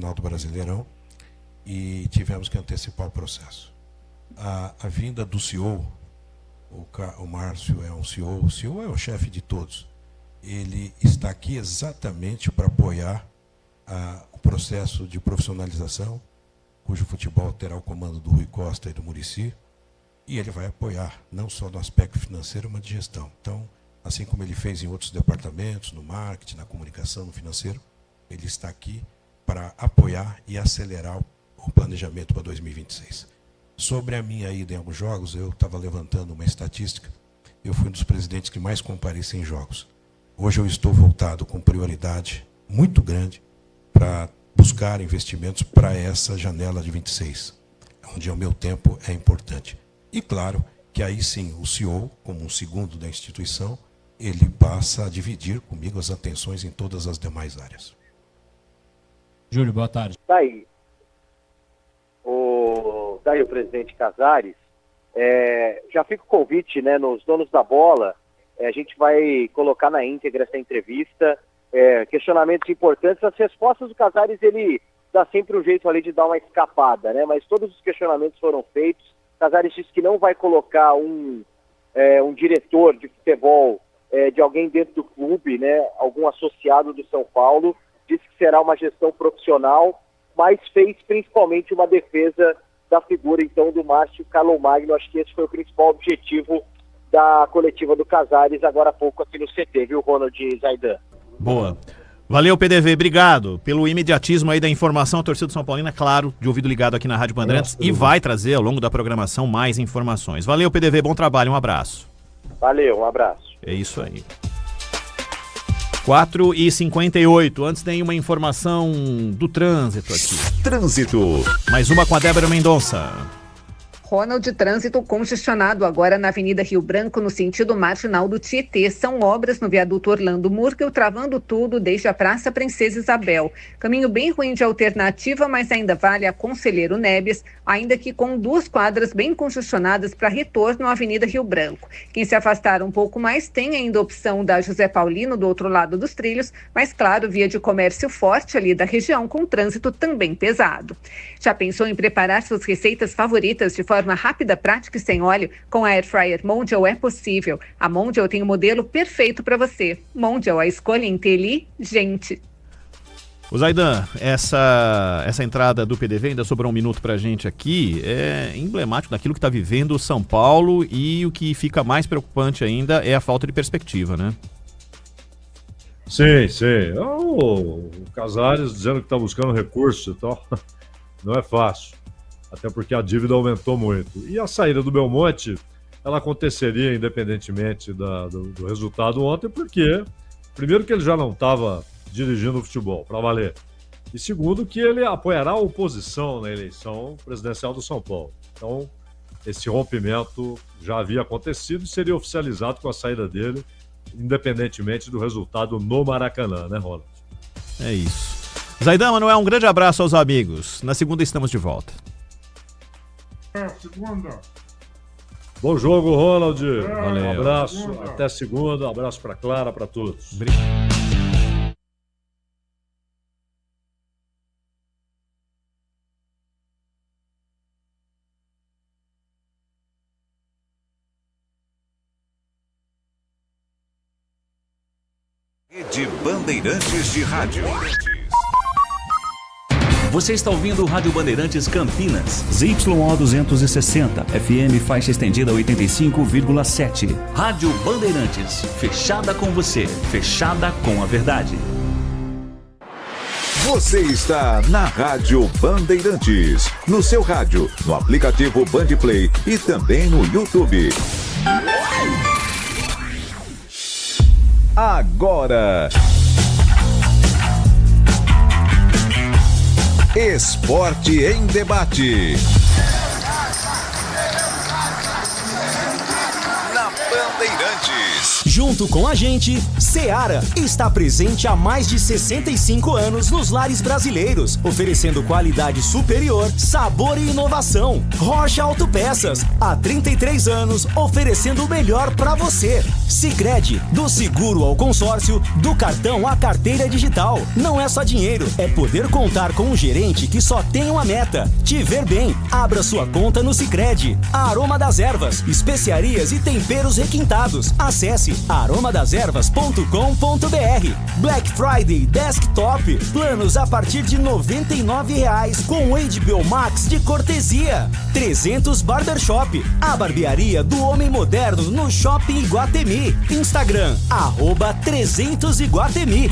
final do Brasileirão e tivemos que antecipar o processo. A vinda do CEO, o Márcio é um CEO, o CEO é o chefe de todos. Ele está aqui exatamente para apoiar o processo de profissionalização, cujo futebol terá o comando do Rui Costa e do Muricy, e ele vai apoiar, não só no aspecto financeiro, mas de gestão. Então, assim como ele fez em outros departamentos, no marketing, na comunicação, no financeiro, ele está aqui para apoiar e acelerar o planejamento para 2026. Sobre a minha ida em alguns jogos, eu estava levantando uma estatística, eu fui um dos presidentes que mais comparecem em jogos. Hoje eu estou voltado com prioridade muito grande para buscar investimentos para essa janela de 26, onde o meu tempo é importante. E claro que aí sim, o CEO, como um segundo da instituição, ele passa a dividir comigo as atenções em todas as demais áreas. Júlio, boa tarde. Daí o presidente Casares, já fica o convite, né, nos donos da bola, a gente vai colocar na íntegra essa entrevista, questionamentos importantes. As respostas do Casares, ele dá sempre um jeito ali de dar uma escapada, né, mas todos os questionamentos foram feitos. Casares disse que não vai colocar um diretor de futebol, de alguém dentro do clube, né, algum associado do São Paulo, disse que será uma gestão profissional, mas fez principalmente uma defesa da figura, então, do Márcio Carlomagno. Acho que esse foi o principal objetivo da coletiva do Casares, agora há pouco aqui no CT, viu, Ronald Zaidan? Boa. Valeu, PDV, obrigado pelo imediatismo aí da informação. A torcida do São Paulino, é claro, de ouvido ligado aqui na Rádio Bandeirantes, e vai trazer ao longo da programação mais informações. Valeu, PDV, bom trabalho, um abraço. Valeu, um abraço. É isso aí. 4h58, antes tem uma informação do trânsito aqui. Trânsito. Mais uma com a Débora Mendonça. Ronald, trânsito congestionado agora na Avenida Rio Branco, no sentido marginal do Tietê. São obras no viaduto Orlando Murkel, travando tudo desde a Praça Princesa Isabel. Caminho bem ruim de alternativa, mas ainda vale a Conselheiro Neves, ainda que com 2 quadras bem congestionadas para retorno à Avenida Rio Branco. Quem se afastar um pouco mais tem ainda a opção da José Paulino do outro lado dos trilhos, mas claro, via de comércio forte ali da região, com trânsito também pesado. Já pensou em preparar suas receitas favoritas de forma rápida, prática e sem óleo? Com a Air Fryer Mondial é possível. A Mondial tem o modelo perfeito para você. Mondial, a escolha inteligente. O Zaidan, essa entrada do PDV, ainda sobrou um minuto pra gente aqui, é emblemático daquilo que está vivendo o São Paulo, e o que fica mais preocupante ainda é a falta de perspectiva, né? Sim. O Casares dizendo que está buscando recurso e tal, não é fácil. Até porque a dívida aumentou muito. E a saída do Belmonte, ela aconteceria independentemente do resultado ontem, porque, primeiro, que ele já não estava dirigindo o futebol, para valer. E segundo, que ele apoiará a oposição na eleição presidencial do São Paulo. Então, esse rompimento já havia acontecido e seria oficializado com a saída dele, independentemente do resultado no Maracanã, né, Ronald? É isso. Zaidan, Manuel, um grande abraço aos amigos. Na segunda estamos de volta. Segunda. Bom jogo, Ronald. Valeu. Um abraço, até segunda. Um abraço para Clara, para todos. Rede Bandeirantes de Rádio. Você está ouvindo o Rádio Bandeirantes Campinas. ZYO 260, FM faixa estendida 85,7. Rádio Bandeirantes, fechada com você, fechada com a verdade. Você está na Rádio Bandeirantes, no seu rádio, no aplicativo Bandplay e também no YouTube. Agora, Esporte em Debate. Na Bandeirantes. Junto com a gente, Seara está presente há mais de 65 anos nos lares brasileiros, oferecendo qualidade superior, sabor e inovação. Rocha Autopeças, há 33 anos, oferecendo o melhor para você. Sicredi, do seguro ao consórcio, do cartão à carteira digital. Não é só dinheiro, é poder contar com um gerente que só tem uma meta: te ver bem. Abra sua conta no Sicredi. Aroma das Ervas, especiarias e temperos requintados. Acesse aromadeservas.com.br. Black Friday Desktop, planos a partir de R$ 99,00 com HBO Max de cortesia. 300 Barbershop, a barbearia do homem moderno no Shopping Iguatemi. Instagram, @300Iguatemi.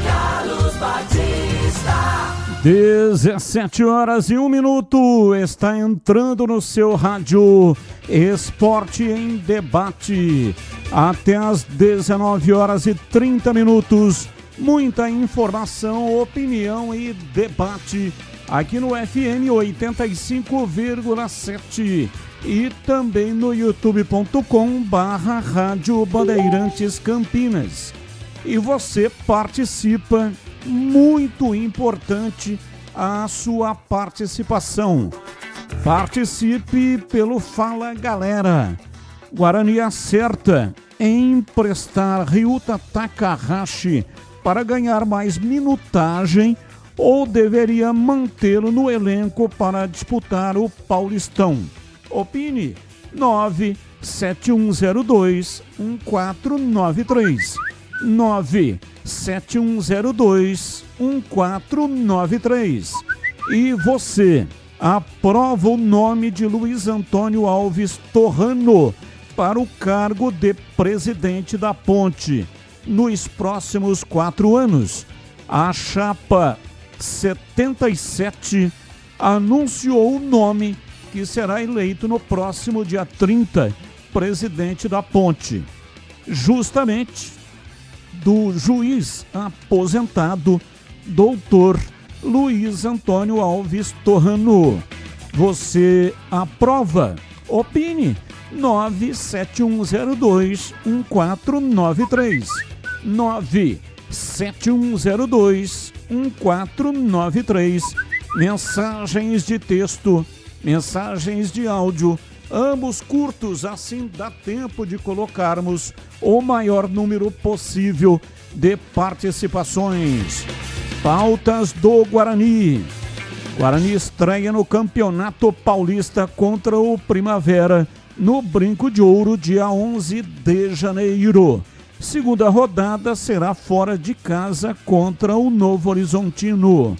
Carlos Batista. 17h01, está entrando no seu rádio Esporte em Debate. Até às 19h30. Muita informação, opinião e debate aqui no FM 85,7 e também no youtube.com/Rádio Bandeirantes Campinas. E você participa, muito importante a sua participação. Participe pelo Fala Galera. Guarani acerta em emprestar Ryuta Takahashi para ganhar mais minutagem ou deveria mantê-lo no elenco para disputar o Paulistão? Opine 97102-1493 97102-1493. E você aprova o nome de Luiz Antônio Alves Torrano para o cargo de presidente da Ponte nos próximos 4 anos? A chapa 77 anunciou o nome que será eleito no próximo dia 30, presidente da Ponte, justamente do juiz aposentado, doutor Luiz Antônio Alves Torrano. Você aprova? Opine 97102-1493 97102-1493. Mensagens de texto, mensagens de áudio, ambos curtos, assim dá tempo de colocarmos o maior número possível de participações. Pautas do Guarani. Guarani estreia no Campeonato Paulista contra o Primavera no Brinco de Ouro, dia 11 de janeiro. Segunda rodada será fora de casa contra o Novo Horizontino.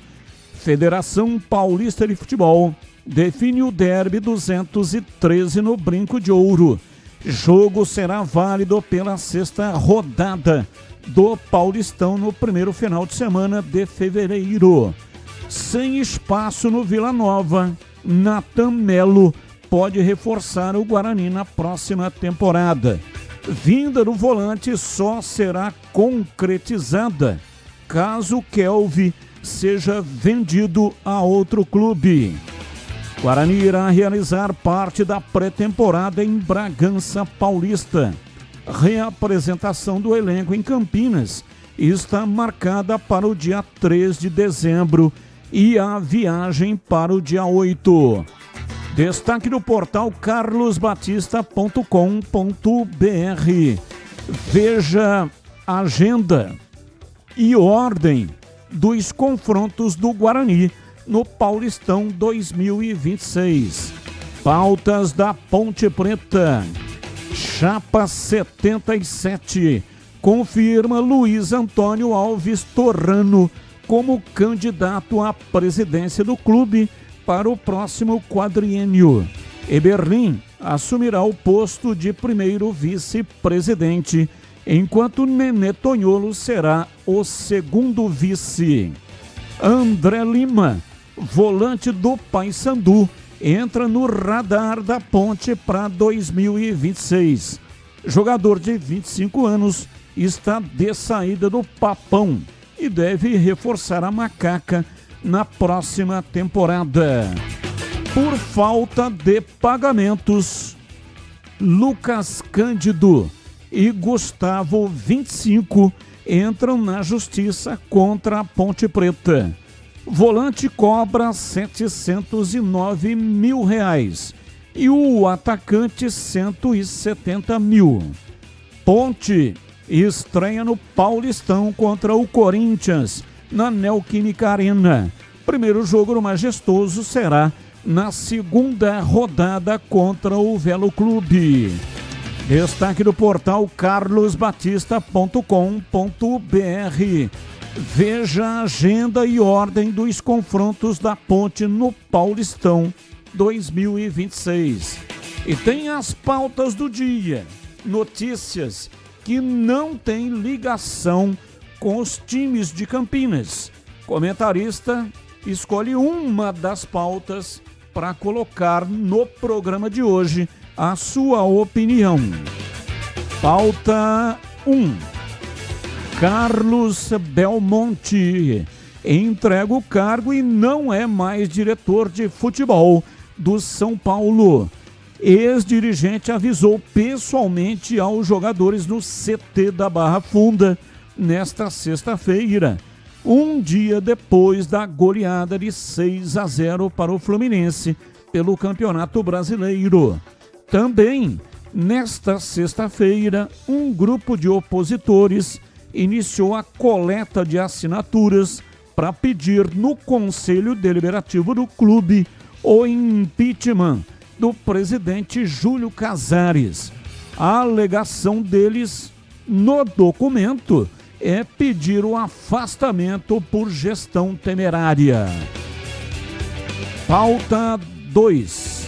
Federação Paulista de Futebol define o Derby 213 no Brinco de Ouro. Jogo será válido pela 6ª rodada do Paulistão no primeiro final de semana de fevereiro. Sem espaço no Vila Nova, Natan Melo pode reforçar o Guarani na próxima temporada. Vinda do volante só será concretizada caso Kelvin seja vendido a outro clube. Guarani irá realizar parte da pré-temporada em Bragança Paulista. Reapresentação do elenco em Campinas está marcada para o dia 3 de dezembro e a viagem para o dia 8. Destaque do portal carlosbatista.com.br. Veja a agenda e ordem dos confrontos do Guarani no Paulistão 2026. Pautas da Ponte Preta. Chapa 77 confirma Luiz Antônio Alves Torrano como candidato à presidência do clube para o próximo quadriênio. Eberlin assumirá o posto de primeiro vice-presidente, enquanto Nenê Tonholo será o segundo vice. André Lima, volante do Paysandu, entra no radar da Ponte para 2026. Jogador de 25 anos está de saída do Papão e deve reforçar a Macaca na próxima temporada. Por falta de pagamentos, Lucas Cândido e Gustavo 25 entram na justiça contra a Ponte Preta. Volante cobra R$709 mil e o atacante R$170 mil. Ponte estreia no Paulistão contra o Corinthians na Neoquímica Arena. Primeiro jogo no Majestoso será na segunda rodada contra o Velo Clube. Destaque do portal carlosbatista.com.br. Veja a agenda e ordem dos confrontos da Ponte no Paulistão 2026. E tem as pautas do dia, notícias que não têm ligação com os times de Campinas. Comentarista escolhe uma das pautas para colocar no programa de hoje a sua opinião. Pauta 1. Carlos Belmonte entrega o cargo e não é mais diretor de futebol do São Paulo. Ex-dirigente avisou pessoalmente aos jogadores no CT da Barra Funda nesta sexta-feira, um dia depois da goleada de 6-0 para o Fluminense pelo Campeonato Brasileiro. Também, nesta sexta-feira, um grupo de opositores iniciou a coleta de assinaturas para pedir no Conselho Deliberativo do clube o impeachment do presidente Júlio Casares. A alegação deles no documento é pedir o afastamento por gestão temerária. Pauta 2.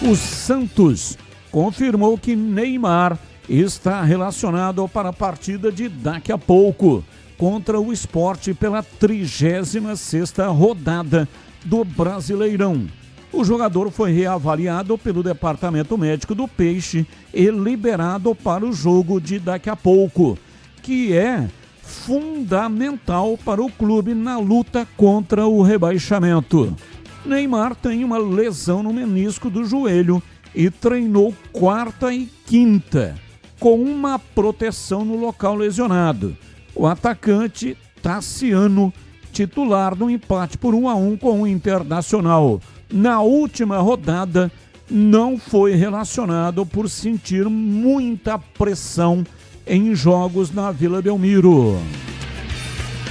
O Santos confirmou que Neymar está relacionado para a partida de daqui a pouco contra o Sport pela 36ª rodada do Brasileirão. O jogador foi reavaliado pelo Departamento Médico do Peixe e liberado para o jogo de daqui a pouco, que é fundamental para o clube na luta contra o rebaixamento. Neymar tem uma lesão no menisco do joelho e treinou quarta e quinta, com uma proteção no local lesionado. O atacante Tassiano, titular no empate por 1-1 com o Internacional na última rodada, não foi relacionado por sentir muita pressão em jogos na Vila Belmiro.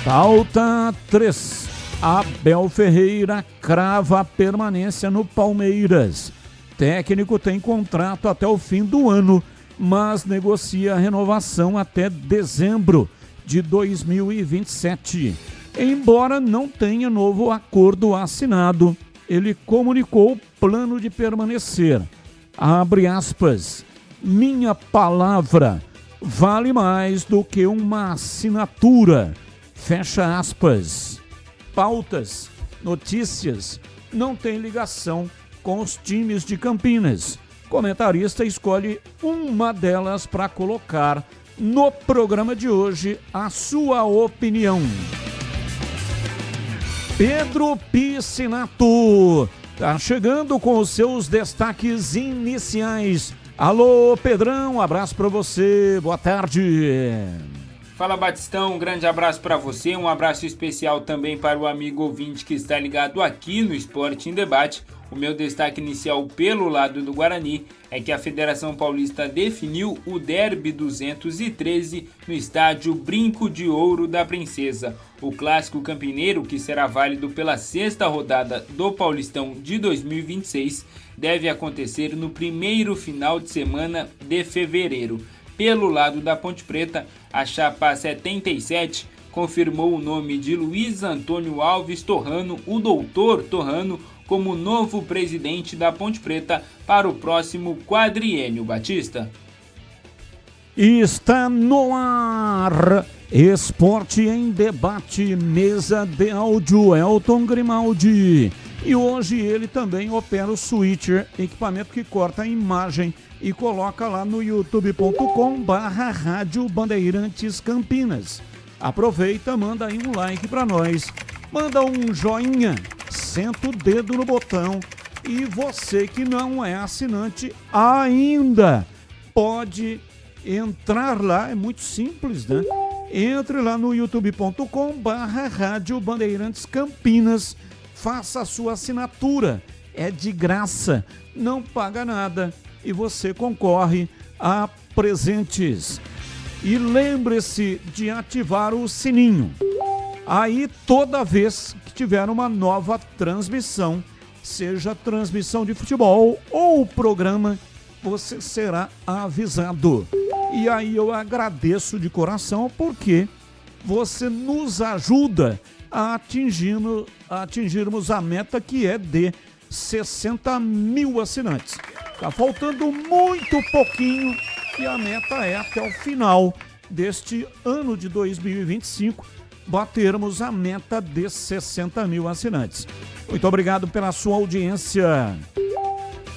Pauta 3. Abel Ferreira crava a permanência no Palmeiras. Técnico tem contrato até o fim do ano, mas negocia a renovação até dezembro de 2027. Embora não tenha novo acordo assinado, ele comunicou o plano de permanecer. Abre aspas. Minha palavra vale mais do que uma assinatura. Fecha aspas. Pautas, notícias, não tem ligação com os times de Campinas. Comentarista escolhe uma delas para colocar no programa de hoje a sua opinião. Pedro Piscinato está chegando com os seus destaques iniciais. Alô, Pedrão, um abraço para você, boa tarde. Fala, Batistão, um grande abraço para você, um abraço especial também para o amigo ouvinte que está ligado aqui no Esporte em Debate. O meu destaque inicial pelo lado do Guarani é que a Federação Paulista definiu o Derby 213 no estádio Brinco de Ouro da Princesa. O clássico campineiro, que será válido pela sexta rodada do Paulistão de 2026, deve acontecer no primeiro final de semana de fevereiro. Pelo lado da Ponte Preta, a Chapa 77 confirmou o nome de Luiz Antônio Alves Torrano, o Doutor Torrano, como novo presidente da Ponte Preta para o próximo quadriênio. Batista. Está no ar, Esporte em Debate, mesa de áudio, Elton Grimaldi. E hoje ele também opera o Switcher, equipamento que corta a imagem e coloca lá no youtube.com/Rádio Bandeirantes Campinas. Aproveita, manda aí um like para nós, manda um joinha, senta o dedo no botão, E você que não é assinante ainda pode entrar lá, é muito simples, né? Entre lá no youtube.com/Rádio Bandeirantes Campinas, faça a sua assinatura, é de graça, não paga nada e você concorre a presentes. E lembre-se de ativar o sininho. Aí toda vez que tiver uma nova transmissão, seja transmissão de futebol ou programa, você será avisado. E aí eu agradeço de coração porque você nos ajuda a atingirmos a meta que é de 60 mil assinantes. Tá faltando muito pouquinho e a meta é até o final deste ano de 2025 batermos a meta de 60 mil assinantes. Muito obrigado pela sua audiência.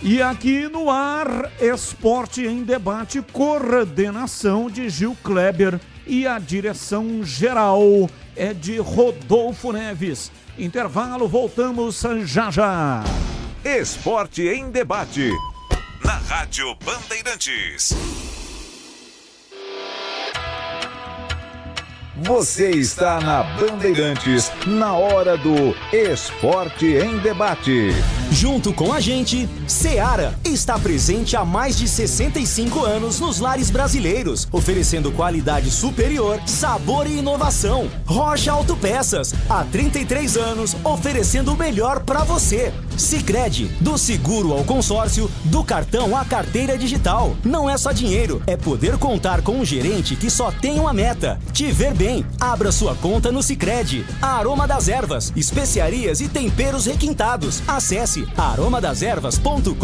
E aqui no ar, Esporte em Debate, coordenação de Gil Kleber e a direção geral é de Rodolfo Neves. Intervalo, voltamos já já. Esporte em Debate, na Rádio Bandeirantes. Você está na Bandeirantes, na hora do Esporte em Debate. Junto com a gente, Seara está presente há mais de 65 anos nos lares brasileiros, oferecendo qualidade superior, sabor e inovação. Rocha Autopeças, há 33 anos, oferecendo o melhor para você. Sicredi, do seguro ao consórcio, do cartão à carteira digital. Não é só dinheiro, é poder contar com um gerente que só tem uma meta: te ver bem. Abra sua conta no Sicredi. Aroma das Ervas, especiarias e temperos requintados. Acesse aromadeservas.com.br.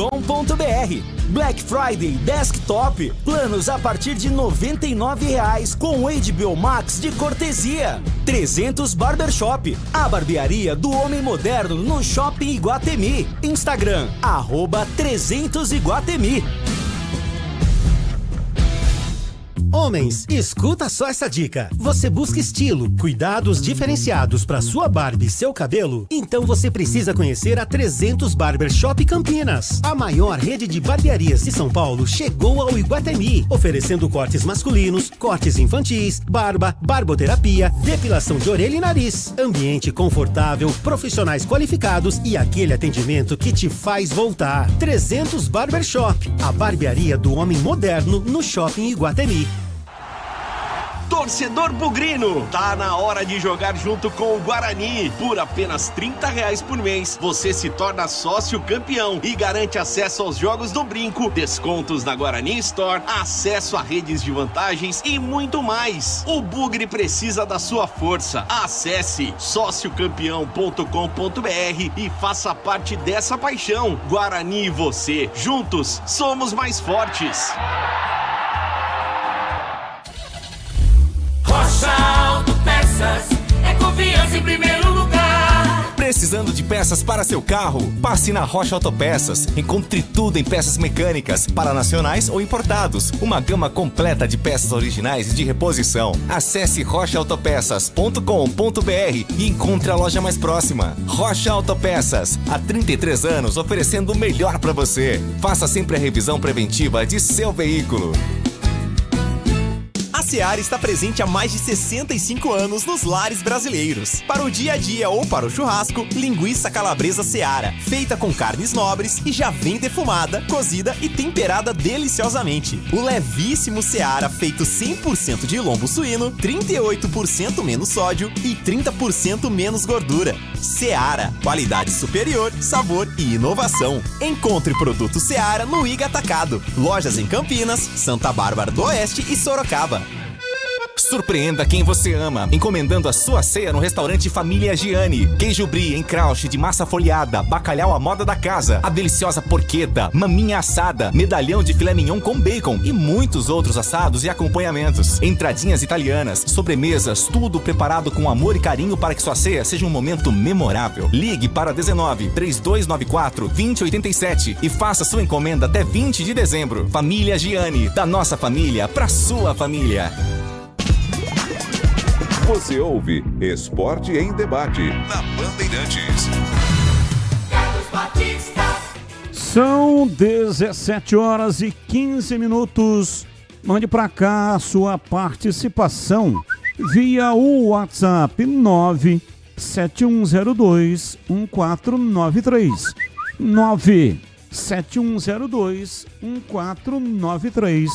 Black Friday Desktop, planos a partir de R$ 99,00 com HBO Max de cortesia. 300 Barbershop, a barbearia do homem moderno no Shopping Iguatemi. Instagram, @300Iguatemi. Homens, escuta só essa dica. Você busca estilo, cuidados diferenciados para sua barba e seu cabelo? Então você precisa conhecer a 300 Barbershop Campinas. A maior rede de barbearias de São Paulo chegou ao Iguatemi, oferecendo cortes masculinos, cortes infantis, barba, barboterapia, depilação de orelha e nariz. Ambiente confortável, profissionais qualificados e aquele atendimento que te faz voltar. 300 Barbershop, a barbearia do homem moderno no Shopping Iguatemi. Torcedor bugrino, tá na hora de jogar junto com o Guarani. Por apenas R$30 por mês, você se torna sócio campeão e garante acesso aos jogos do Brinco, descontos na Guarani Store, acesso a redes de vantagens e muito mais. O Bugre precisa da sua força. Acesse sociocampeão.com.br e faça parte dessa paixão. Guarani e você, juntos, somos mais fortes. Rocha Autopeças, é confiança em primeiro lugar. Precisando de peças para seu carro? Passe na Rocha Autopeças. Encontre tudo em peças mecânicas, para nacionais ou importados. Uma gama completa de peças originais e de reposição. Acesse rochaautopeças.com.br e encontre a loja mais próxima. Rocha Autopeças, há 33 anos oferecendo o melhor para você. Faça sempre a revisão preventiva de seu veículo. A Seara está presente há mais de 65 anos nos lares brasileiros. Para o dia a dia ou para o churrasco, linguiça calabresa Seara, feita com carnes nobres e já vem defumada, cozida e temperada deliciosamente. O levíssimo Seara, feito 100% de lombo suíno, 38% menos sódio e 30% menos gordura. Seara, qualidade superior, sabor e inovação. Encontre produto Seara no Iga Atacado. Lojas em Campinas, Santa Bárbara do Oeste e Sorocaba. Surpreenda quem você ama, encomendando a sua ceia no restaurante Família Gianni. Queijo brie em crouch de massa folhada, bacalhau à moda da casa, a deliciosa porqueta, maminha assada, medalhão de filé mignon com bacon e muitos outros assados e acompanhamentos. Entradinhas italianas, sobremesas, tudo preparado com amor e carinho para que sua ceia seja um momento memorável. Ligue para 19 3294 2087 e faça sua encomenda até 20 de dezembro. Família Gianni, da nossa família para sua família. Você ouve Esporte em Debate, na Bandeirantes. Carlos Batista. São 17 horas e 15 minutos. Mande para cá a sua participação via o WhatsApp 971021493. 971021493.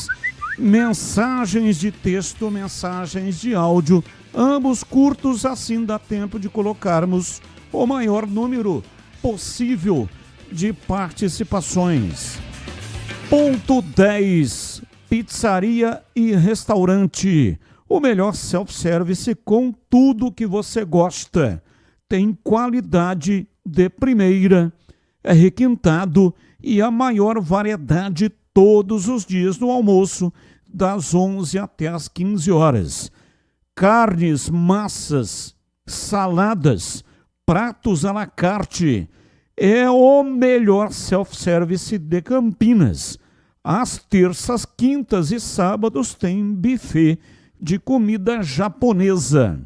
Mensagens de texto, mensagens de áudio, ambos curtos, assim dá tempo de colocarmos o maior número possível de participações. Ponto 10. Pizzaria e restaurante. O melhor self-service com tudo que você gosta. Tem qualidade de primeira, é requintado e a maior variedade todos os dias no almoço, das 11 até as 15 horas. Carnes, massas, saladas, pratos à la carte. É o melhor self-service de Campinas. Às terças, quintas e sábados tem buffet de comida japonesa.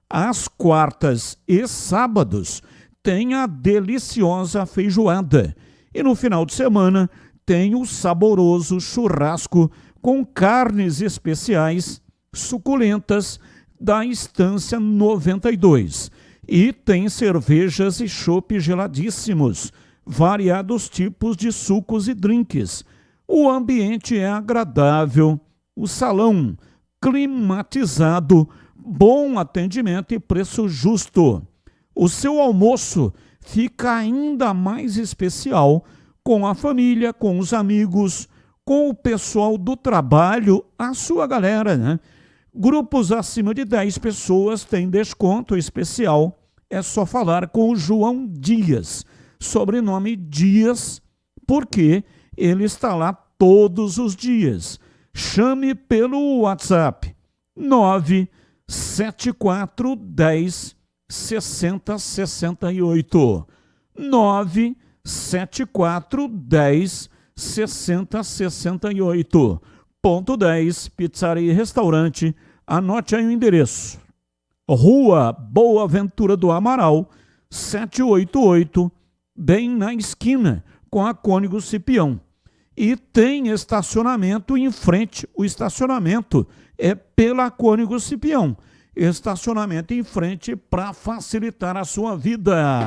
Às quartas e sábados tem a deliciosa feijoada. E no final de semana tem o saboroso churrasco com carnes especiais suculentas da Estância 92. E tem cervejas e chopp geladíssimos, variados tipos de sucos e drinks. O ambiente é agradável, o salão climatizado, bom atendimento e preço justo. O seu almoço fica ainda mais especial com a família, com os amigos, com o pessoal do trabalho, a sua galera, né? Grupos acima de 10 pessoas têm desconto especial. É só falar com o João Dias, sobrenome Dias, porque ele está lá todos os dias. Chame pelo WhatsApp 97410 6068. 97410 6068. Ponto 10, Pizzaria e Restaurante. Anote aí o endereço. Rua Boa Ventura do Amaral, 788, bem na esquina com a Cônigo Cipião. E tem estacionamento em frente. O estacionamento é pela Cônigo Cipião. Estacionamento em frente para facilitar a sua vida.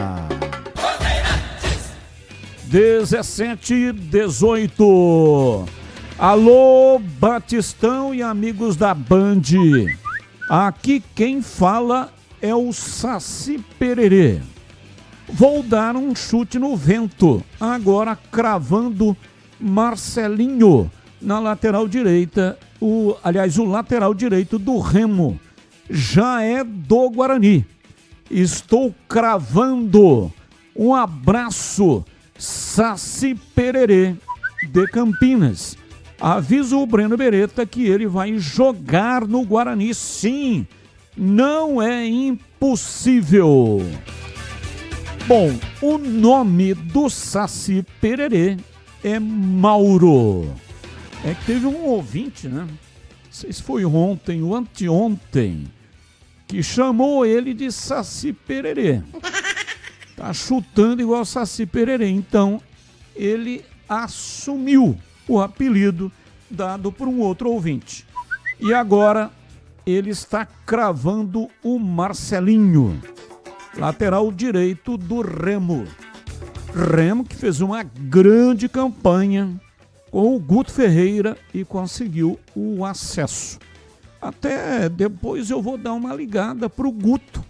17:18. Alô, Batistão e amigos da Band. Aqui quem fala é o Saci Pererê. Vou dar um chute no vento, agora cravando Marcelinho na lateral direita. O lateral direito do Remo já é do Guarani. Estou cravando. Um abraço, Saci Pererê de Campinas. Aviso o Breno Beretta que ele vai jogar no Guarani, sim. Não é impossível. Bom, o nome do Saci Pererê é Mauro. É que teve um ouvinte, né? Não sei se foi ontem ou anteontem, que chamou ele de Saci Pererê. Tá chutando igual Saci Pererê. Então, ele assumiu o apelido dado por um outro ouvinte. E agora ele está cravando o Marcelinho, lateral direito do Remo. Remo que fez uma grande campanha com o Guto Ferreira e conseguiu o acesso. Até depois eu vou dar uma ligada para o Guto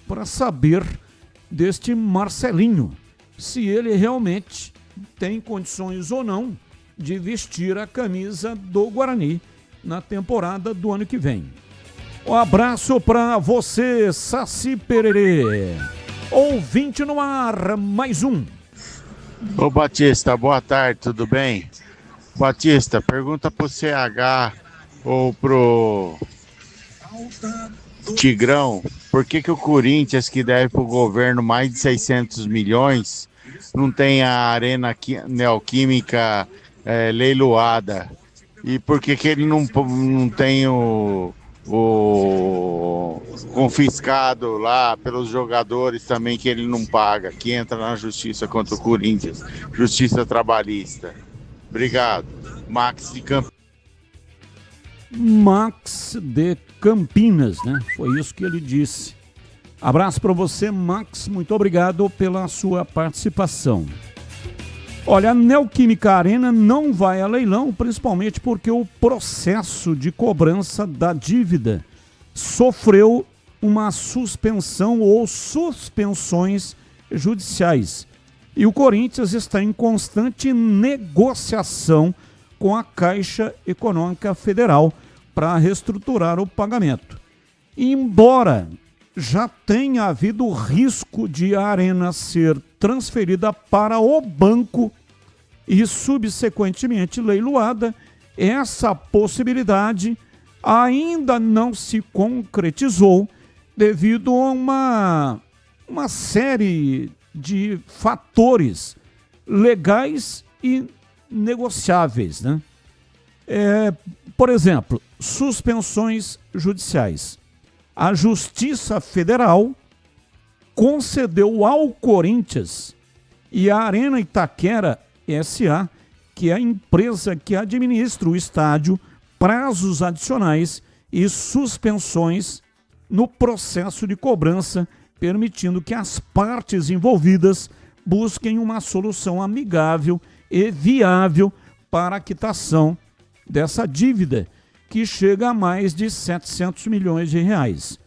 para saber deste Marcelinho, se ele realmente tem condições ou não de vestir a camisa do Guarani na temporada do ano que vem. Um abraço para você, Saci Pererê. Ouvinte no ar, mais um. Ô Batista, boa tarde, tudo bem? Batista, pergunta pro CH ou pro Tigrão, por que o Corinthians, que deve pro governo mais de 600 milhões, não tem a Arena Neoquímica leiloada? E por que ele não tem o confiscado lá pelos jogadores também que ele não paga, que entra na justiça contra o Corinthians, justiça trabalhista. Obrigado. Max de Campinas. Max de Campinas, né? Foi isso que ele disse. Abraço para você, Max. Muito obrigado pela sua participação. Olha, a Neoquímica Arena não vai a leilão, principalmente porque o processo de cobrança da dívida sofreu uma suspensão ou suspensões judiciais. E o Corinthians está em constante negociação com a Caixa Econômica Federal para reestruturar o pagamento. Embora já tenha havido risco de a Arena ser transferida para o banco e subsequentemente leiloada, essa possibilidade ainda não se concretizou devido a uma série de fatores legais e negociáveis, né? Por exemplo, suspensões judiciais. A Justiça Federal concedeu ao Corinthians e à Arena Itaquera S.A., que é a empresa que administra o estádio, prazos adicionais e suspensões no processo de cobrança, permitindo que as partes envolvidas busquem uma solução amigável e viável para a quitação dessa dívida, que chega a mais de 700 milhões de reais.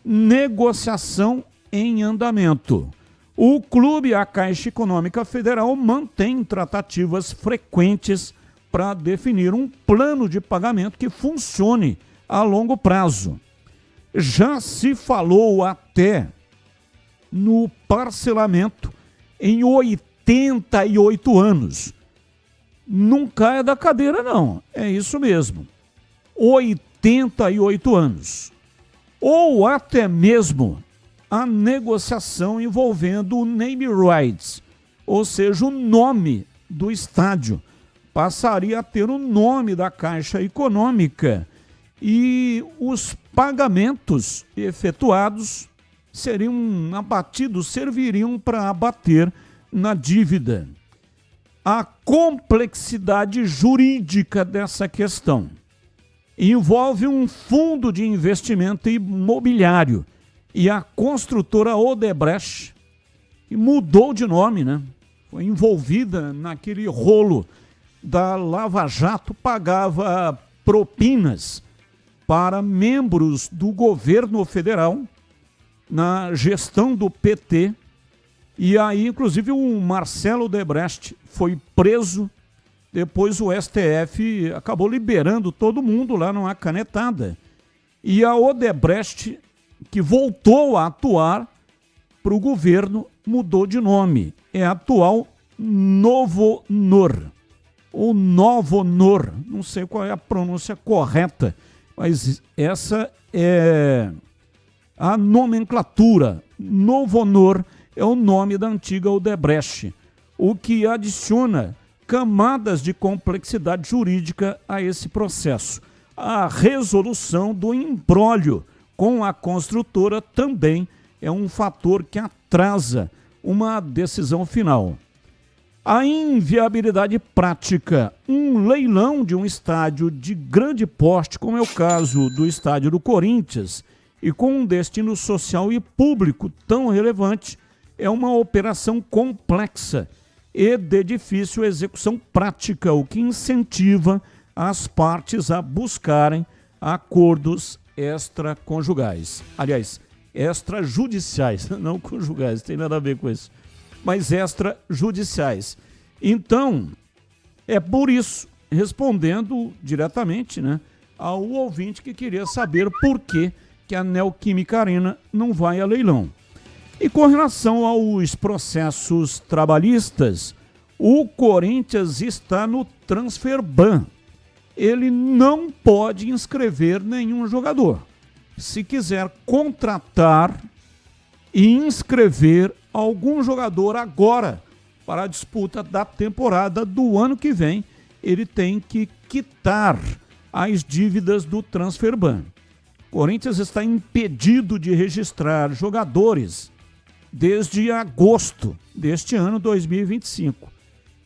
Negociação em andamento. O clube e a Caixa Econômica Federal mantêm tratativas frequentes para definir um plano de pagamento que funcione a longo prazo. Já se falou até no parcelamento em 88 anos. Não caia da cadeira, não. É isso mesmo. 88 anos. Ou até mesmo a negociação envolvendo o name rights, ou seja, o nome do estádio. Passaria a ter o nome da Caixa Econômica e os pagamentos efetuados seriam abatidos, serviriam para abater na dívida. A complexidade jurídica dessa questão envolve um fundo de investimento imobiliário e a construtora Odebrecht, que mudou de nome, né? Foi envolvida naquele rolo da Lava Jato, pagava propinas para membros do governo federal na gestão do PT. E aí, inclusive, o Marcelo Odebrecht foi preso. Depois o STF acabou liberando todo mundo lá numa canetada. E a Odebrecht, que voltou a atuar para o governo, mudou de nome. É a atual Novonor. Ou Novonor. Não sei qual é a pronúncia correta, mas essa é a nomenclatura. Novonor é o nome da antiga Odebrecht, o que adiciona camadas de complexidade jurídica a esse processo. A resolução do imbróglio com a construtora também é um fator que atrasa uma decisão final. A inviabilidade prática, um leilão de um estádio de grande porte, como é o caso do estádio do Corinthians, e com um destino social e público tão relevante, é uma operação complexa e de difícil execução prática, o que incentiva as partes a buscarem acordos extraconjugais. Aliás, extrajudiciais, não conjugais, não tem nada a ver com isso, mas extrajudiciais. Então, é por isso, respondendo diretamente, né, ao ouvinte que queria saber por que a Neoquímica Arena não vai a leilão. E com relação aos processos trabalhistas, o Corinthians está no transfer ban. Ele não pode inscrever nenhum jogador. Se quiser contratar e inscrever algum jogador agora para a disputa da temporada do ano que vem, ele tem que quitar as dívidas do transfer ban. Corinthians está impedido de registrar jogadores desde agosto deste ano 2025.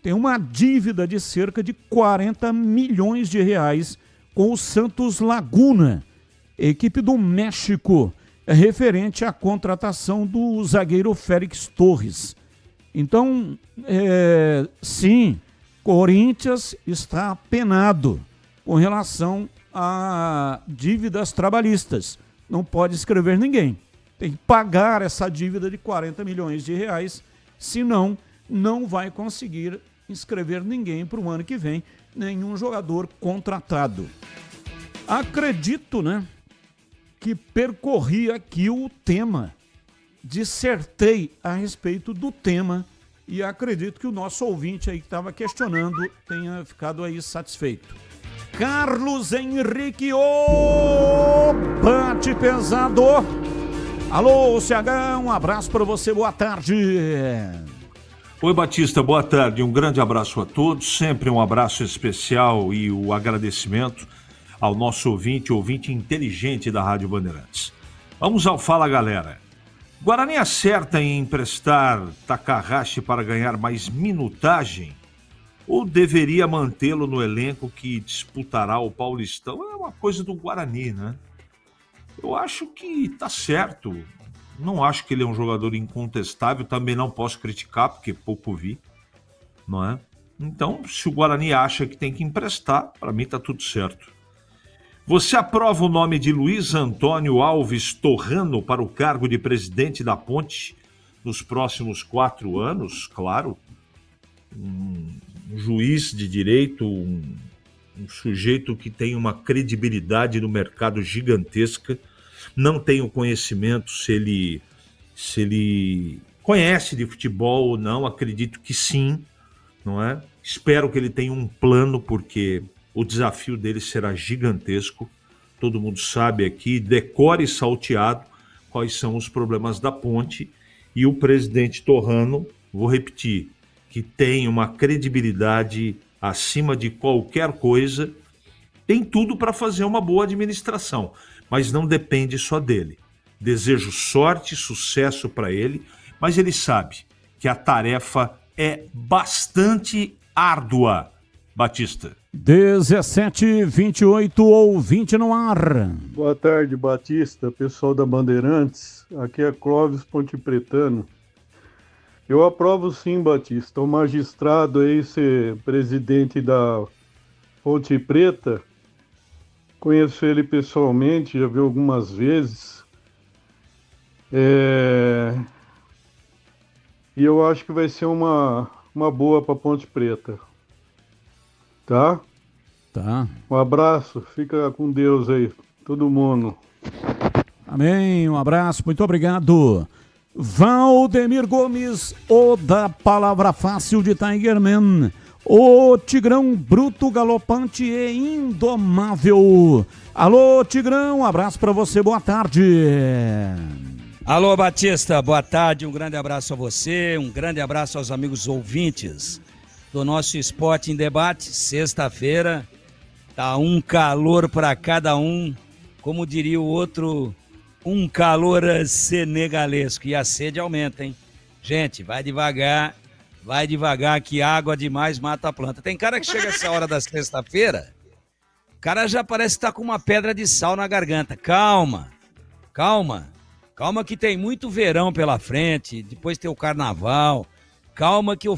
Tem uma dívida de cerca de 40 milhões de reais com o Santos Laguna, equipe do México, referente à contratação do zagueiro Félix Torres. Então, sim, Corinthians está penado com relação a dívidas trabalhistas. Não pode escrever ninguém. Tem que pagar essa dívida de 40 milhões de reais, senão não vai conseguir inscrever ninguém para o ano que vem, nenhum jogador contratado. Acredito, que percorri aqui o tema, dissertei a respeito do tema e acredito que o nosso ouvinte aí que estava questionando tenha ficado aí satisfeito. Carlos Henrique, bate pesado. Alô, CH, um abraço para você, boa tarde. Oi, Batista, boa tarde, um grande abraço a todos, sempre um abraço especial e o agradecimento ao nosso ouvinte inteligente da Rádio Bandeirantes. Vamos ao Fala Galera. Guarani acerta em emprestar Takahashi para ganhar mais minutagem ou deveria mantê-lo no elenco que disputará o Paulistão? É uma coisa do Guarani, Eu acho que tá certo. Não acho que ele é um jogador incontestável, também não posso criticar, porque pouco vi, não é? Então, se o Guarani acha que tem que emprestar, para mim tá tudo certo. Você aprova o nome de Luiz Antônio Alves Torrano para o cargo de presidente da Ponte nos próximos 4 anos? Claro. Um juiz de direito, um sujeito que tem uma credibilidade no mercado gigantesca. Não tenho conhecimento se ele conhece de futebol ou não, acredito que sim, não é? Espero que ele tenha um plano, porque o desafio dele será gigantesco. Todo mundo sabe aqui, decore e salteado, quais são os problemas da Ponte. E o presidente Torrano, vou repetir, que tem uma credibilidade acima de qualquer coisa, tem tudo para fazer uma boa administração, mas não depende só dele. Desejo sorte, sucesso para ele, mas ele sabe que a tarefa é bastante árdua. Batista. 17h28, ouvinte no ar. Boa tarde, Batista, pessoal da Bandeirantes. Aqui é Clóvis Pontepretano. Eu aprovo sim, Batista. O magistrado aí ser presidente da Ponte Preta, conheço ele pessoalmente, já vi algumas vezes. E eu acho que vai ser uma boa para Ponte Preta. Tá? Tá. Um abraço, fica com Deus aí, todo mundo. Amém, um abraço, muito obrigado. Valdemir Gomes, o da Palavra Fácil de Tigerman, o Tigrão bruto, galopante e indomável. Alô, Tigrão, um abraço pra você, boa tarde. Alô, Batista, boa tarde, um grande abraço a você, um grande abraço aos amigos ouvintes do nosso Esporte em Debate. Sexta-feira, tá um calor para cada um, como diria o outro, um calor senegalesco, e a sede aumenta, hein? Gente, vai devagar que água demais mata a planta. Tem cara que chega essa hora da sexta-feira, o cara já parece que tá com uma pedra de sal na garganta. Calma que tem muito verão pela frente, depois tem o carnaval. Calma que o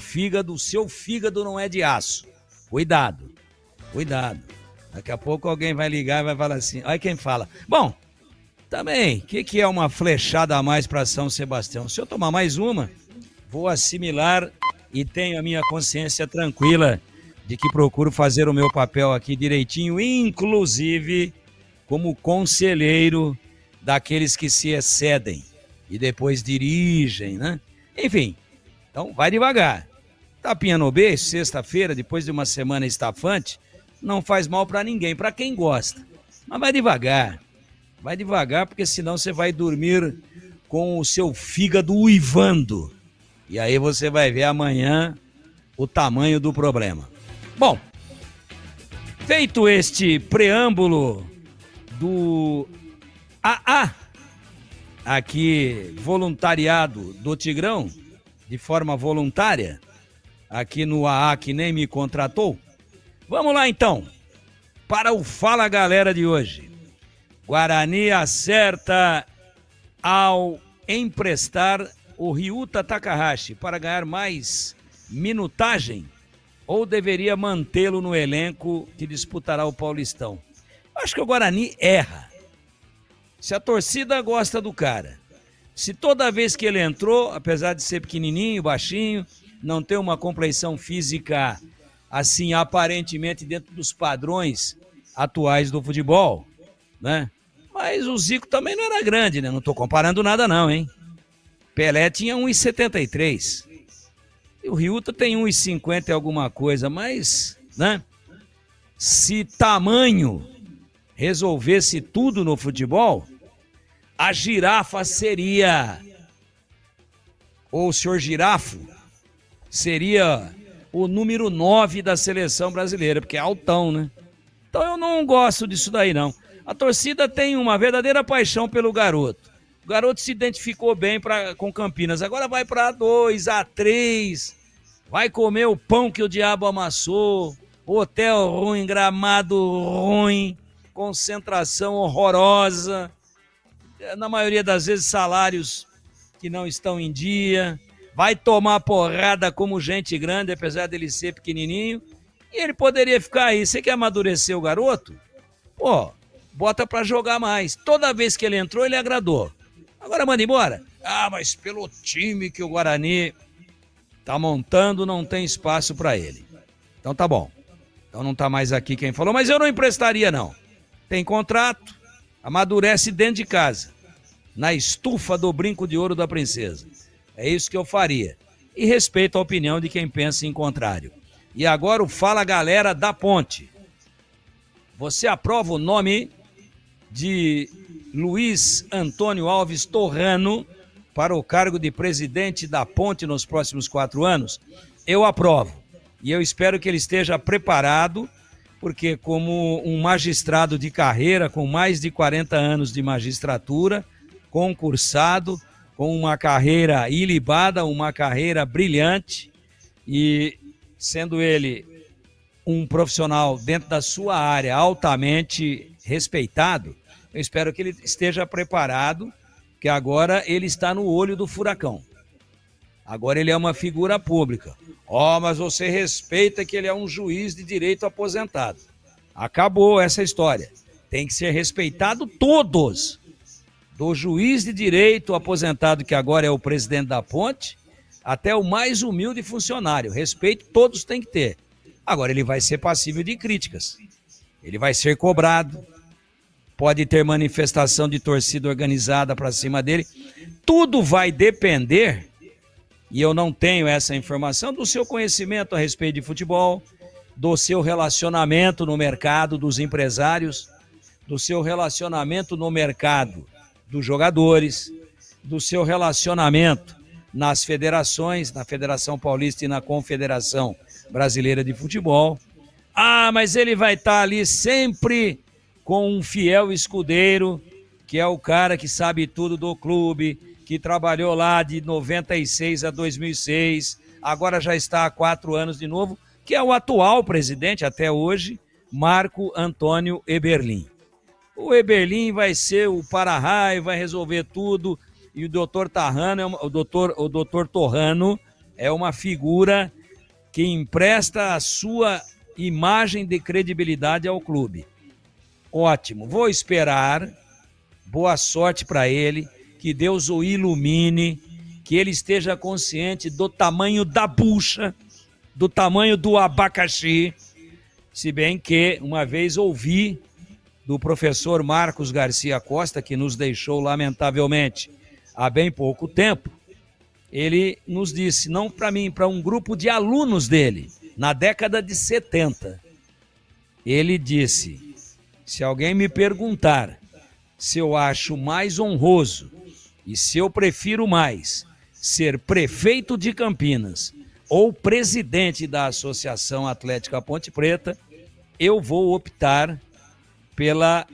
seu fígado não é de aço. Cuidado. Daqui a pouco alguém vai ligar e vai falar assim, olha quem fala. Bom, também, o que é uma flechada a mais para São Sebastião? Se eu tomar mais uma, vou assimilar e tenho a minha consciência tranquila de que procuro fazer o meu papel aqui direitinho, inclusive como conselheiro daqueles que se excedem e depois dirigem, né? Enfim, então vai devagar. Tapinha no beijo, sexta-feira, depois de uma semana estafante, não faz mal para ninguém, para quem gosta. Mas vai devagar, porque senão você vai dormir com o seu fígado uivando. E aí você vai ver amanhã o tamanho do problema. Bom, feito este preâmbulo do aqui voluntariado do Tigrão, de forma voluntária, aqui no AA que nem me contratou. Vamos lá então, para o Fala Galera de hoje. Guarani acerta ao emprestar o Ryuta Takahashi para ganhar mais minutagem ou deveria mantê-lo no elenco que disputará o Paulistão? Acho que o Guarani erra. Se a torcida gosta do cara, se toda vez que ele entrou, apesar de ser pequenininho, baixinho, não ter uma compleição física assim aparentemente dentro dos padrões atuais do futebol, né? Mas o Zico também não era grande, né? Não tô comparando nada não, hein? Pelé tinha 1,73. E o Ryuta tem 1,50 e alguma coisa, mas, né? Se tamanho resolvesse tudo no futebol, a Girafa seria, ou o senhor Girafo, seria o número 9 da seleção brasileira, porque é altão, né? Então eu não gosto disso daí, não. A torcida tem uma verdadeira paixão pelo garoto. O garoto se identificou bem com Campinas. Agora vai para A2, A3, vai comer o pão que o diabo amassou, hotel ruim, gramado ruim, concentração horrorosa, na maioria das vezes salários que não estão em dia, vai tomar porrada como gente grande, apesar dele ser pequenininho, e ele poderia ficar aí. Você quer amadurecer o garoto? Pô, bota pra jogar mais. Toda vez que ele entrou, ele agradou. Agora manda embora. Ah, mas pelo time que o Guarani tá montando, não tem espaço pra ele. Então tá bom. Então não tá mais aqui quem falou, mas eu não emprestaria não. Tem contrato, amadurece dentro de casa, na estufa do brinco de ouro da princesa. É isso que eu faria. E respeito a opinião de quem pensa em contrário. E agora o Fala Galera da Ponte. Você aprova o nome de Luiz Antônio Alves Torrano para o cargo de presidente da Ponte nos próximos 4 anos? Eu aprovo. E eu espero que ele esteja preparado, porque como um magistrado de carreira, com mais de 40 anos de magistratura, concursado, com uma carreira ilibada, uma carreira brilhante, e sendo ele um profissional dentro da sua área altamente respeitado, eu espero que ele esteja preparado, que agora ele está no olho do furacão. Agora ele é uma figura pública. Mas você respeita que ele é um juiz de direito aposentado. Acabou essa história. Tem que ser respeitado todos. Do juiz de direito aposentado, que agora é o presidente da Ponte, até o mais humilde funcionário. Respeito todos tem que ter. Agora ele vai ser passível de críticas. Ele vai ser cobrado. Pode ter manifestação de torcida organizada para cima dele. Tudo vai depender, e eu não tenho essa informação, do seu conhecimento a respeito de futebol, do seu relacionamento no mercado dos empresários, do seu relacionamento no mercado dos jogadores, do seu relacionamento nas federações, na Federação Paulista e na Confederação Brasileira de Futebol. Mas ele vai estar ali sempre com um fiel escudeiro, que é o cara que sabe tudo do clube, que trabalhou lá de 96 a 2006, agora já está há 4 anos de novo, que é o atual presidente até hoje, Marco Antônio Eberlin. O Eberlin vai ser o para-raio, vai resolver tudo, e o doutor Torrano é uma figura que empresta a sua imagem de credibilidade ao clube. Ótimo, vou esperar, boa sorte para ele, que Deus o ilumine, que ele esteja consciente do tamanho da bucha, do tamanho do abacaxi, se bem que uma vez ouvi do professor Marcos Garcia Costa, que nos deixou lamentavelmente há bem pouco tempo, ele nos disse, não para mim, para um grupo de alunos dele, na década de 70, ele disse, se alguém me perguntar se eu acho mais honroso e se eu prefiro mais ser prefeito de Campinas ou presidente da Associação Atlética Ponte Preta, eu vou optar pela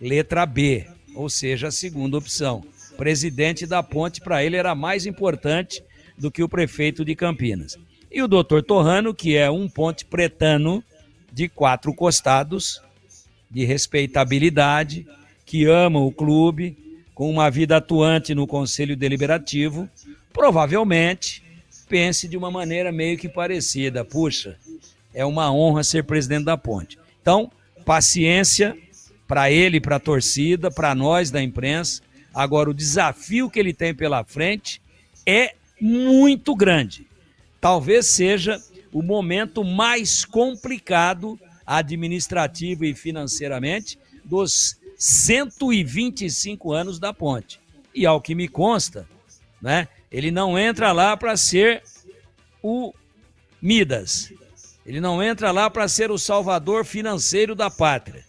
letra B, ou seja, a segunda opção. Presidente da ponte, para ele, era mais importante do que o prefeito de Campinas. E o doutor Torrano, que é um ponte pretano de 4 costados, de respeitabilidade, que ama o clube, com uma vida atuante no Conselho Deliberativo, provavelmente pense de uma maneira meio que parecida. Puxa, é uma honra ser presidente da ponte. Então, paciência para ele, para a torcida, para nós da imprensa. Agora, o desafio que ele tem pela frente é muito grande. Talvez seja o momento mais complicado administrativo e financeiramente dos 125 anos da ponte. E ao que me consta, né, ele não entra lá para ser o Midas. Ele não entra lá para ser o salvador financeiro da pátria.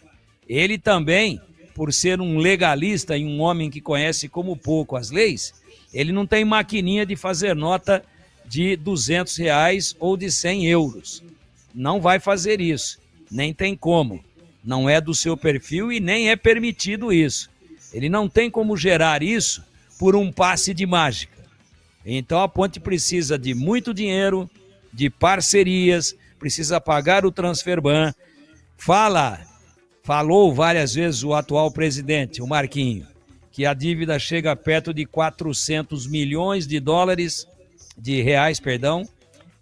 Ele também, por ser um legalista e um homem que conhece como pouco as leis, ele não tem maquininha de fazer nota de R$200 ou de 100 euros. Não vai fazer isso, nem tem como. Não é do seu perfil e nem é permitido isso. Ele não tem como gerar isso por um passe de mágica. Então a ponte precisa de muito dinheiro, de parcerias, precisa pagar o Transferban. Falou várias vezes o atual presidente, o Marquinho, que a dívida chega perto de 400 milhões de reais.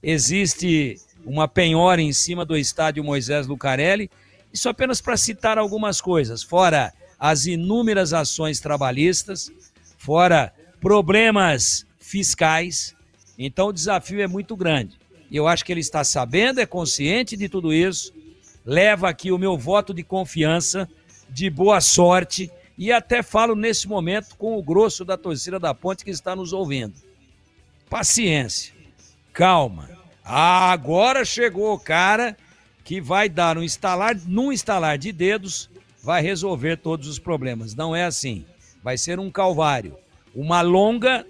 Existe uma penhora em cima do estádio Moisés Lucarelli. Isso apenas para citar algumas coisas, fora as inúmeras ações trabalhistas, fora problemas fiscais. Então o desafio é muito grande. E eu acho que ele está sabendo, é consciente de tudo isso. Leva aqui o meu voto de confiança, de boa sorte, e até falo nesse momento com o grosso da torcida da ponte que está nos ouvindo. Paciência, calma. Agora chegou o cara que vai dar num estalar de dedos, vai resolver todos os problemas. Não é assim. Vai ser um calvário, uma longa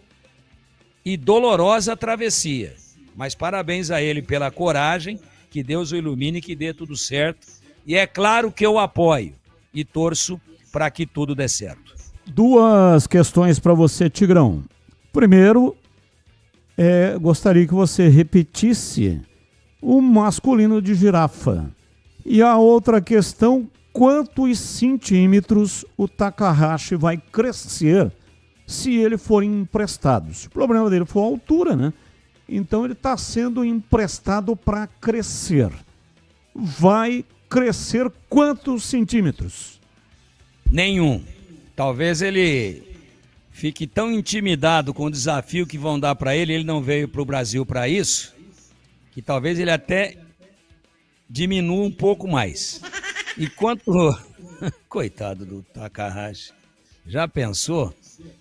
e dolorosa travessia. Mas parabéns a ele pela coragem, que Deus o ilumine, que dê tudo certo. E é claro que eu apoio e torço para que tudo dê certo. 2 questões para você, Tigrão. Primeiro, gostaria que você repetisse o masculino de girafa. E a outra questão, quantos centímetros o Takahashi vai crescer se ele for emprestado? Se o problema dele for a altura, né? Então ele está sendo emprestado para crescer. Vai crescer quantos centímetros? Nenhum. Talvez ele fique tão intimidado com o desafio que vão dar para ele não veio para o Brasil para isso, que talvez ele até diminua um pouco mais. Enquanto... Coitado do Takahashi. Já pensou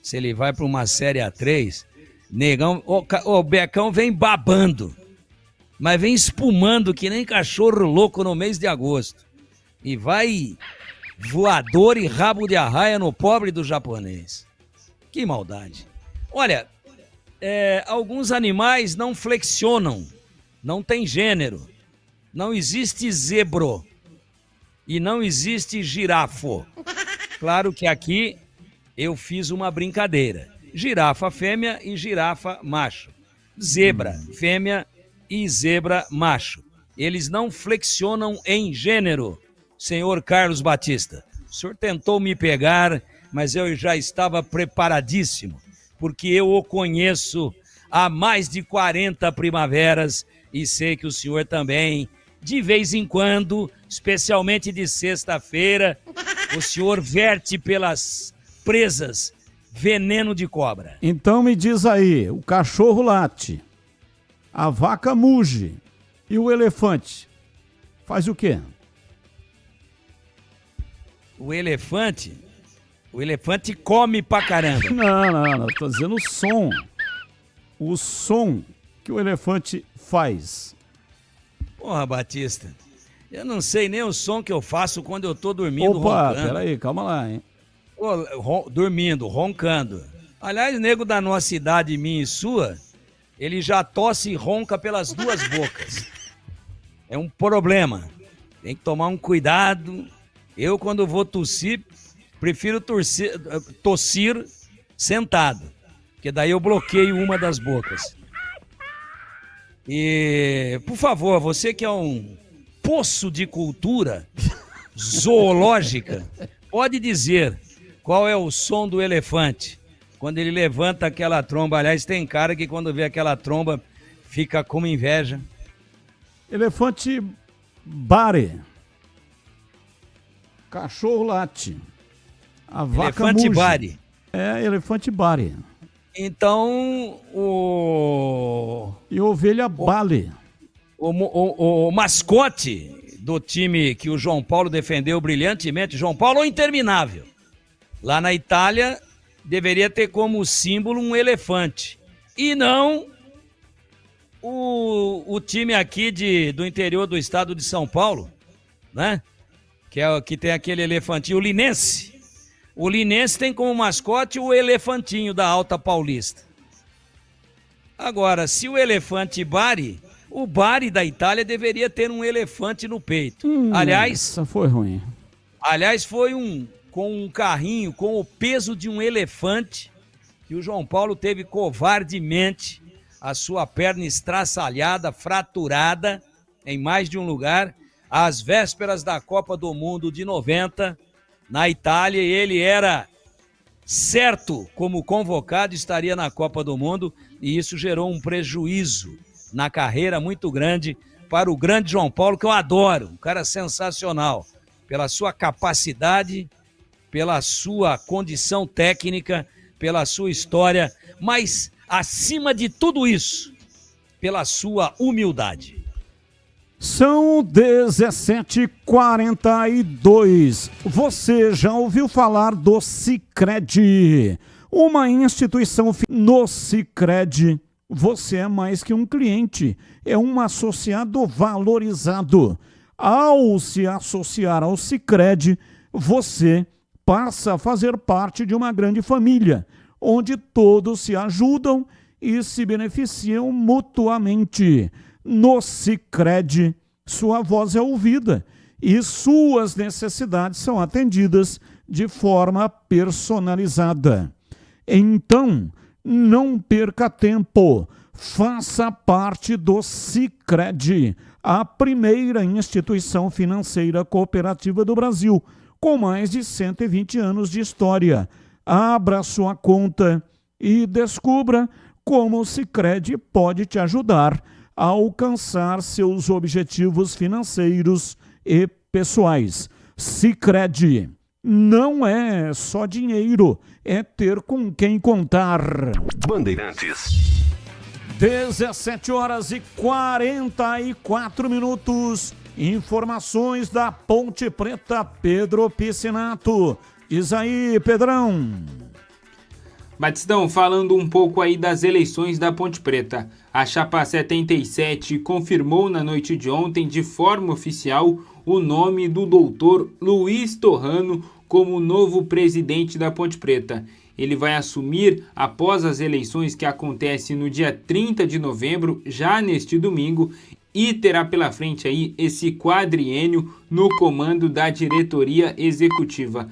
se ele vai para uma Série A3... Negão, o Becão vem babando, mas vem espumando que nem cachorro louco no mês de agosto. E vai voador e rabo de arraia no pobre do japonês. Que maldade. Olha, alguns animais não flexionam, não tem gênero. Não existe zebro e não existe girafo. Claro que aqui eu fiz uma brincadeira. Girafa fêmea e girafa macho. Zebra fêmea e zebra macho. Eles não flexionam em gênero, senhor Carlos Batista. O senhor tentou me pegar, mas eu já estava preparadíssimo, porque eu o conheço há mais de 40 primaveras e sei que o senhor também, de vez em quando, especialmente de sexta-feira, o senhor verte pelas presas veneno de cobra. Então me diz aí, o cachorro late, a vaca muge e o elefante faz o quê? O elefante come pra caramba. Não, tô dizendo o som. O som que o elefante faz. Porra, Batista, eu não sei nem o som que eu faço quando eu tô dormindo. Opa, roncando. Peraí, calma lá, hein? Dormindo, roncando. Aliás, nego da nossa idade, minha e sua, ele já tosse e ronca pelas 2 bocas. É um problema. Tem que tomar um cuidado. Eu, quando vou tossir, prefiro tossir sentado, porque daí eu bloqueio uma das bocas. E, por favor, você que é um poço de cultura zoológica, pode dizer qual é o som do elefante quando ele levanta aquela tromba. Aliás, tem cara que quando vê aquela tromba fica com inveja. Elefante bare. Cachorro late. A vaca Elefante muge. bare. É, elefante bare. Então, E ovelha bale. O mascote do time que o João Paulo defendeu brilhantemente, João Paulo o Interminável, lá na Itália, deveria ter como símbolo um elefante. E não o time aqui do interior do estado de São Paulo, né? Que tem aquele elefantinho, o Linense. O Linense tem como mascote o elefantinho da Alta Paulista. Agora, se o elefante Bari, o Bari da Itália deveria ter um elefante no peito. Aliás, essa foi ruim. Aliás, foi com um carrinho com o peso de um elefante que o João Paulo teve covardemente a sua perna estraçalhada, fraturada em mais de um lugar, às vésperas da Copa do Mundo de 90, na Itália, e ele era certo, como convocado, estaria na Copa do Mundo, e isso gerou um prejuízo na carreira muito grande para o grande João Paulo, que eu adoro, um cara sensacional, pela sua capacidade, pela sua condição técnica, pela sua história, mas, acima de tudo isso, pela sua humildade. São 17h42. Você já ouviu falar do Sicredi? Uma instituição no Sicredi. Você é mais que um cliente, é um associado valorizado. Ao se associar ao Sicredi, você passa a fazer parte de uma grande família, onde todos se ajudam e se beneficiam mutuamente. No Sicredi, sua voz é ouvida e suas necessidades são atendidas de forma personalizada. Então, não perca tempo, faça parte do Sicredi, a primeira instituição financeira cooperativa do Brasil, com mais de 120 anos de história. Abra sua conta e descubra como o Sicredi pode te ajudar a alcançar seus objetivos financeiros e pessoais. Sicredi não é só dinheiro, é ter com quem contar. Bandeirantes. 17h44. Informações da Ponte Preta, Pedro Piscinato. Diz aí, Pedrão. Batistão, falando um pouco aí das eleições da Ponte Preta. A Chapa 77 confirmou na noite de ontem, de forma oficial, o nome do doutor Luiz Torrano como novo presidente da Ponte Preta. Ele vai assumir após as eleições que acontecem no dia 30 de novembro, já neste domingo, e terá pela frente aí esse quadriênio no comando da diretoria executiva.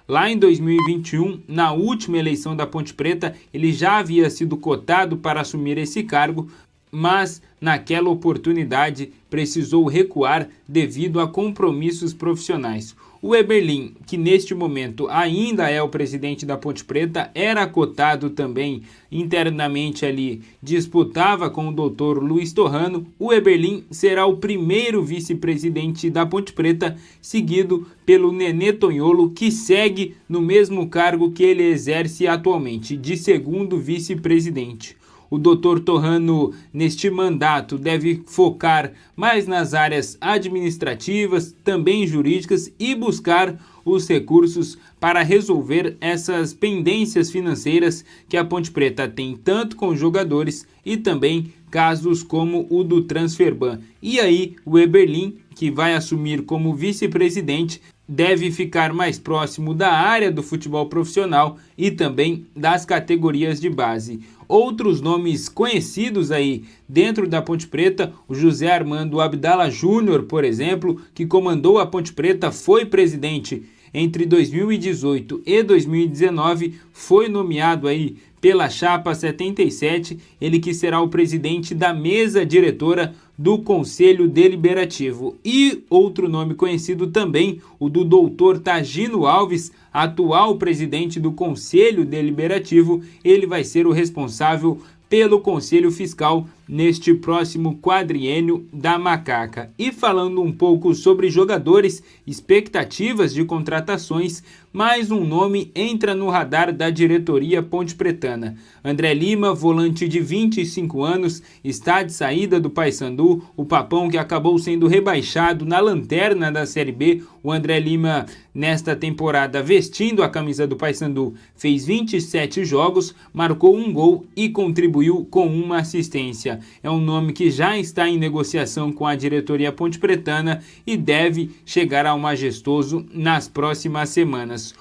Lá em 2021, na última eleição da Ponte Preta, ele já havia sido cotado para assumir esse cargo, mas naquela oportunidade precisou recuar devido a compromissos profissionais. O Eberlin, que neste momento ainda é o presidente da Ponte Preta, era cotado também internamente ali, disputava com o doutor Luiz Torrano. O Eberlin será o primeiro vice-presidente da Ponte Preta, seguido pelo Nenê Tonholo, que segue no mesmo cargo que ele exerce atualmente, de segundo vice-presidente. O doutor Torrano, neste mandato, deve focar mais nas áreas administrativas, também jurídicas, e buscar os recursos para resolver essas pendências financeiras que a Ponte Preta tem, tanto com jogadores e também casos como o do Transferban. E aí, o Eberlin, que vai assumir como vice-presidente, deve ficar mais próximo da área do futebol profissional e também das categorias de base. Outros nomes conhecidos aí dentro da Ponte Preta, o José Armando Abdala Júnior, por exemplo, que comandou a Ponte Preta, foi presidente entre 2018 e 2019, foi nomeado aí pela Chapa 77, ele que será o presidente da mesa diretora do Conselho Deliberativo. E outro nome conhecido também, o do doutor Tagino Alves, atual presidente do Conselho Deliberativo, ele vai ser o responsável pelo Conselho Fiscal neste próximo quadriênio da Macaca. E falando um pouco sobre jogadores, expectativas de contratações, mais um nome entra no radar da diretoria pontepretana. André Lima, volante de 25 anos, está de saída do Paysandu, o Papão que acabou sendo rebaixado na lanterna da Série B. O André Lima, nesta temporada, vestindo a camisa do Paysandu, fez 27 jogos, marcou um gol e contribuiu com uma assistência. É um nome que já está em negociação com a diretoria pontepretana e deve chegar ao Majestoso nas próximas semanas.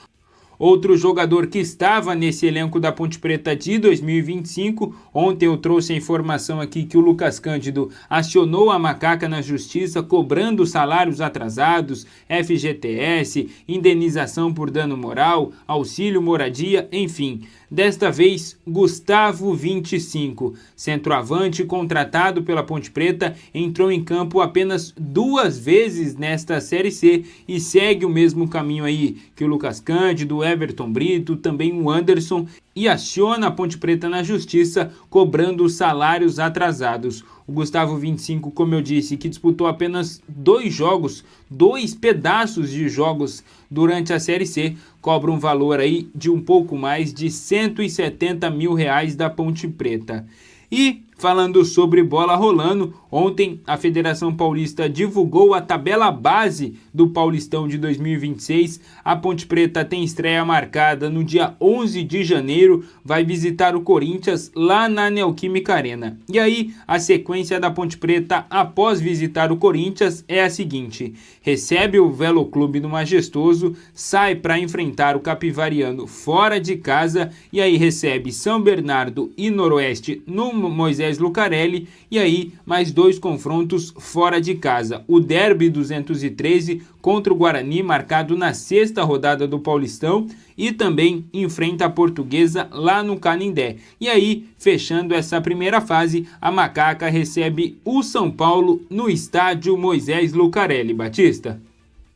Outro jogador que estava nesse elenco da Ponte Preta de 2025, ontem eu trouxe a informação aqui que o Lucas Cândido acionou a Macaca na justiça, cobrando salários atrasados, FGTS, indenização por dano moral, auxílio moradia, enfim. Desta vez, Gustavo, 25, centroavante contratado pela Ponte Preta, entrou em campo apenas 2 vezes nesta Série C e segue o mesmo caminho aí que o Lucas Cândido, o Everton Brito, também o Anderson, e aciona a Ponte Preta na justiça cobrando salários atrasados. O Gustavo, 25, como eu disse, que disputou apenas 2 jogos, 2 pedaços de jogos durante a Série C, cobra um valor aí de um pouco mais de R$170 mil da Ponte Preta. E falando sobre bola rolando, ontem a Federação Paulista divulgou a tabela base do Paulistão de 2026. A Ponte Preta tem estreia marcada no dia 11 de janeiro, vai visitar o Corinthians lá na Neoquímica Arena. E aí, a sequência da Ponte Preta após visitar o Corinthians é a seguinte: recebe o Velo Clube no Majestoso, sai para enfrentar o Capivariano fora de casa e aí recebe São Bernardo e Noroeste no Moisés Lucarelli, e aí mais 2 confrontos fora de casa. O Derby 213 contra o Guarani, marcado na 6ª rodada do Paulistão, e também enfrenta a Portuguesa lá no Canindé. E aí, fechando essa primeira fase, a Macaca recebe o São Paulo no estádio Moisés Lucarelli. Batista?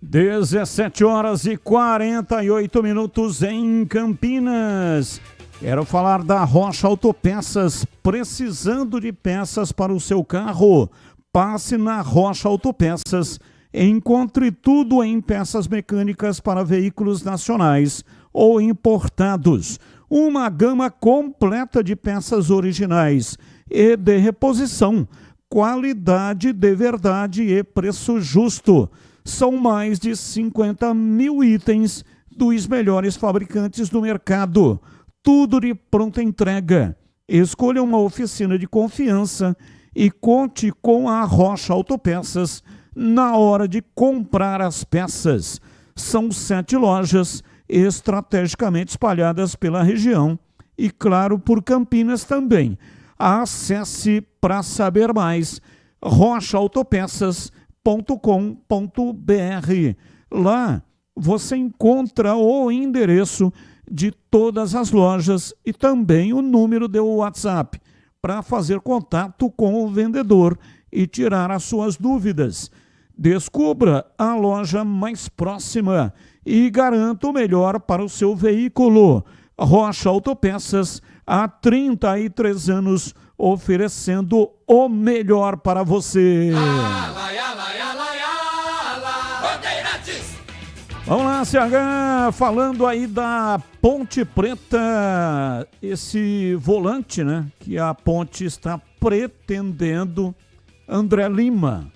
17h48 em Campinas. Quero falar da Rocha Autopeças. Precisando de peças para o seu carro? Passe na Rocha Autopeças. Encontre tudo em peças mecânicas para veículos nacionais ou importados. Uma gama completa de peças originais e de reposição. Qualidade de verdade e preço justo. São mais de 50 mil itens dos melhores fabricantes do mercado. Tudo de pronta entrega. Escolha uma oficina de confiança e conte com a Rocha Autopeças na hora de comprar as peças. São 7 lojas estrategicamente espalhadas pela região e, claro, por Campinas também. Acesse para saber mais rochaautopeças.com.br. Lá você encontra o endereço de todas as lojas e também o número do WhatsApp para fazer contato com o vendedor e tirar as suas dúvidas. Descubra a loja mais próxima e garanta o melhor para o seu veículo. Rocha Autopeças, há 33 anos, oferecendo o melhor para você. Vamos lá, CH, falando aí da Ponte Preta, esse volante, né, que a Ponte está pretendendo, André Lima.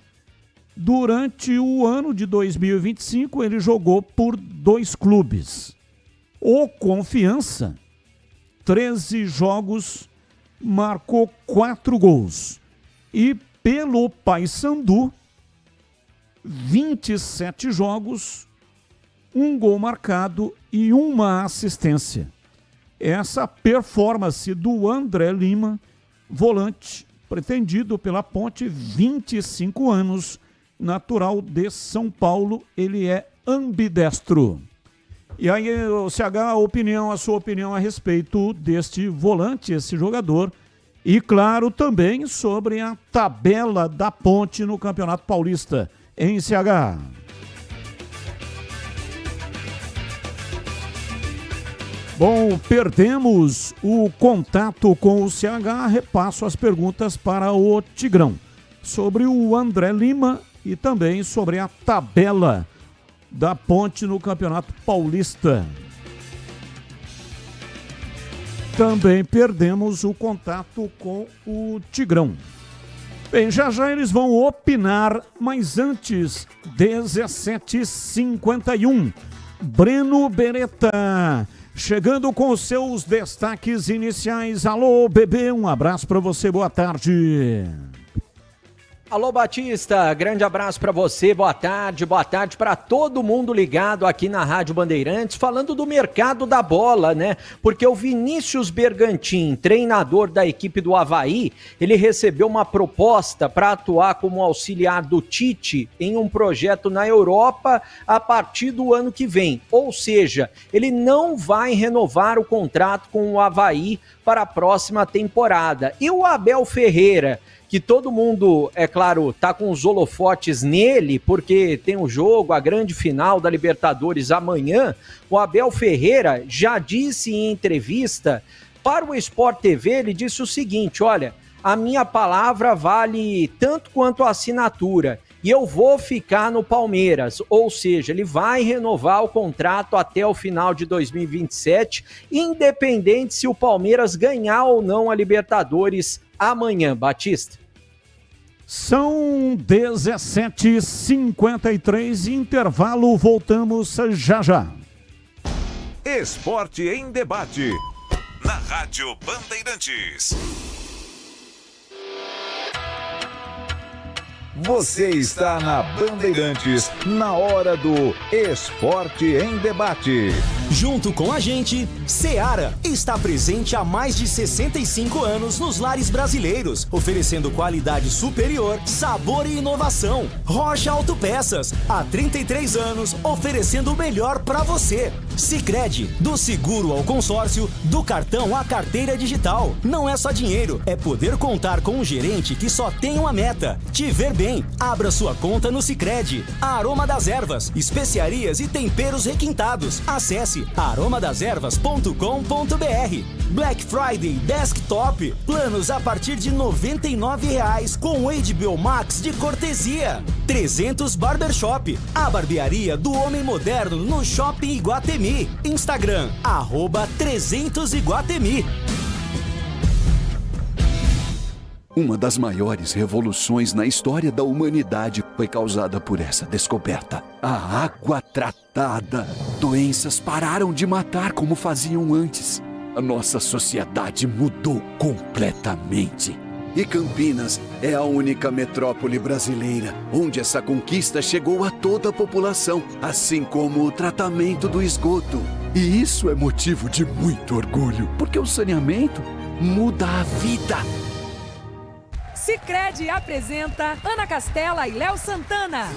Durante o ano de 2025, ele jogou por 2 clubes. O Confiança, 13 jogos, marcou 4 gols. E pelo Paysandu, 27 jogos, 1 gol marcado e 1 assistência. Essa performance do André Lima, volante, pretendido pela Ponte, 25 anos, natural de São Paulo, ele é ambidestro. E aí, o CH, a sua opinião a respeito deste volante, esse jogador, e claro, também sobre a tabela da Ponte no Campeonato Paulista, em CH. Bom, perdemos o contato com o CH, repasso as perguntas para o Tigrão, sobre o André Lima e também sobre a tabela da Ponte no Campeonato Paulista. Também perdemos o contato com o Tigrão. Bem, já eles vão opinar, mas antes, 17h51, Breno Beretta, chegando com os seus destaques iniciais. Alô, bebê, um abraço para você, boa tarde. Alô, Batista, grande abraço para você, boa tarde para todo mundo ligado aqui na Rádio Bandeirantes, falando do mercado da bola, né? Porque o Vinícius Bergantin, treinador da equipe do Avaí, ele recebeu uma proposta para atuar como auxiliar do Tite em um projeto na Europa a partir do ano que vem. Ou seja, ele não vai renovar o contrato com o Avaí para a próxima temporada. E o Abel Ferreira, que todo mundo, é claro, tá com os holofotes nele, porque tem o jogo, a grande final da Libertadores amanhã, o Abel Ferreira já disse em entrevista para o Sport TV, ele disse o seguinte, olha, a minha palavra vale tanto quanto a assinatura, e eu vou ficar no Palmeiras, ou seja, ele vai renovar o contrato até o final de 2027, independente se o Palmeiras ganhar ou não a Libertadores amanhã, Batista. São 17h53, intervalo, voltamos já. Esporte em debate, na Rádio Bandeirantes. Você está na Bandeirantes, na hora do Esporte em Debate. Junto com a gente, Seara está presente há mais de 65 anos nos lares brasileiros, oferecendo qualidade superior, sabor e inovação. Rocha Autopeças, há 33 anos, oferecendo o melhor para você. Sicredi, do seguro ao consórcio, do cartão à carteira digital. Não é só dinheiro, é poder contar com um gerente que só tem uma meta: te ver bem. Abra sua conta no Sicredi. Aroma das Ervas, especiarias e temperos requintados. Acesse aromadaservas.com.br. Black Friday Desktop, planos a partir de R$ 99,00 com HBO Max de cortesia. 300 Barbershop, a barbearia do homem moderno no Shopping Iguatemi. Instagram, @300Iguatemi. Uma das maiores revoluções na história da humanidade foi causada por essa descoberta: a água tratada. Doenças pararam de matar como faziam antes. A nossa sociedade mudou completamente. E Campinas é a única metrópole brasileira onde essa conquista chegou a toda a população, assim como o tratamento do esgoto. E isso é motivo de muito orgulho, porque o saneamento muda a vida. Sicredi apresenta Ana Castela e Léo Santana.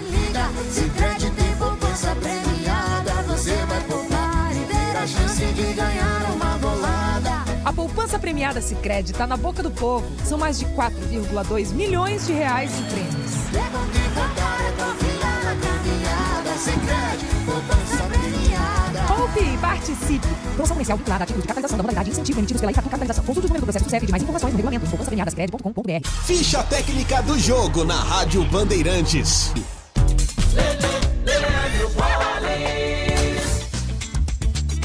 Sicredi tem poupança premiada, você vai poupar e ter a chance de ganhar uma bolada. A poupança premiada Sicredi está na boca do povo. São mais de 4,2 milhões de reais em prêmios. Sicredi, poupança premiada. Poupe e participe. Promoção comercial vinculada a título de capitalização da modalidade incentivo emitidos pela Itaqui Capitalização. Consulte o número do processo do CEP de mais informações no regulamento poupançapremiadascred.com.br. Ficha técnica do jogo na Rádio Bandeirantes.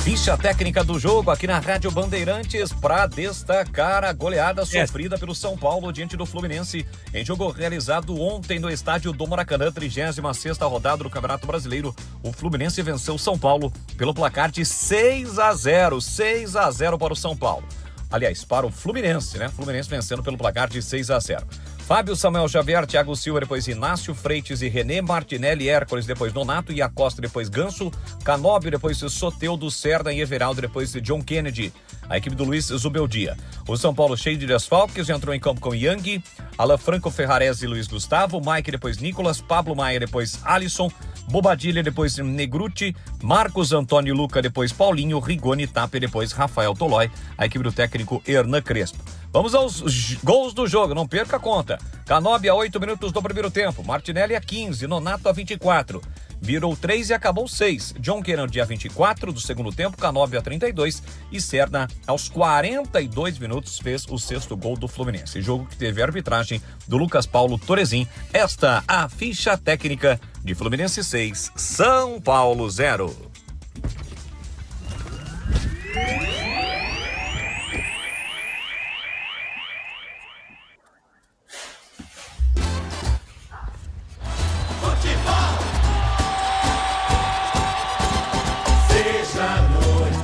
Ficha técnica do jogo aqui na Rádio Bandeirantes para destacar a goleada sofrida pelo São Paulo diante do Fluminense em jogo realizado ontem no estádio do Maracanã, 36ª rodada do Campeonato Brasileiro. O Fluminense venceu o São Paulo pelo placar de 6-0, 6-0 para o São Paulo. Aliás, para o Fluminense, né? Fluminense vencendo pelo placar de 6-0. Fábio, Samuel Xavier, Thiago Silva, depois Inácio Freitas e René Martinelli, Hércules, depois Nonato e Acosta, depois Ganso, Canóbio, depois Soteldo, Cerda e Everaldo, depois John Kennedy. A equipe do Luiz Zubeldia. O São Paulo cheio de desfalques, entrou em campo com Yang, Alan Franco, Ferrarese e Luiz Gustavo, Mike, depois Nicolas, Pablo Maia, depois Alisson, Bobadilha, depois Negruti, Marcos Antônio Luca, depois Paulinho, Rigoni, Tapia, depois Rafael Tolói, a equipe do técnico Hernan Crespo. Vamos aos gols do jogo, não perca a conta. Canobi a 8 minutos do primeiro tempo, Martinelli a 15, Nonato a 24. Virou 3 e acabou 6. John Kennedy a 24 do segundo tempo, Canobi a 32 e Serna aos 42 minutos fez o sexto gol do Fluminense. Jogo que teve a arbitragem do Lucas Paulo Torezin. Esta a ficha técnica de Fluminense 6, São Paulo 0.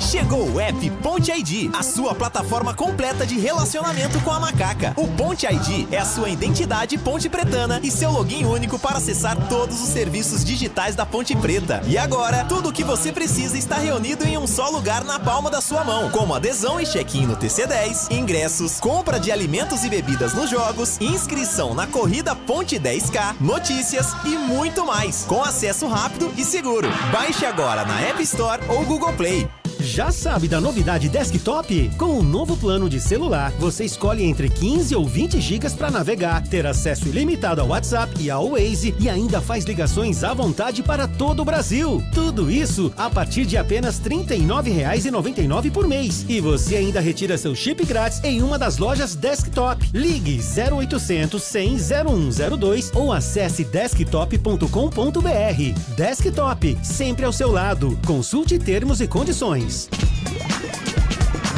Chegou o app Ponte ID, a sua plataforma completa de relacionamento com a macaca. O Ponte ID é a sua identidade ponte pretana e seu login único para acessar todos os serviços digitais da Ponte Preta. E agora, tudo o que você precisa está reunido em um só lugar na palma da sua mão, como adesão e check-in no TC10, ingressos, compra de alimentos e bebidas nos jogos, inscrição na corrida Ponte 10K, notícias e muito mais, com acesso rápido e seguro. Baixe agora na App Store ou Google Play. Já sabe da novidade desktop? Com o novo plano de celular, você escolhe entre 15 ou 20 GB para navegar, ter acesso ilimitado ao WhatsApp e ao Waze e ainda faz ligações à vontade para todo o Brasil. Tudo isso a partir de apenas R$ 39,99 por mês. E você ainda retira seu chip grátis em uma das lojas desktop. Ligue 0800 100 0102 ou acesse desktop.com.br. Desktop, sempre ao seu lado. Consulte termos e condições.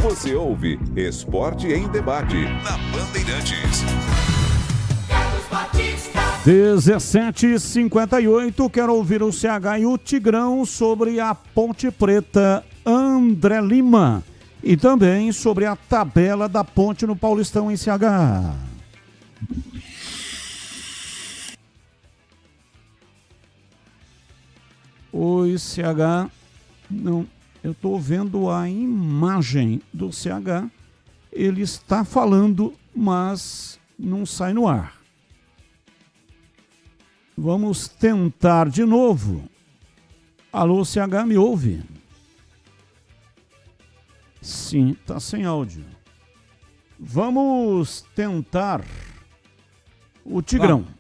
Você ouve Esporte em Debate na Bandeirantes. 17h58, quero ouvir o CH e o Tigrão sobre a Ponte Preta, André Lima, e também sobre a tabela da Ponte no Paulistão em CH. Oi, CH. Não, eu estou vendo a imagem do CH. Ele está falando, mas não sai no ar. Vamos tentar de novo. Alô, CH, me ouve? Sim, tá sem áudio. Vamos tentar o Tigrão. Vamos.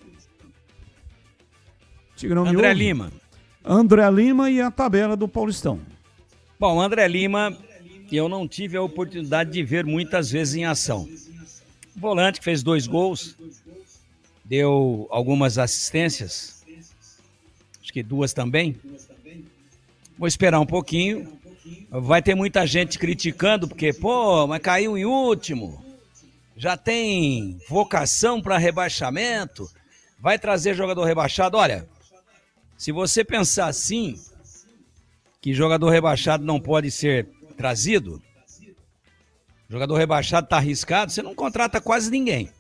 Tigrão me André ouve? Lima. André Lima e a tabela do Paulistão. Bom, André Lima, eu não tive a oportunidade de ver muitas vezes em ação. Volante que fez 2 gols, deu algumas assistências, acho que 2 também. Vou esperar um pouquinho. Vai ter muita gente criticando, porque, mas caiu em último, já tem vocação para rebaixamento, vai trazer jogador rebaixado. Olha, se você pensar assim, que jogador rebaixado não pode ser trazido, jogador rebaixado está arriscado, você não contrata quase ninguém.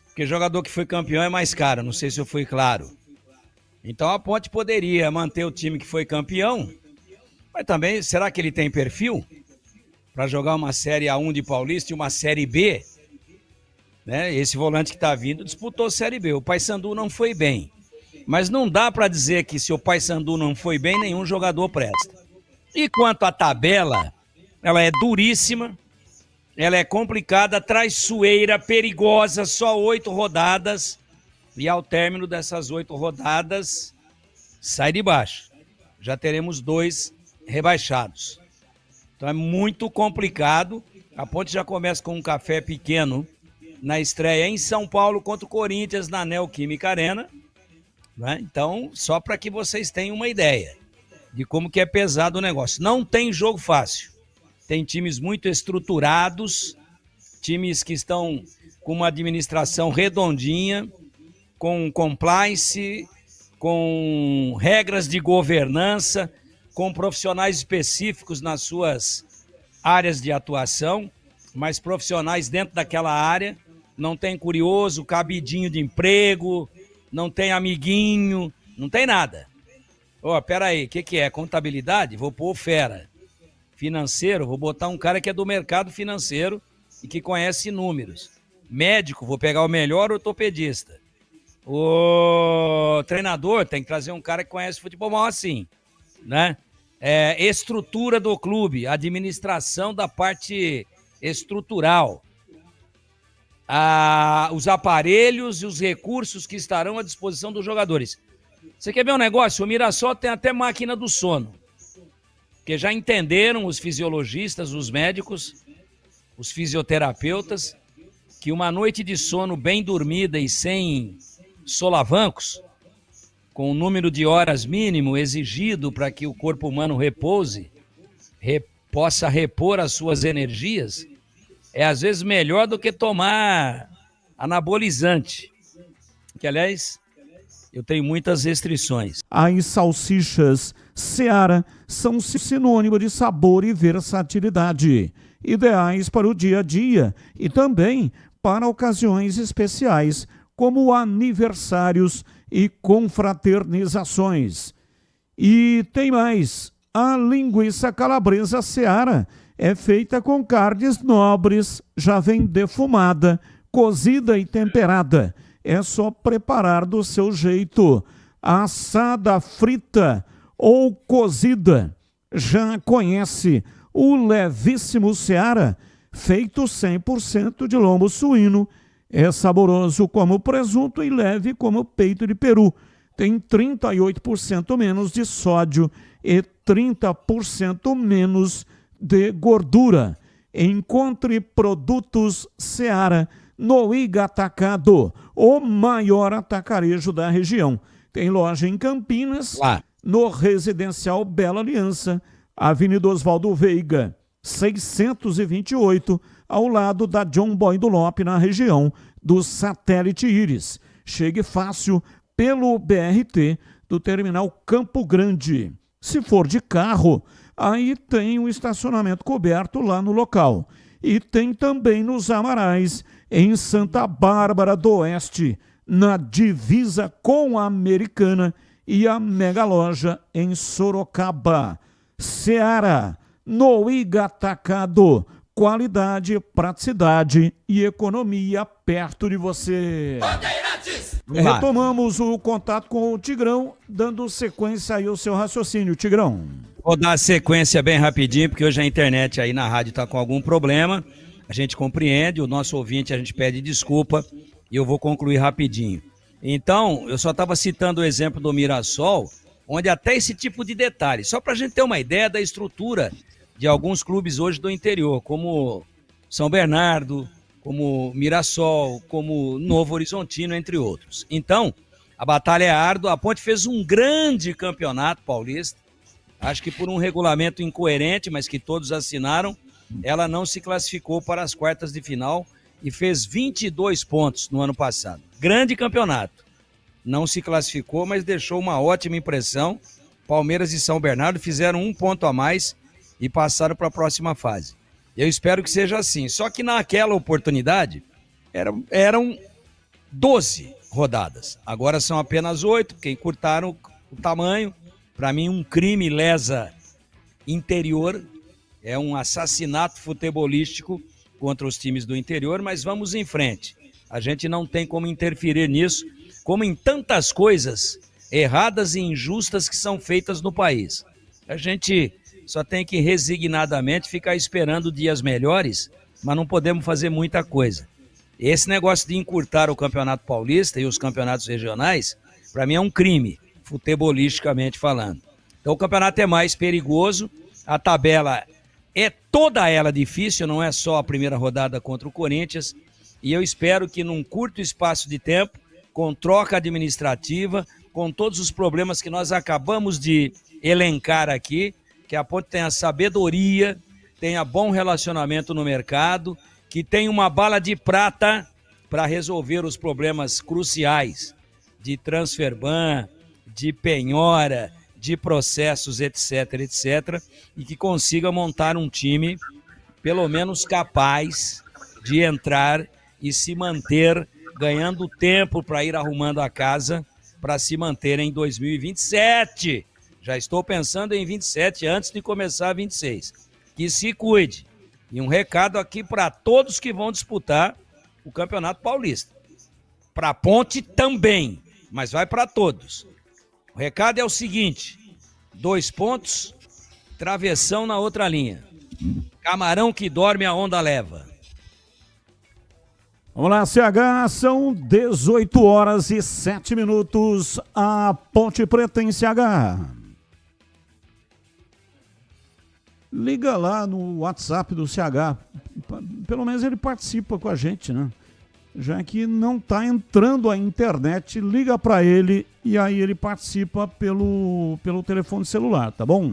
Porque jogador que foi campeão é mais caro, não sei se eu fui claro. Então a Ponte poderia manter o time que foi campeão, mas também, será que ele tem perfil para jogar uma Série A1 de Paulista e uma Série B? Né? Esse volante que está vindo disputou Série B, o Paysandu não foi bem. Mas não dá para dizer que se o Paysandu não foi bem, nenhum jogador presta. E quanto à tabela, ela é duríssima, ela é complicada, traiçoeira, perigosa, só 8 rodadas. E ao término dessas 8 rodadas, sai de baixo. Já teremos 2 rebaixados. Então é muito complicado. A Ponte já começa com um café pequeno na estreia em São Paulo contra o Corinthians na Neoquímica Arena. Né? Então, só para que vocês tenham uma ideia de como que é pesado o negócio. Não tem jogo fácil. Tem times muito estruturados, times que estão com uma administração redondinha, com compliance, com regras de governança, com profissionais específicos nas suas áreas de atuação, mas profissionais dentro daquela área. Não tem curioso, cabidinho de emprego, não tem amiguinho, não tem nada. Peraí, o que é? Contabilidade? Vou pôr fera. Financeiro? Vou botar um cara que é do mercado financeiro e que conhece números. Médico? Vou pegar o melhor ortopedista. O treinador tem que trazer um cara que conhece futebol mal assim, né? Estrutura do clube, administração da parte estrutural, os aparelhos e os recursos que estarão à disposição dos jogadores. Você quer ver um negócio? O Mirassol tem até máquina do sono, porque já entenderam os fisiologistas, os médicos, os fisioterapeutas, que uma noite de sono bem dormida e sem solavancos, com o número de horas mínimo exigido para que o corpo humano repouse, possa repor as suas energias, é às vezes melhor do que tomar anabolizante, que aliás eu tenho muitas restrições. As salsichas Seara são sinônimo de sabor e versatilidade, ideais para o dia a dia e também para ocasiões especiais, como aniversários e confraternizações. E tem mais, a linguiça calabresa Seara é feita com carnes nobres, já vem defumada, cozida e temperada. É só preparar do seu jeito, assada, frita ou cozida. Já conhece o levíssimo Seara, feito 100% de lombo suíno. É saboroso como presunto e leve como peito de peru. Tem 38% menos de sódio e 30% menos de gordura. Encontre produtos Seara no Iga Atacado, o maior atacarejo da região. Tem loja em Campinas, no Residencial Bela Aliança, Avenida Oswaldo Veiga, 628, ao lado da John Boy do Lope, na região do Satélite Íris. Chegue fácil pelo BRT do Terminal Campo Grande. Se for de carro, aí tem um estacionamento coberto lá no local. E tem também nos Amarais, em Santa Bárbara do Oeste, na divisa com a Americana, e a mega loja em Sorocaba. Seara, no Iga Atacado, qualidade, praticidade e economia perto de você. Retomamos o contato com o Tigrão, dando sequência aí ao seu raciocínio. Tigrão. Vou dar a sequência bem rapidinho, porque hoje a internet aí na rádio está com algum problema. A gente compreende, o nosso ouvinte, a gente pede desculpa e eu vou concluir rapidinho. Então, eu só estava citando o exemplo do Mirassol, onde até esse tipo de detalhe, só para a gente ter uma ideia da estrutura de alguns clubes hoje do interior, como São Bernardo, como Mirassol, como Novo Horizontino, entre outros. Então, a batalha é árdua. A Ponte fez um grande campeonato paulista, acho que por um regulamento incoerente, mas que todos assinaram, ela não se classificou para as quartas de final e fez 22 pontos no ano passado. Grande campeonato. Não se classificou, mas deixou uma ótima impressão. Palmeiras e São Bernardo fizeram um ponto a mais e passaram para a próxima fase. Eu espero que seja assim. Só que naquela oportunidade eram 12 rodadas. Agora são apenas 8, porque encurtaram o tamanho. Para mim, um crime lesa interior. É um assassinato futebolístico contra os times do interior, mas vamos em frente. A gente não tem como interferir nisso, como em tantas coisas erradas e injustas que são feitas no país. A gente só tem que resignadamente ficar esperando dias melhores, mas não podemos fazer muita coisa. Esse negócio de encurtar o Campeonato Paulista e os campeonatos regionais, para mim é um crime, futebolisticamente falando. Então o campeonato é mais perigoso, a tabela é toda ela difícil, não é só a primeira rodada contra o Corinthians, e eu espero que num curto espaço de tempo, com troca administrativa, com todos os problemas que nós acabamos de elencar aqui, que a Ponte tenha sabedoria, tenha bom relacionamento no mercado, que tenha uma bala de prata para resolver os problemas cruciais de transferban, de penhora, de processos, etc, etc, e que consiga montar um time pelo menos capaz de entrar e se manter, ganhando tempo para ir arrumando a casa para se manter em 2027. Já estou pensando em 27 antes de começar 26. Que se cuide. E um recado aqui para todos que vão disputar o Campeonato Paulista. Para a Ponte também, mas vai para todos. O recado é o seguinte: 2 pontos, travessão na outra linha. Camarão que dorme, a onda leva. Vamos lá, CH, são 18h07. A Ponte Preta em CH. Liga lá no WhatsApp do CH. Pelo menos ele participa com a gente, né? Já que não está entrando a internet, liga para ele e aí ele participa pelo telefone celular, tá bom?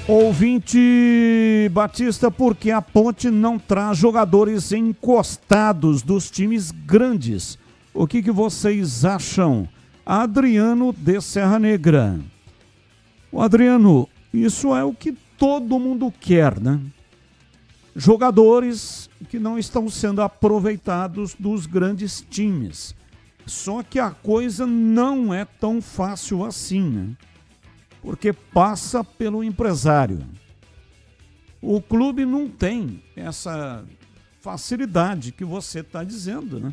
Ouvinte Batista, porque a Ponte não traz jogadores encostados dos times grandes? O que vocês acham? Adriano de Serra Negra. O Adriano, isso é o que todo mundo quer, né? Jogadores que não estão sendo aproveitados dos grandes times. Só que a coisa não é tão fácil assim, né? Porque passa pelo empresário. O clube não tem essa facilidade que você está dizendo, né?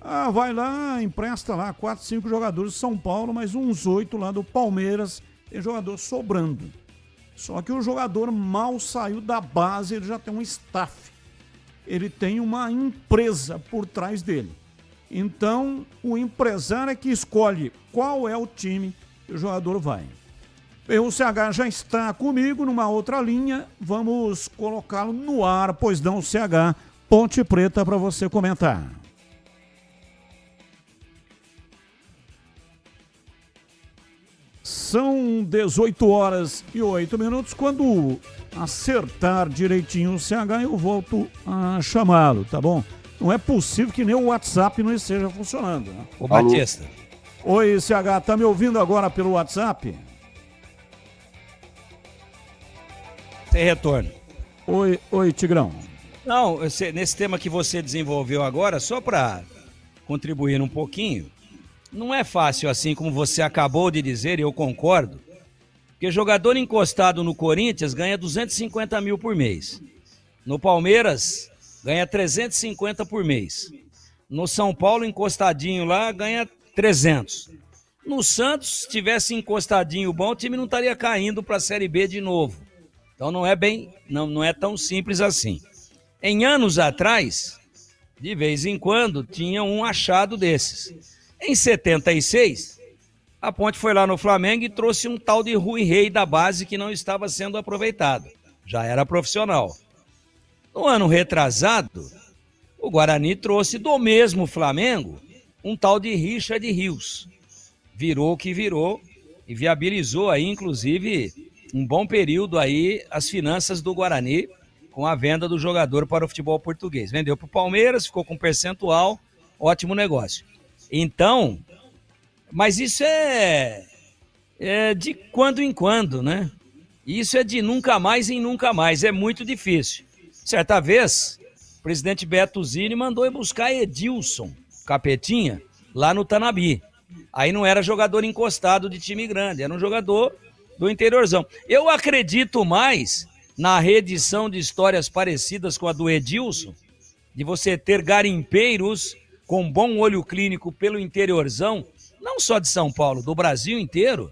Ah, vai lá, empresta lá 4, 5 jogadores do São Paulo, mas uns 8 lá do Palmeiras, tem jogador sobrando. Só que o jogador mal saiu da base, ele já tem um staff. Ele tem uma empresa por trás dele. Então, o empresário é que escolhe qual é o time que o jogador vai. O CH já está comigo numa outra linha. Vamos colocá-lo no ar, pois não, CH, Ponte Preta, para você comentar. São 18h08. Quando acertar direitinho o CH, eu volto a chamá-lo, tá bom? Não é possível que nem o WhatsApp não esteja funcionando, né? Ô, Batista. Oi, CH, tá me ouvindo agora pelo WhatsApp? Sem retorno. Oi, Tigrão. Não, nesse tema que você desenvolveu agora, só para contribuir um pouquinho, não é fácil assim como você acabou de dizer, e eu concordo, porque jogador encostado no Corinthians ganha 250 mil por mês. No Palmeiras, ganha 350 por mês. No São Paulo, encostadinho lá, ganha 300. No Santos, se tivesse encostadinho bom, o time não estaria caindo para a Série B de novo. Então não é tão simples assim. Em anos atrás, de vez em quando, tinha um achado desses. Em 76, a Ponte foi lá no Flamengo e trouxe um tal de Rui Rei da base que não estava sendo aproveitado. Já era profissional. No ano retrasado, o Guarani trouxe do mesmo Flamengo um tal de Richard Rios. Virou o que virou e viabilizou aí, inclusive, um bom período aí as finanças do Guarani com a venda do jogador para o futebol português. Vendeu para o Palmeiras, ficou com percentual, ótimo negócio. Então, mas isso é de quando em quando, né? Isso é de nunca mais em nunca mais, é muito difícil. Certa vez, o presidente Beto Zini mandou ir buscar Edilson Capetinha lá no Tanabi. Aí não era jogador encostado de time grande, era um jogador do interiorzão. Eu acredito mais na reedição de histórias parecidas com a do Edilson, de você ter garimpeiros com bom olho clínico pelo interiorzão, não só de São Paulo, do Brasil inteiro,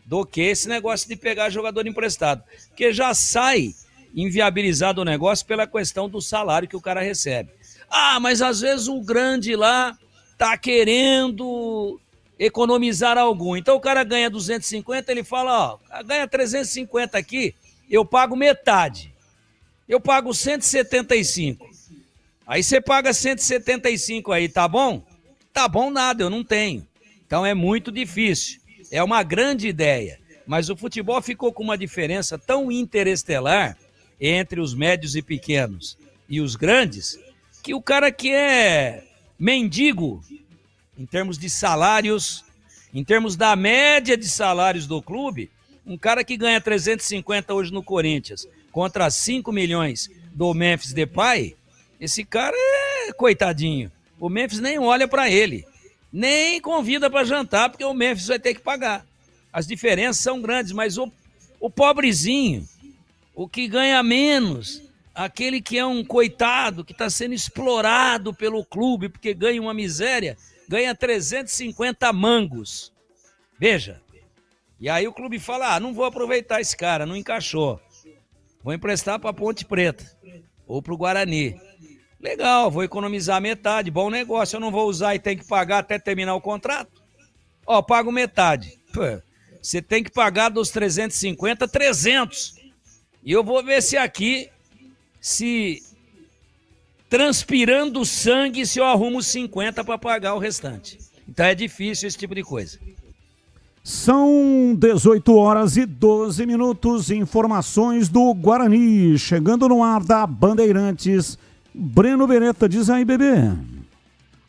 do que esse negócio de pegar jogador emprestado. Porque já sai inviabilizado o negócio pela questão do salário que o cara recebe. Ah, mas às vezes o grande lá tá querendo economizar algum. Então o cara ganha 250, ele fala, ó, ganha 350 aqui, eu pago metade. Eu pago 175. Aí você paga 175 aí, tá bom? Tá bom nada, eu não tenho. Então é muito difícil. É uma grande ideia. Mas o futebol ficou com uma diferença tão interestelar entre os médios e pequenos e os grandes, que o cara que é mendigo em termos de salários, em termos da média de salários do clube, um cara que ganha 350 hoje no Corinthians contra 5 milhões do Memphis Depay, esse cara é coitadinho. O Memphis nem olha para ele, nem convida para jantar, porque o Memphis vai ter que pagar. As diferenças são grandes, mas o pobrezinho, o que ganha menos, aquele que é um coitado, que está sendo explorado pelo clube porque ganha uma miséria, ganha 350 mangos. Veja. E aí o clube fala, não vou aproveitar esse cara, não encaixou. Vou emprestar para Ponte Preta ou para o Guarani. Legal, vou economizar metade, bom negócio, eu não vou usar e tem que pagar até terminar o contrato? Ó, pago metade. Pô, você tem que pagar dos 350, 300. E eu vou ver se aqui, se transpirando sangue, se eu arrumo 50 para pagar o restante. Então é difícil esse tipo de coisa. São 18 horas e 12 minutos, informações do Guarani, chegando no ar da Bandeirantes. Breno Beretta, diz aí, bebê.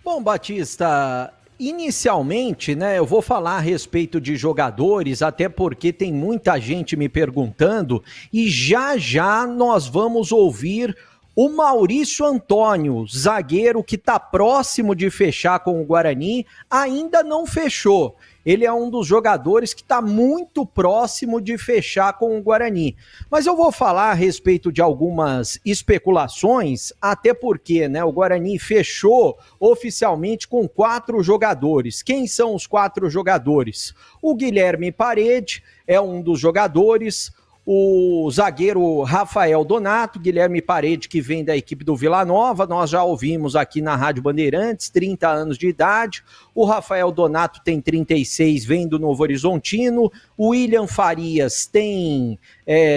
Bom, Batista, inicialmente, né, eu vou falar a respeito de jogadores, até porque tem muita gente me perguntando, e já já nós vamos ouvir o Maurício Antônio, zagueiro que está próximo de fechar com o Guarani, ainda não fechou. Ele é um dos jogadores que está muito próximo de fechar com o Guarani. Mas eu vou falar a respeito de algumas especulações, até porque, né, o Guarani fechou oficialmente com 4 jogadores. Quem são os 4 jogadores? O Guilherme Parede é um dos jogadores, o zagueiro Rafael Donato, Guilherme Parede, que vem da equipe do Vila Nova, nós já ouvimos aqui na Rádio Bandeirantes, 30 anos de idade. O Rafael Donato tem 36, vem do Novo Horizontino. O William Farias tem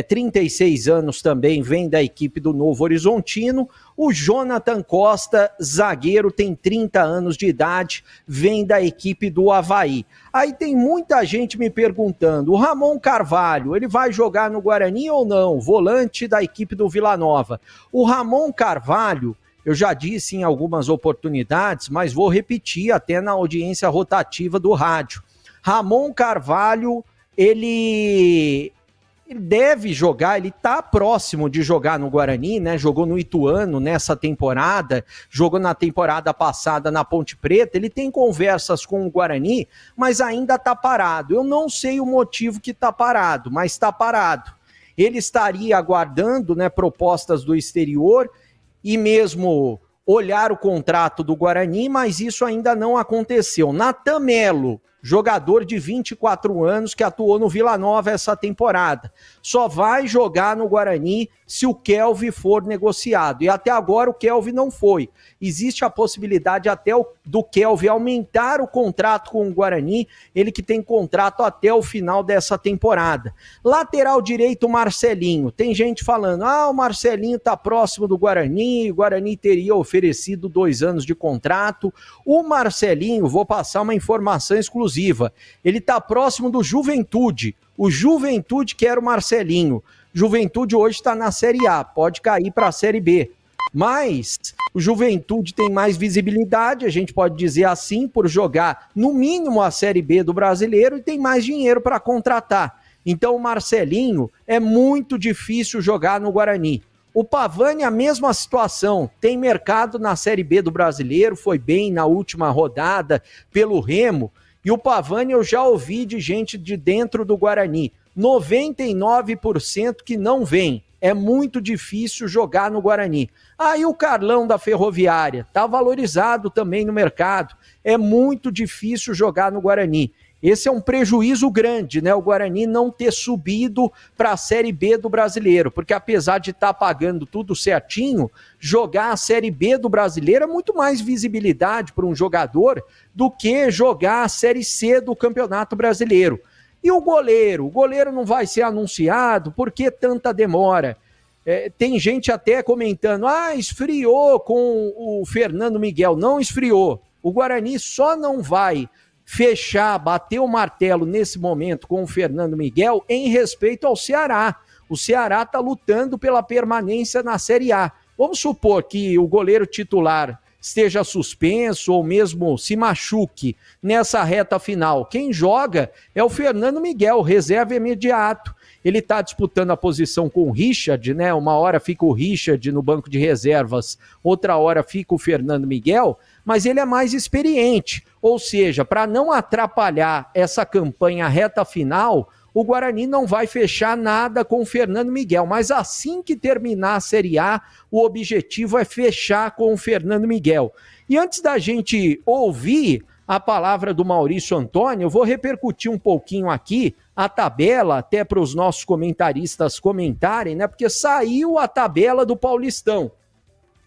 36 anos também, vem da equipe do Novo Horizontino. O Jonathan Costa, zagueiro, tem 30 anos de idade, vem da equipe do Avaí. Aí tem muita gente me perguntando, o Ramon Carvalho, ele vai jogar no Guarani ou não? Volante da equipe do Vila Nova. O Ramon Carvalho, eu já disse em algumas oportunidades, mas vou repetir até na audiência rotativa do rádio. Ramon Carvalho, ele deve jogar, ele está próximo de jogar no Guarani, né? Jogou no Ituano nessa temporada, jogou na temporada passada na Ponte Preta, ele tem conversas com o Guarani, mas ainda está parado. Eu não sei o motivo que está parado, mas está parado. Ele estaria aguardando, né, propostas do exterior e mesmo olhar o contrato do Guarani, mas isso ainda não aconteceu. Natan Melo, jogador de 24 anos que atuou no Vila Nova essa temporada, só vai jogar no Guarani se o Kelvin for negociado, e até agora o Kelvin não foi. Existe a possibilidade até do Kelvin aumentar o contrato com o Guarani, ele que tem contrato até o final dessa temporada. Lateral direito, Marcelinho. Tem gente falando, o Marcelinho tá próximo do Guarani, o Guarani teria oferecido 2 anos de contrato. O Marcelinho, vou passar uma informação exclusiva, ele tá próximo do Juventude, o Juventude quer o Marcelinho. Juventude hoje está na Série A, pode cair para a Série B. Mas o Juventude tem mais visibilidade, a gente pode dizer assim, por jogar no mínimo a Série B do Brasileiro e tem mais dinheiro para contratar. Então o Marcelinho é muito difícil jogar no Guarani. O Pavani, a mesma situação, tem mercado na Série B do Brasileiro, foi bem na última rodada pelo Remo, e o Pavani eu já ouvi de gente de dentro do Guarani, 99% que não vem. É muito difícil jogar no Guarani. Aí o Carlão da Ferroviária, tá valorizado também no mercado. É muito difícil jogar no Guarani. Esse é um prejuízo grande, né? O Guarani não ter subido para a Série B do Brasileiro, porque apesar de estar pagando tudo certinho, jogar a Série B do Brasileiro é muito mais visibilidade para um jogador do que jogar a Série C do Campeonato Brasileiro. E o goleiro não vai ser anunciado, por que tanta demora? Tem gente até comentando, esfriou com o Fernando Miguel. Não esfriou. O Guarani só não vai fechar, bater o martelo nesse momento com o Fernando Miguel em respeito ao Ceará. O Ceará está lutando pela permanência na Série A. Vamos supor que o goleiro titular esteja suspenso ou mesmo se machuque nessa reta final. Quem joga é o Fernando Miguel, reserva imediato. Ele está disputando a posição com o Richard, né? Uma hora fica o Richard no banco de reservas, outra hora fica o Fernando Miguel, mas ele é mais experiente. Ou seja, para não atrapalhar essa campanha reta final, o Guarani não vai fechar nada com o Fernando Miguel, mas assim que terminar a Série A, o objetivo é fechar com o Fernando Miguel. E antes da gente ouvir a palavra do Maurício Antônio, eu vou repercutir um pouquinho aqui a tabela, até para os nossos comentaristas comentarem, né? Porque saiu a tabela do Paulistão.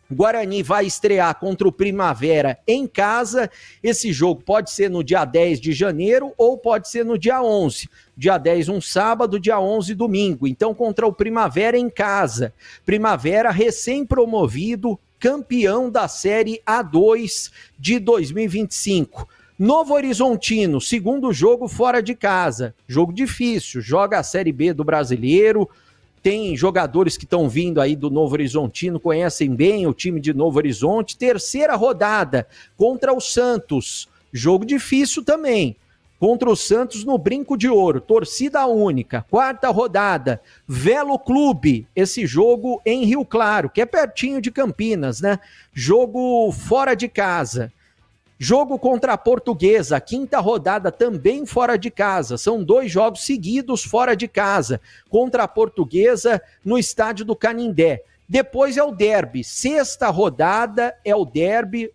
O Guarani vai estrear contra o Primavera em casa. Esse jogo pode ser no dia 10 de janeiro ou pode ser no dia 11. Dia 10 um sábado, dia 11 domingo. Então contra o Primavera em casa. Primavera recém-promovido, campeão da Série A2 de 2025. Novo Horizontino, segundo jogo fora de casa. Jogo difícil, joga a Série B do Brasileiro. Tem jogadores que estão vindo aí do Novo Horizontino, conhecem bem o time de Novo Horizonte. Terceira rodada contra o Santos. Jogo difícil também. Contra o Santos no Brinco de Ouro. Torcida única. Quarta rodada. Velo Clube. Esse jogo em Rio Claro, que é pertinho de Campinas, né? Jogo fora de casa. Jogo contra a Portuguesa, quinta rodada também fora de casa. São 2 jogos seguidos fora de casa. Contra a Portuguesa no estádio do Canindé. Depois é o derby. Sexta rodada é o derby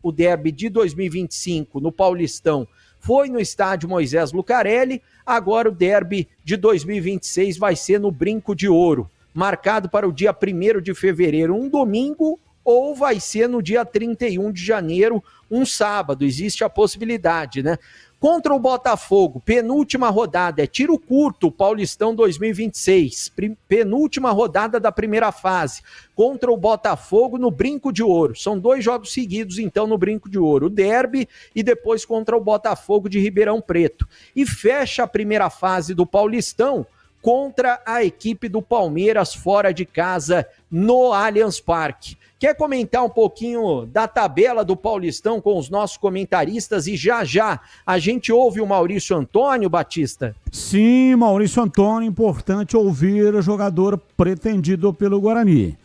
de 2025 no Paulistão. Foi no estádio Moisés Lucarelli. Agora o derby de 2026 vai ser no Brinco de Ouro. Marcado para o dia 1º de fevereiro, um domingo, ou vai ser no dia 31 de janeiro, um sábado, existe a possibilidade, né? Contra o Botafogo, penúltima rodada, é tiro curto, Paulistão 2026, penúltima rodada da primeira fase, contra o Botafogo no Brinco de Ouro, são 2 jogos seguidos então no Brinco de Ouro, o derby e depois contra o Botafogo de Ribeirão Preto, e fecha a primeira fase do Paulistão contra a equipe do Palmeiras fora de casa no Allianz Parque. Quer comentar um pouquinho da tabela do Paulistão com os nossos comentaristas? E já a gente ouve o Maurício Antônio, Batista? Sim, Maurício Antônio, importante ouvir o jogador pretendido pelo Guarani.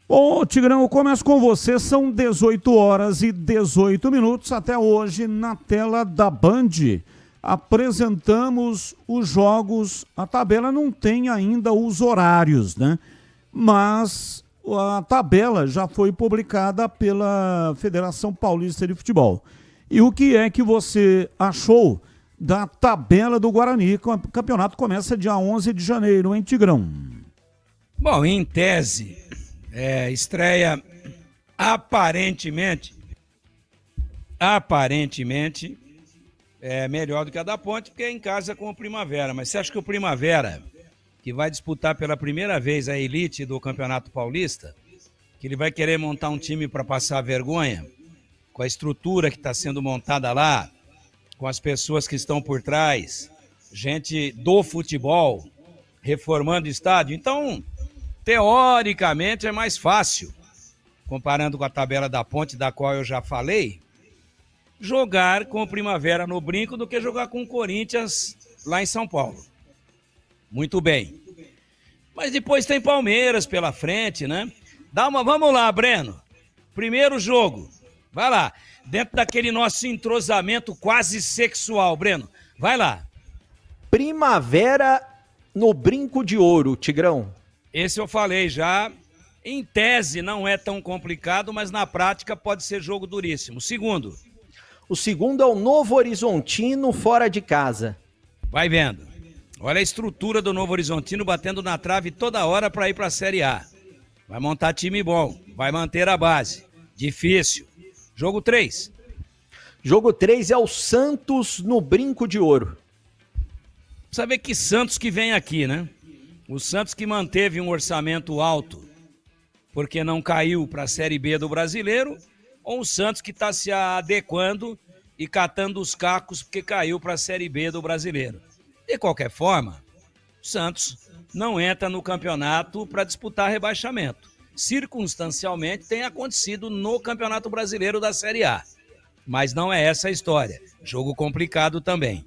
Bom, Tigrão, eu começo com você, são 18 horas e 18 minutos, até hoje na tela da Band. Apresentamos os jogos, a tabela não tem ainda os horários, né? Mas a tabela já foi publicada pela Federação Paulista de Futebol. E o que é que você achou da tabela do Guarani? O campeonato começa dia 11 de janeiro, em Tigrão. Bom, em tese, estreia aparentemente é melhor do que a da Ponte, porque é em casa com o Primavera. Mas você acha que o Primavera, que vai disputar pela primeira vez a elite do Campeonato Paulista, que ele vai querer montar um time para passar vergonha, com a estrutura que está sendo montada lá, com as pessoas que estão por trás, gente do futebol, reformando o estádio? Então, teoricamente, é mais fácil, comparando com a tabela da Ponte, da qual eu já falei, jogar com o Primavera no Brinco do que jogar com o Corinthians lá em São Paulo. Muito bem. Mas depois tem Palmeiras pela frente, né? Vamos lá, Breno. Primeiro jogo. Vai lá. Dentro daquele nosso entrosamento quase sexual, Breno. Vai lá. Primavera no Brinco de Ouro, Tigrão. Esse eu falei já. Em tese não é tão complicado, mas na prática pode ser jogo duríssimo. Segundo. O segundo é o Novo Horizontino fora de casa. Vai vendo. Olha a estrutura do Novo Horizontino batendo na trave toda hora para ir para a Série A. Vai montar time bom, vai manter a base. Difícil. Jogo 3. Jogo 3 é o Santos no Brinco de Ouro. Saber que Santos que vem aqui, né? O Santos que manteve um orçamento alto porque não caiu para a Série B do Brasileiro, ou o Santos que está se adequando e catando os cacos porque caiu para a Série B do Brasileiro. De qualquer forma, o Santos não entra no campeonato para disputar rebaixamento. Circunstancialmente tem acontecido no Campeonato Brasileiro da Série A. Mas não é essa a história. Jogo complicado também.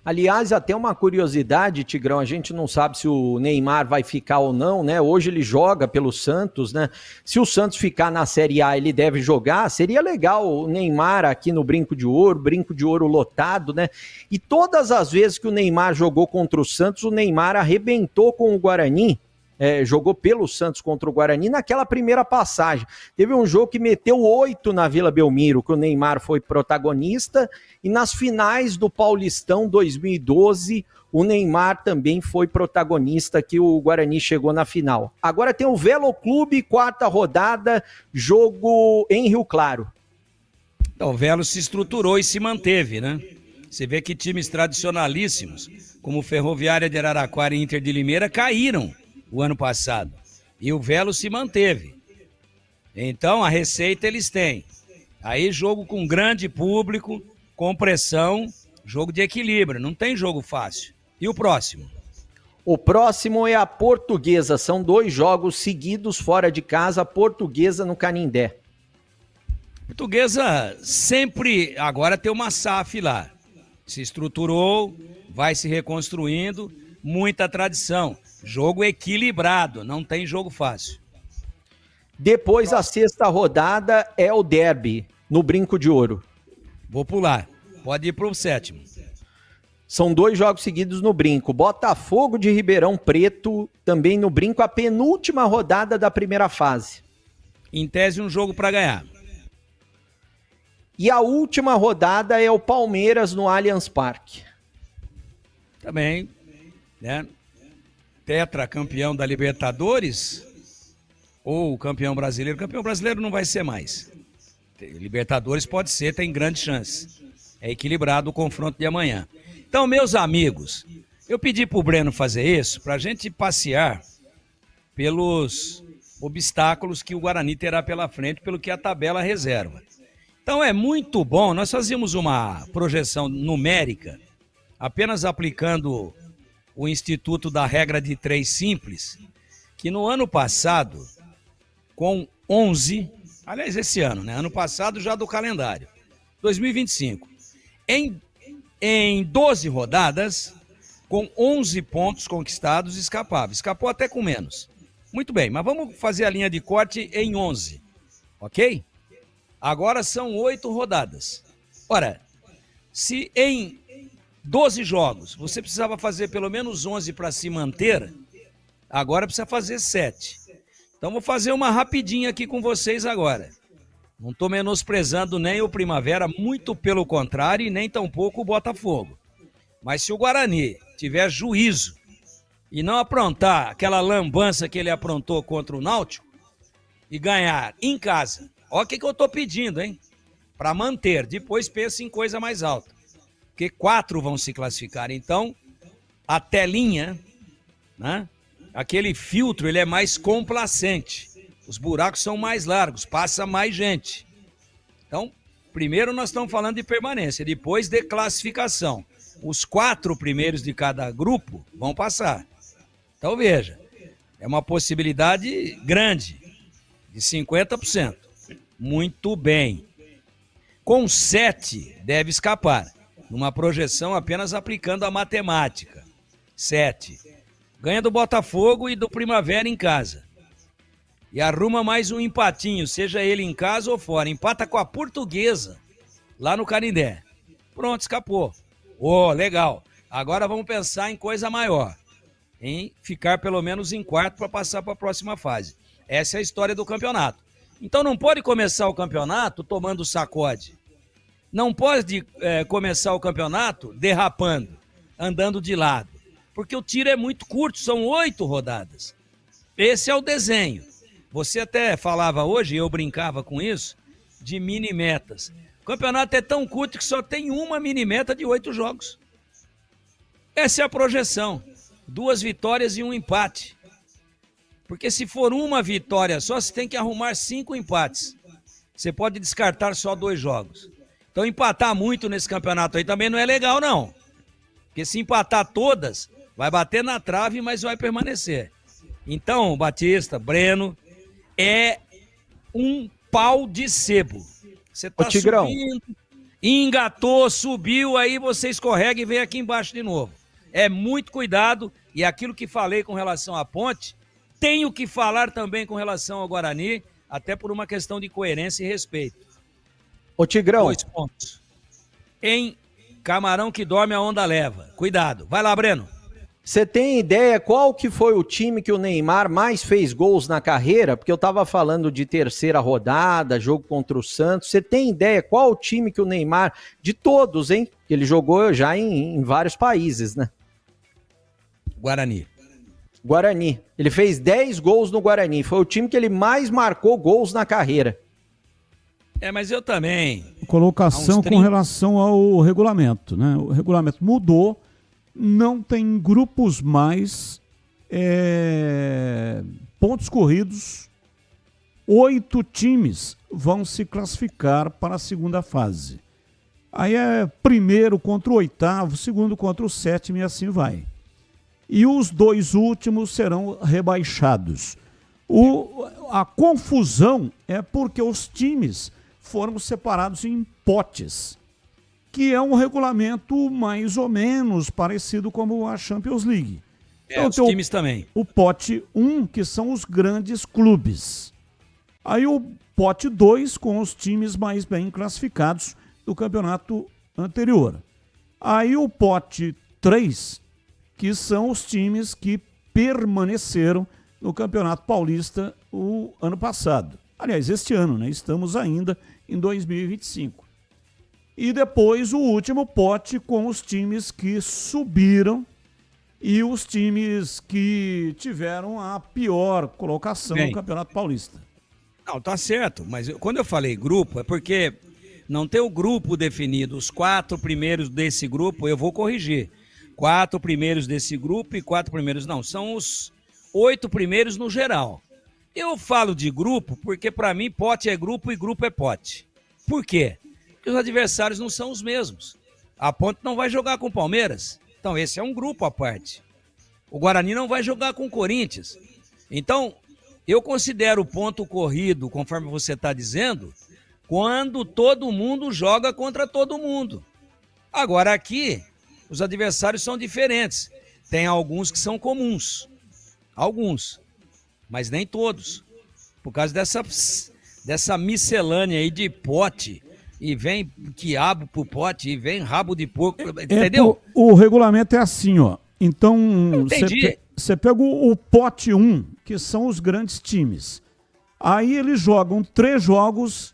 Aliás, até uma curiosidade, Tigrão, a gente não sabe se o Neymar vai ficar ou não, né? Hoje ele joga pelo Santos, né? Se o Santos ficar na Série A, ele deve jogar. Seria legal o Neymar aqui no Brinco de Ouro lotado, né? E todas as vezes que o Neymar jogou contra o Santos, o Neymar arrebentou com o Guarani. Jogou pelo Santos contra o Guarani naquela primeira passagem. Teve um jogo que meteu 8 na Vila Belmiro, que o Neymar foi protagonista, e nas finais do Paulistão 2012, o Neymar também foi protagonista, que o Guarani chegou na final. Agora tem o Velo Clube, 4ª rodada, jogo em Rio Claro. Então, o Velo se estruturou e se manteve, né? Você vê que times tradicionalíssimos, como Ferroviária de Araraquara e Inter de Limeira, caíram o ano passado. E o Velo se manteve. Então, a receita eles têm. Aí, jogo com grande público, com pressão, jogo de equilíbrio. Não tem jogo fácil. E o próximo? O próximo é a Portuguesa. São 2 jogos seguidos fora de casa. Portuguesa no Canindé. Portuguesa sempre agora tem uma SAF lá. Se estruturou, vai se reconstruindo. Muita tradição. Jogo equilibrado, não tem jogo fácil. Depois, a 6ª rodada é o derby, no Brinco de Ouro. Vou pular, pode ir para o 7º. São 2 jogos seguidos no Brinco. Botafogo de Ribeirão Preto, também no Brinco, a penúltima rodada da primeira fase. Em tese, um jogo para ganhar. E a última rodada é o Palmeiras no Allianz Parque. Também, né? Tetracampeão da Libertadores ou campeão brasileiro. Campeão brasileiro não vai ser mais. Libertadores pode ser, tem grande chance. É equilibrado o confronto de amanhã. Então, meus amigos, eu pedi pro Breno fazer isso pra gente passear pelos obstáculos que o Guarani terá pela frente, pelo que a tabela reserva. Então é muito bom, nós fazíamos uma projeção numérica, apenas aplicando o Instituto da Regra de 3 Simples, que no ano passado, com 11, aliás, esse ano, né? Ano passado já do calendário, 2025, em 12 rodadas, com 11 pontos conquistados, escapou até com menos. Muito bem, mas vamos fazer a linha de corte em 11, ok? Agora são 8 rodadas. Ora, se em 12 jogos, você precisava fazer pelo menos 11 para se manter, agora precisa fazer 7. Então vou fazer uma rapidinha aqui com vocês agora. Não estou menosprezando nem o Primavera, muito pelo contrário, e nem tampouco o Botafogo. Mas se o Guarani tiver juízo e não aprontar aquela lambança que ele aprontou contra o Náutico e ganhar em casa, olha o que eu estou pedindo, hein? Para manter, depois pensa em coisa mais alta. Porque 4 vão se classificar. Então, a telinha, né? Aquele filtro, ele é mais complacente. Os buracos são mais largos, passa mais gente. Então, primeiro nós estamos falando de permanência, depois de classificação. Os 4 primeiros de cada grupo vão passar. Então, veja, é uma possibilidade grande, de 50%. Muito bem. Com 7, deve escapar. Numa projeção apenas aplicando a matemática. 7. Ganha do Botafogo e do Primavera em casa. E arruma mais um empatinho, seja ele em casa ou fora. Empata com a Portuguesa, lá no Canindé. Pronto, escapou. Legal. Agora vamos pensar em coisa maior. Em ficar pelo menos em quarto para passar para a próxima fase. Essa é a história do campeonato. Então não pode começar o campeonato tomando sacode. Não pode começar o campeonato derrapando, andando de lado. Porque o tiro é muito curto, são 8 rodadas. Esse é o desenho. Você até falava hoje, eu brincava com isso, de mini-metas. O campeonato é tão curto que só tem uma mini-meta de 8 jogos. Essa é a projeção. 2 vitórias e 1 empate. Porque se for uma vitória só, você tem que arrumar 5 empates. Você pode descartar só 2 jogos. Então empatar muito nesse campeonato aí também não é legal, não. Porque se empatar todas, vai bater na trave, mas vai permanecer. Então, Batista, Breno, é um pau de sebo. Você está subindo engatou, subiu, aí você escorrega e vem aqui embaixo de novo. É muito cuidado, e aquilo que falei com relação à Ponte, tenho que falar também com relação ao Guarani, até por uma questão de coerência e respeito. Ô Tigrão. 2 pontos. Em camarão que dorme a onda leva. Cuidado. Vai lá, Breno. Você tem ideia qual que foi o time que o Neymar mais fez gols na carreira? Porque eu tava falando de terceira rodada, jogo contra o Santos. Você tem ideia qual o time que o Neymar, de todos, hein? Ele jogou já em vários países, né? Guarani. Guarani. Ele fez 10 gols no Guarani. Foi o time que ele mais marcou gols na carreira. Mas eu também. Colocação com relação ao regulamento, né? O regulamento mudou. Não tem grupos mais, pontos corridos, 8 times vão se classificar para a segunda fase. Aí é primeiro contra o oitavo, segundo contra o sétimo e assim vai. E os 2 últimos serão rebaixados. A confusão é porque os times foram separados em potes, que é um regulamento mais ou menos parecido como a Champions League. Então, os times também. O pote 1, que são os grandes clubes. Aí o pote 2, com os times mais bem classificados do campeonato anterior. Aí o pote 3, que são os times que permaneceram no Campeonato Paulista o ano passado. Aliás, este ano, né? Estamos ainda em 2025. E depois o último pote com os times que subiram e os times que tiveram a pior colocação no Campeonato Paulista. Não, tá certo, mas quando eu falei grupo é porque não tem o grupo definido. Os 4 primeiros desse grupo, eu vou corrigir. 4 primeiros desse grupo e 4 primeiros não, são os 8 primeiros no geral. Eu falo de grupo porque para mim pote é grupo e grupo é pote. Por quê? Porque os adversários não são os mesmos. A Ponte não vai jogar com o Palmeiras. Então esse é um grupo à parte. O Guarani não vai jogar com o Corinthians. Então eu considero o ponto corrido, conforme você está dizendo, quando todo mundo joga contra todo mundo. Agora aqui, os adversários são diferentes. Tem alguns que são comuns. Alguns. Mas nem todos. Por causa dessa miscelânea aí de pote. E vem quiabo pro pote, e vem rabo de porco, entendeu? O regulamento é assim, ó. Então, Entendi. você pega o pote 1, que são os grandes times. Aí eles jogam 3 jogos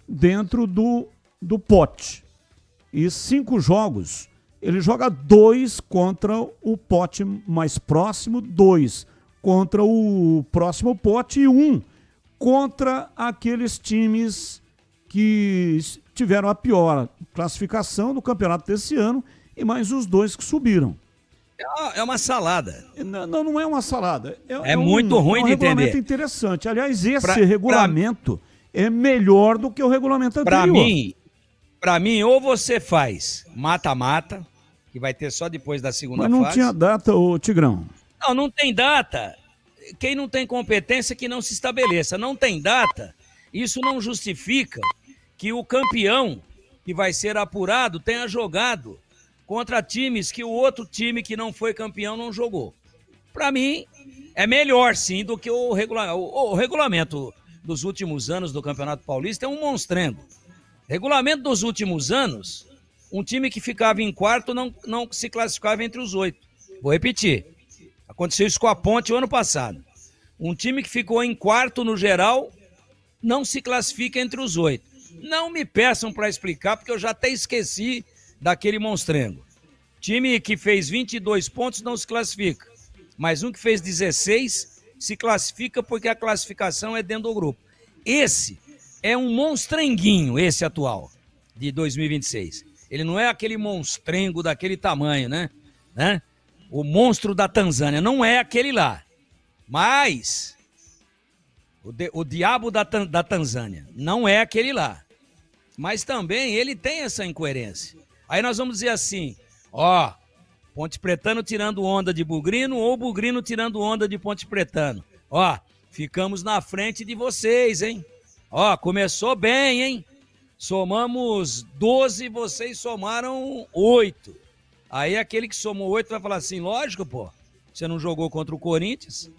dentro do pote. E 5 jogos, ele joga 2 contra o pote mais próximo, 2 contra o próximo pote e 1 contra aqueles times que tiveram a pior classificação do campeonato desse ano e mais os 2 que subiram. É uma salada. Não é uma salada. É muito ruim de entender. É um regulamento interessante. Aliás, esse regulamento é melhor do que o regulamento anterior. Para mim, ou você faz mata-mata, que vai ter só depois da segunda fase. Mas não tinha data, ô Tigrão. Não tem data. Quem não tem competência que não se estabeleça. Não tem data. Isso não justifica que o campeão que vai ser apurado tenha jogado contra times que o outro time que não foi campeão não jogou. Para mim, é melhor sim do que o regulamento. O regulamento dos últimos anos do Campeonato Paulista é um monstrengo. Regulamento dos últimos anos, um time que ficava em quarto não se classificava entre os 8. Vou repetir. Aconteceu isso com a Ponte o ano passado. Um time que ficou em quarto no geral não se classifica entre os 8. Não me peçam para explicar, porque eu já até esqueci daquele monstrengo. Time que fez 22 pontos não se classifica. Mas um que fez 16 se classifica porque a classificação é dentro do grupo. Esse é um monstrenguinho, esse atual, de 2026. Ele não é aquele monstrengo daquele tamanho, né? O monstro da Tanzânia, não é aquele lá. Mas o diabo da Tanzânia não é aquele lá. Mas também ele tem essa incoerência. Aí nós vamos dizer assim, Ponte Pretano tirando onda de Bugrino ou Bugrino tirando onda de Ponte Pretano. Ficamos na frente de vocês, hein? Começou bem, hein? somamos 12, vocês somaram 8. Aí aquele que somou 8 vai falar assim, lógico, pô, você não jogou contra o Corinthians?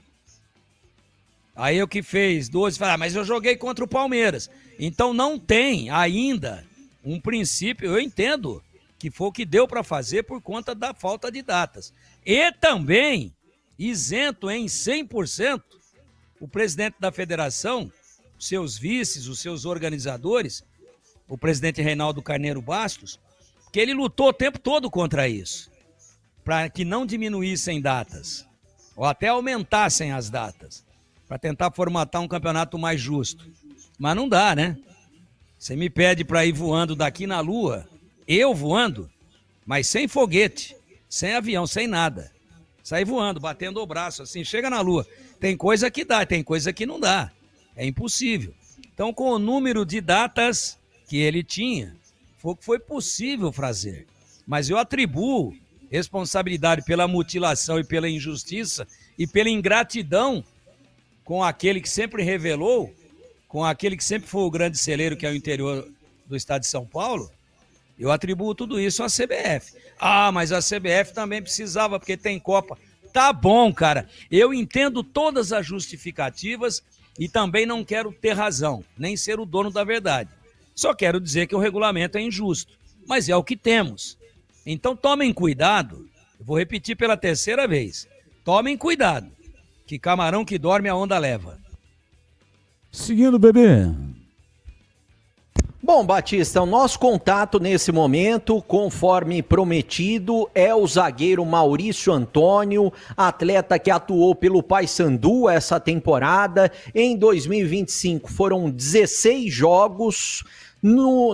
Aí o que fez 12, fala, mas eu joguei contra o Palmeiras. Então não tem ainda um princípio, eu entendo que foi o que deu para fazer por conta da falta de datas. E também isento em 100% o presidente da federação, seus vices, os seus organizadores, o presidente Reinaldo Carneiro Bastos, que ele lutou o tempo todo contra isso, para que não diminuíssem datas, ou até aumentassem as datas, para tentar formatar um campeonato mais justo. Mas não dá, né? Você me pede para ir voando daqui na Lua, eu voando, mas sem foguete, sem avião, sem nada. Sair voando, batendo o braço, assim, chega na Lua. Tem coisa que dá, tem coisa que não dá. É impossível. Então, com o número de datas que ele tinha, foi possível fazer. Mas eu atribuo responsabilidade pela mutilação e pela injustiça e pela ingratidão com aquele que sempre revelou, com aquele que sempre foi o grande celeiro, que é o interior do estado de São Paulo. Eu atribuo tudo isso à CBF. Ah, mas a CBF também precisava, porque tem Copa. Tá bom, cara. Eu entendo todas as justificativas e também não quero ter razão, nem ser o dono da verdade. Só quero dizer que o regulamento é injusto, mas é o que temos. Então tomem cuidado, eu vou repetir pela terceira vez. Tomem cuidado, que camarão que dorme a onda leva. Seguindo, bebê. Bom, Batista, o nosso contato nesse momento, conforme prometido, é o zagueiro Maurício Antônio, atleta que atuou pelo Paysandu essa temporada. Em 2025 foram 16 jogos.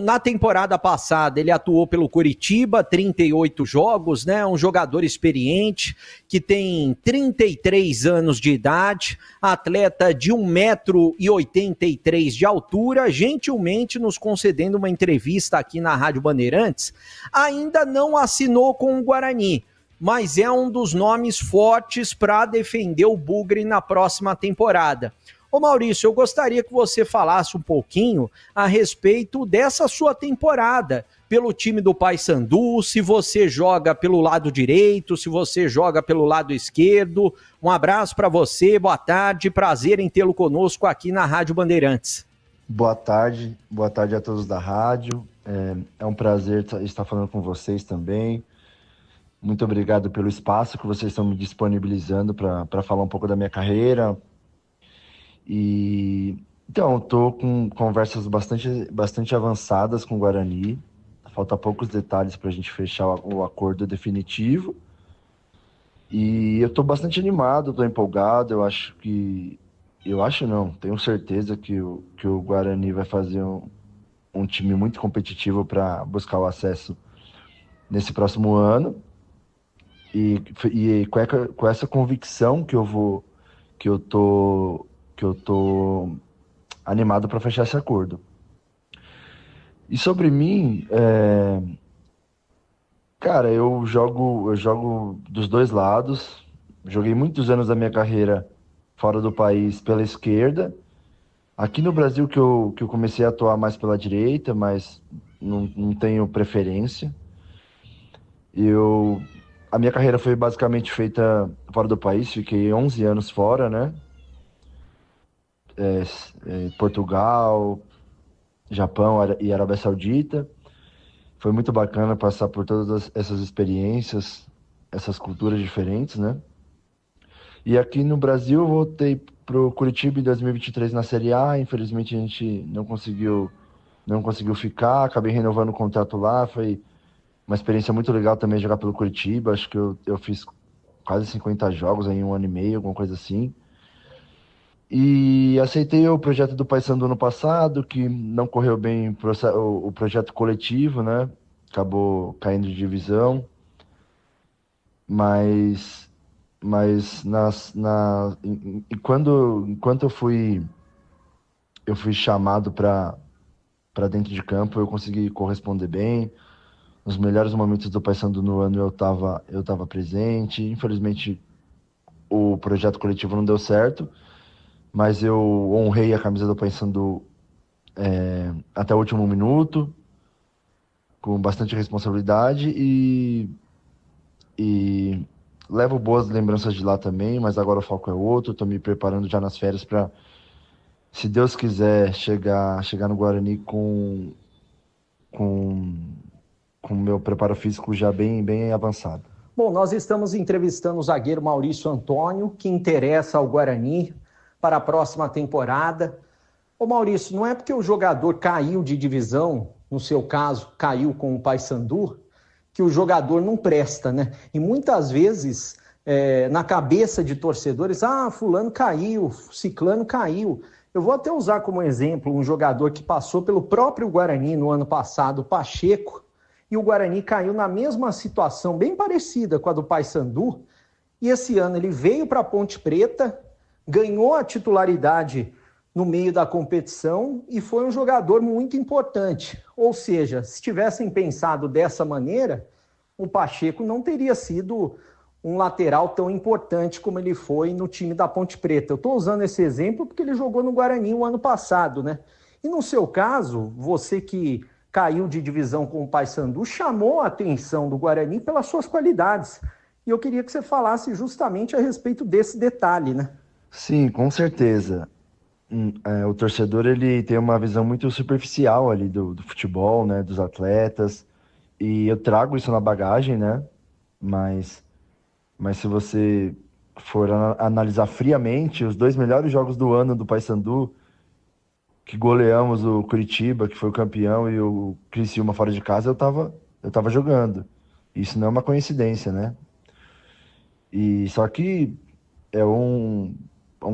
Na temporada passada ele atuou pelo Coritiba, 38 jogos, né? Um jogador experiente que tem 33 anos de idade, atleta de 1,83 m de altura, gentilmente nos concedendo uma entrevista aqui na Rádio Bandeirantes. Ainda não assinou com o Guarani, mas é um dos nomes fortes para defender o Bugre na próxima temporada. Ô Maurício, eu gostaria que você falasse um pouquinho a respeito dessa sua temporada pelo time do Paysandu, se você joga pelo lado direito, se você joga pelo lado esquerdo. Um abraço para você, boa tarde, prazer em tê-lo conosco aqui na Rádio Bandeirantes. Boa tarde a todos da rádio, é um prazer estar falando com vocês também. Muito obrigado pelo espaço que vocês estão me disponibilizando para falar um pouco da minha carreira. E então, estou com conversas bastante avançadas com o Guarani. Falta poucos detalhes para a gente fechar o acordo definitivo. E eu estou bastante animado, estou empolgado. Tenho certeza que o Guarani vai fazer um time muito competitivo para buscar o acesso nesse próximo ano. E com essa convicção que eu tô animado para fechar esse acordo. E sobre mim, cara, eu jogo dos dois lados. Joguei muitos anos da minha carreira fora do país pela esquerda. Aqui no Brasil que eu comecei a atuar mais pela direita, mas não tenho preferência. A minha carreira foi basicamente feita fora do país, fiquei 11 anos fora, né? Portugal, Japão e Arábia Saudita. Foi muito bacana passar por todas essas experiências, essas culturas diferentes, né? E aqui no Brasil eu voltei pro Coritiba em 2023 na Série A. Infelizmente a gente não conseguiu ficar, acabei renovando o contrato lá. Foi uma experiência muito legal também jogar pelo Coritiba. Acho que eu fiz quase 50 jogos em 1 ano e meio, alguma coisa assim. E aceitei o projeto do Paysandu no passado, que não correu bem o projeto coletivo, né? Acabou caindo de divisão. Mas enquanto eu fui chamado para dentro de campo, eu consegui corresponder bem. Nos melhores momentos do Paysandu no ano eu tava presente. Infelizmente o projeto coletivo não deu certo, mas eu honrei a camisa do Paysandu até o último minuto, com bastante responsabilidade e levo boas lembranças de lá também, mas agora o foco é outro. Estou me preparando já nas férias para, se Deus quiser, chegar no Guarani com o meu preparo físico já bem avançado. Bom, nós estamos entrevistando o zagueiro Maurício Antônio, que interessa ao Guarani para a próxima temporada. Ô Maurício, não é porque o jogador caiu de divisão, no seu caso, caiu com o Paysandu, que o jogador não presta, né? E muitas vezes, na cabeça de torcedores, fulano caiu, ciclano caiu. Eu vou até usar como exemplo um jogador que passou pelo próprio Guarani no ano passado, o Pacheco, e o Guarani caiu na mesma situação, bem parecida com a do Paysandu, e esse ano ele veio para a Ponte Preta, ganhou a titularidade no meio da competição e foi um jogador muito importante. Ou seja, se tivessem pensado dessa maneira, o Pacheco não teria sido um lateral tão importante como ele foi no time da Ponte Preta. Eu estou usando esse exemplo porque ele jogou no Guarani o ano passado, né? E no seu caso, você que caiu de divisão com o Paysandu, chamou a atenção do Guarani pelas suas qualidades. E eu queria que você falasse justamente a respeito desse detalhe, né? Sim, com certeza. O torcedor, ele tem uma visão muito superficial ali do futebol, né, dos atletas, e eu trago isso na bagagem, né, mas se você for analisar friamente, os 2 melhores jogos do ano do Paysandu, que goleamos o Curitiba, que foi o campeão, e o Criciúma fora de casa, eu tava jogando. Isso não é uma coincidência, né? E só que é um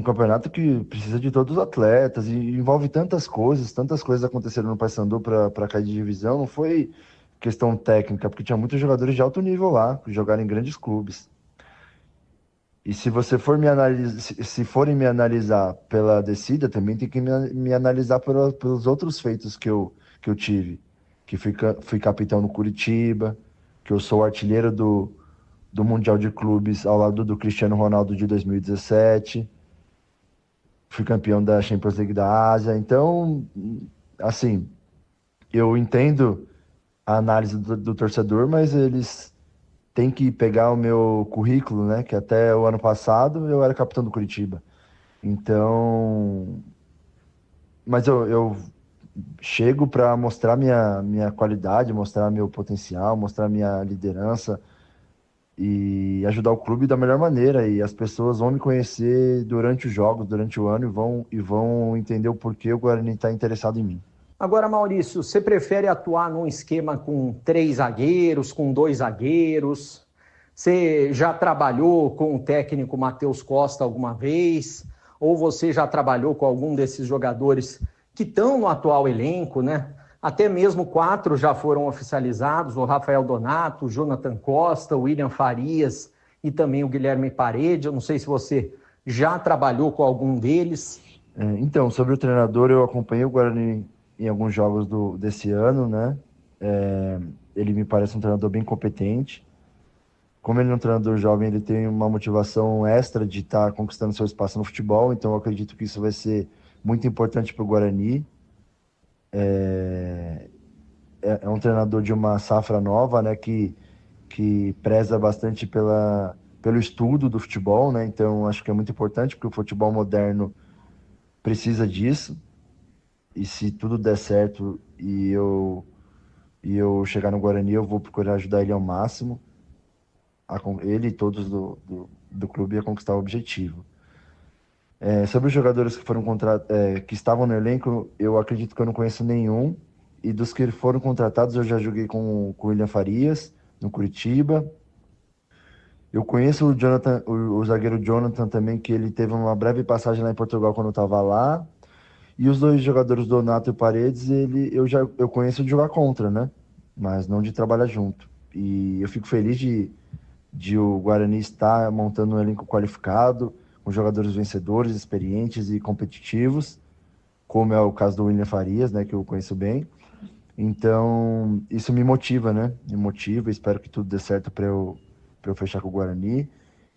campeonato que precisa de todos os atletas e envolve tantas coisas aconteceram no Paysandu para cair de divisão. Não foi questão técnica, porque tinha muitos jogadores de alto nível lá, que jogaram em grandes clubes. E se você for se forem me analisar pela descida, também tem que me analisar pelos outros feitos que eu tive. Que fui capitão no Curitiba, que eu sou artilheiro do Mundial de Clubes ao lado do Cristiano Ronaldo de 2017. Fui campeão da Champions League da Ásia. Então, assim, eu entendo a análise do torcedor, mas eles têm que pegar o meu currículo, né? Que até o ano passado eu era capitão do Curitiba. Então, mas eu chego para mostrar minha qualidade, mostrar meu potencial, mostrar minha liderança e ajudar o clube da melhor maneira. E as pessoas vão me conhecer durante os jogos, durante o ano, e vão entender o porquê o Guarani está interessado em mim. Agora, Maurício, você prefere atuar num esquema com 3 zagueiros, com 2 zagueiros? Você já trabalhou com o técnico Matheus Costa alguma vez? Ou você já trabalhou com algum desses jogadores que estão no atual elenco, né? Até mesmo 4 já foram oficializados, o Rafael Donato, o Jonathan Costa, o William Farias e também o Guilherme Parede. Eu não sei se você já trabalhou com algum deles. Então, sobre o treinador, eu acompanhei o Guarani em alguns jogos desse ano, né? Ele me parece um treinador bem competente. Como ele é um treinador jovem, ele tem uma motivação extra de estar conquistando seu espaço no futebol, então eu acredito que isso vai ser muito importante para o Guarani. É um treinador de uma safra nova, né, que preza bastante pelo estudo do futebol, né? Então acho que é muito importante, porque o futebol moderno precisa disso. E se tudo der certo e eu chegar no Guarani, eu vou procurar ajudar ele ao máximo, ele e todos do clube, a conquistar o objetivo. Sobre os jogadores que foram que estavam no elenco, eu acredito que eu não conheço nenhum. E dos que foram contratados, eu já joguei com o William Farias, no Curitiba. Eu conheço o zagueiro Jonathan também, que ele teve uma breve passagem lá em Portugal quando eu estava lá. E os 2 jogadores, Donato e Paredes, eu conheço de jogar contra, né? Mas não de trabalhar junto. E eu fico feliz de o Guarani estar montando um elenco qualificado, com jogadores vencedores, experientes e competitivos, como é o caso do William Farias, né, que eu conheço bem. Então, isso me motiva, né? Me motiva, espero que tudo dê certo para eu fechar com o Guarani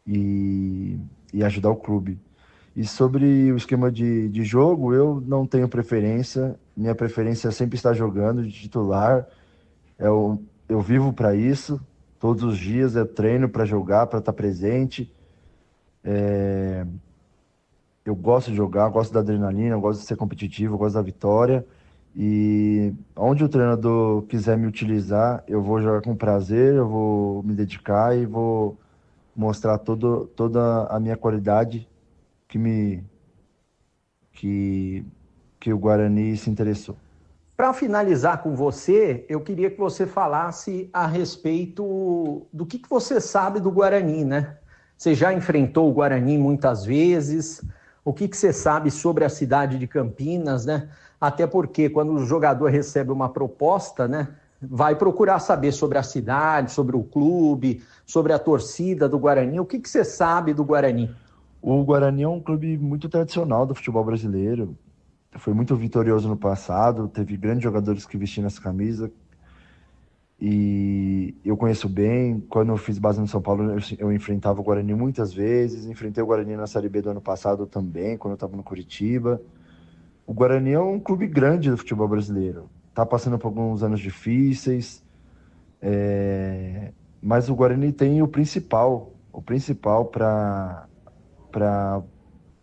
e ajudar o clube. E sobre o esquema de jogo, eu não tenho preferência. minha preferência é sempre estar jogando de titular. Eu vivo para isso. Todos os dias eu treino para jogar, para estar presente. Eu gosto de jogar, gosto da adrenalina, gosto de ser competitivo, gosto da vitória. E onde o treinador quiser me utilizar, eu vou jogar com prazer, eu vou me dedicar e vou mostrar toda a minha qualidade que o Guarani se interessou. Para finalizar com você, eu queria que você falasse a respeito do que você sabe do Guarani, né? Você já enfrentou o Guarani muitas vezes. O que você sabe sobre a cidade de Campinas, né? Até porque quando o jogador recebe uma proposta, né, vai procurar saber sobre a cidade, sobre o clube, sobre a torcida do Guarani. O que você sabe do Guarani? O Guarani é um clube muito tradicional do futebol brasileiro. Foi muito vitorioso no passado, teve grandes jogadores que vestiam essa camisa. E eu conheço bem. Quando eu fiz base no São Paulo, eu enfrentava o Guarani muitas vezes. Enfrentei o Guarani na Série B do ano passado também, quando eu estava no Curitiba. O Guarani é um clube grande do futebol brasileiro. Está passando por alguns anos difíceis. Mas o Guarani tem o principal para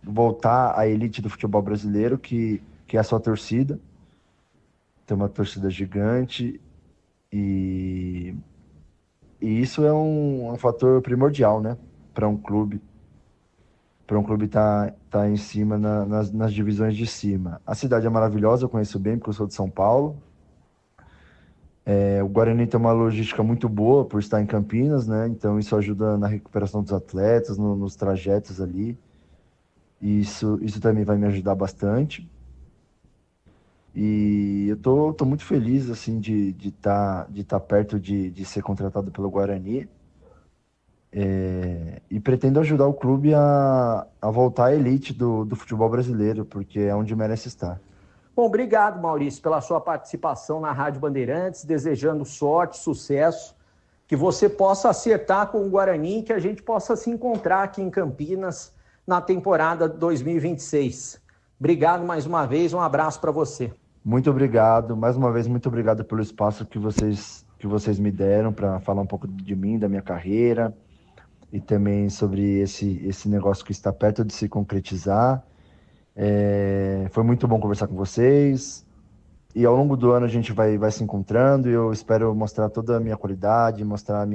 voltar à elite do futebol brasileiro, que é a sua torcida. Tem uma torcida gigante. E isso é um fator primordial, né, para um clube tá em cima nas divisões de cima. A cidade é maravilhosa, eu conheço bem porque eu sou de São Paulo. O Guarani tem uma logística muito boa por estar em Campinas, né? Então isso ajuda na recuperação dos atletas, nos trajetos ali. Isso também vai me ajudar bastante. E eu tô muito feliz assim de estar perto de ser contratado pelo Guarani. E pretendo ajudar o clube a voltar à elite do futebol brasileiro, porque é onde merece estar. Bom, obrigado, Maurício, pela sua participação na Rádio Bandeirantes, desejando sorte, sucesso, que você possa acertar com o Guarani, que a gente possa se encontrar aqui em Campinas na temporada 2026. Obrigado mais uma vez, um abraço para você. Muito obrigado, mais uma vez, muito obrigado pelo espaço que vocês me deram para falar um pouco de mim, da minha carreira, e também sobre esse negócio que está perto de se concretizar. Foi muito bom conversar com vocês, e ao longo do ano a gente vai se encontrando, e eu espero mostrar toda a minha qualidade, mostrar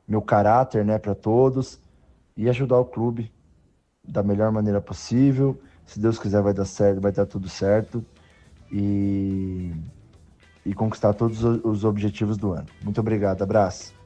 meu caráter, né, para todos, e ajudar o clube da melhor maneira possível. Se Deus quiser vai dar certo, vai dar tudo certo, e conquistar todos os objetivos do ano. Muito obrigado, abraço.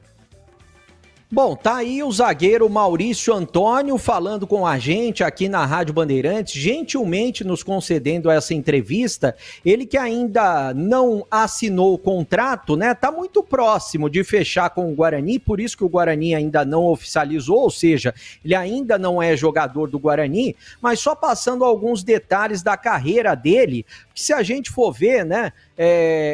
Bom, tá aí o zagueiro Maurício Antônio falando com a gente aqui na Rádio Bandeirantes, gentilmente nos concedendo essa entrevista. Ele que ainda não assinou o contrato, né? Tá muito próximo de fechar com o Guarani, por isso que o Guarani ainda não oficializou, ou seja, ele ainda não é jogador do Guarani, mas só passando alguns detalhes da carreira dele, que se a gente for ver, né,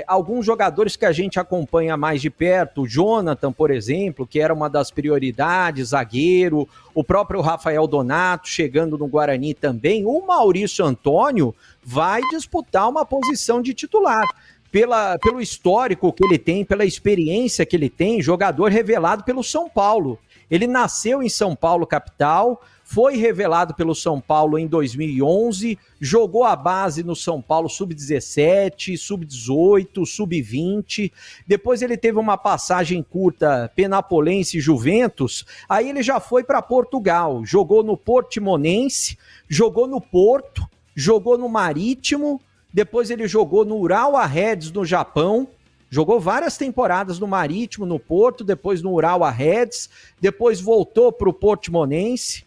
alguns jogadores que a gente acompanha mais de perto, o Jonathan, por exemplo, que era uma das prioridades, zagueiro, o próprio Rafael Donato chegando no Guarani também, o Maurício Antônio vai disputar uma posição de titular. Pelo histórico que ele tem, pela experiência que ele tem, jogador revelado pelo São Paulo. Ele nasceu em São Paulo, capital, foi revelado pelo São Paulo em 2011, jogou a base no São Paulo sub-17, sub-18, sub-20, depois ele teve uma passagem curta Penapolense e Juventus, aí ele já foi para Portugal, jogou no Portimonense, jogou no Porto, jogou no Marítimo, depois ele jogou no Urawa Reds no Japão, jogou várias temporadas no Marítimo, no Porto, depois no Urawa Reds, depois voltou para o Portimonense,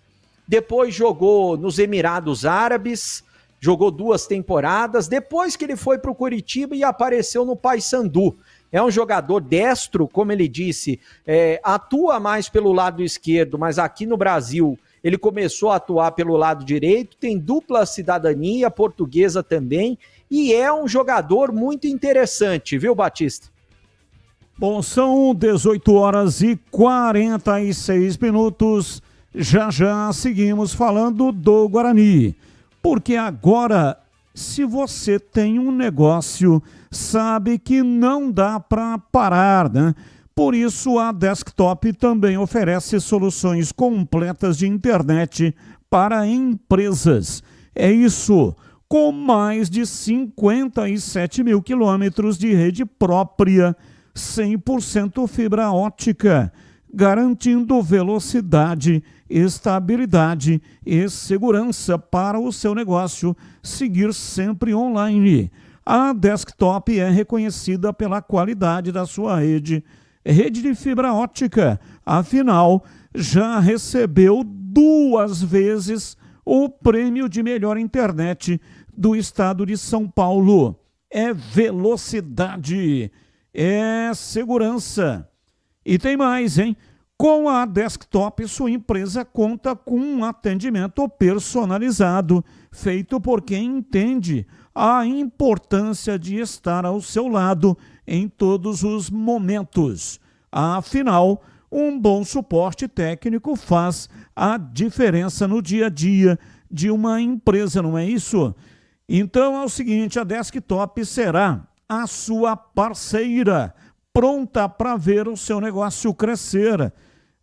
depois jogou nos Emirados Árabes, jogou 2 temporadas, depois que ele foi para o Curitiba e apareceu no Paysandu. É um jogador destro, como ele disse, atua mais pelo lado esquerdo, mas aqui no Brasil ele começou a atuar pelo lado direito, tem dupla cidadania, portuguesa também, e é um jogador muito interessante, viu, Batista? Bom, são 18h46. Já seguimos falando do Guarani, porque agora Se você tem um negócio, sabe que não dá para parar, né? Por isso, a Desktop também oferece soluções completas de internet para empresas. É isso, com mais de 57 mil quilômetros de rede própria, 100% fibra ótica, garantindo velocidade, estabilidade e segurança para o seu negócio seguir sempre online. A Desktop é reconhecida pela qualidade da sua rede de fibra ótica. Afinal, já recebeu 2 vezes o prêmio de melhor internet do estado de São Paulo. É velocidade, é segurança. E tem mais, hein? Com a Desktop, sua empresa conta com um atendimento personalizado, feito por quem entende a importância de estar ao seu lado em todos os momentos. Afinal, um bom suporte técnico faz a diferença no dia a dia de uma empresa, não é isso? Então é o seguinte, a Desktop será a sua parceira, pronta para ver o seu negócio crescer.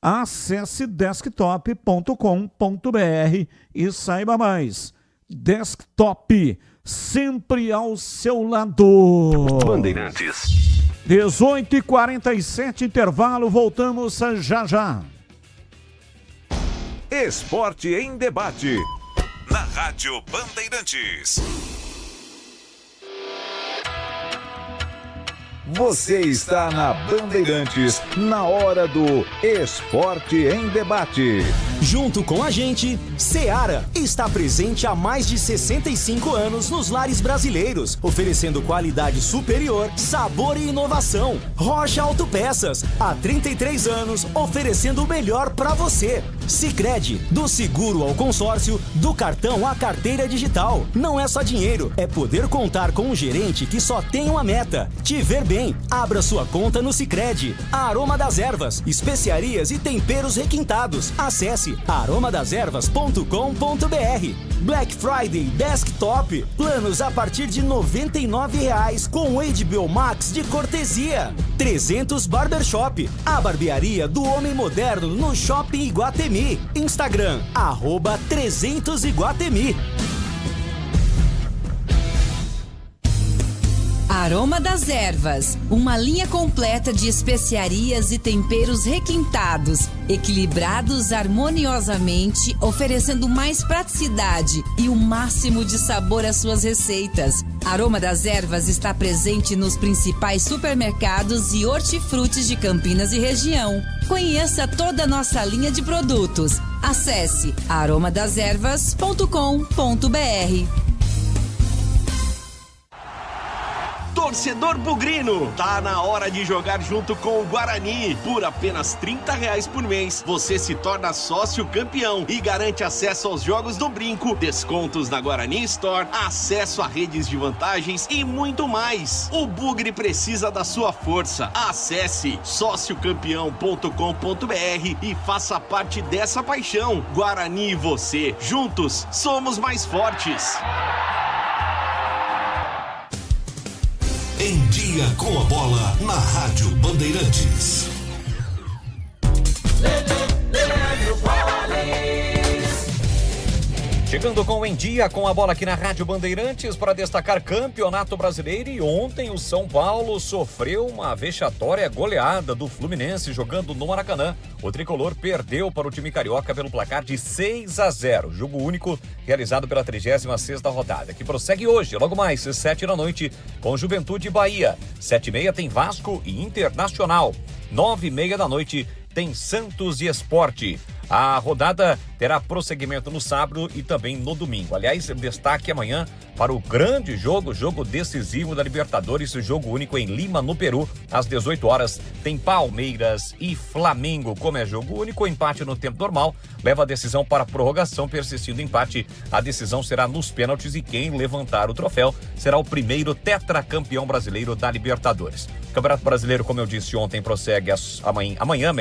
Acesse desktop.com.br e saiba mais. Desktop, sempre ao seu lado. Bandeirantes. 18h47, intervalo, voltamos já já. Esporte em debate. Na Rádio Bandeirantes. Você está na Bandeirantes, na hora do Esporte em Debate. Junto com a gente, Seara está presente há mais de 65 anos nos lares brasileiros, oferecendo qualidade superior, sabor e inovação. Rocha Autopeças, há 33 anos, oferecendo o melhor para você. Sicredi, do seguro ao consórcio, do cartão à carteira digital. Não é só dinheiro, é poder contar com um gerente que só tem uma meta: te ver bem. Abra sua conta no Sicredi. Aroma das Ervas, especiarias e temperos requintados. Acesse aromadaservas.com.br. Black Friday Desktop, planos a partir de R$ 99,00 com HBO Max de cortesia. 300 Barbershop, a barbearia do homem moderno no Shopping Iguatemi. Instagram, @300Iguatemi. Aroma das Ervas, uma linha completa de especiarias e temperos requintados, equilibrados harmoniosamente, oferecendo mais praticidade e o máximo de sabor às suas receitas. Aroma das Ervas está presente nos principais supermercados e hortifrutis de Campinas e região. Conheça toda a nossa linha de produtos. Acesse aromadaservas.com.br. Torcedor bugrino, tá na hora de jogar junto com o Guarani. Por apenas R$30 por mês, você se torna sócio campeão e garante acesso aos jogos do Brinco, descontos na Guarani Store, acesso a redes de vantagens e muito mais. O Bugre precisa da sua força. Acesse sociocampeão.com.br e faça parte dessa paixão. Guarani e você, juntos, somos mais fortes. Em Dia com a Bola, na Rádio Bandeirantes. Chegando com o Em Dia com a Bola aqui na Rádio Bandeirantes para destacar Campeonato Brasileiro. E ontem o São Paulo sofreu uma vexatória goleada do Fluminense jogando no Maracanã. O tricolor perdeu para o time carioca pelo placar de 6-0. Jogo único realizado pela 36ª rodada, que prossegue hoje, logo mais, 7 da noite, com Juventude e Bahia. 7h30 tem Vasco e Internacional. 9h30 da noite tem Santos e Sport. A rodada terá prosseguimento no sábado e também no domingo. Aliás, destaque amanhã para o grande jogo decisivo da Libertadores, jogo único em Lima, no Peru. Às 18 horas tem Palmeiras e Flamengo. Como é jogo único, o empate no tempo normal leva a decisão para a prorrogação. Persistindo o empate, a decisão será nos pênaltis e quem levantar o troféu será o primeiro tetracampeão brasileiro da Libertadores. O Campeonato Brasileiro, como eu disse ontem, prossegue amanhã,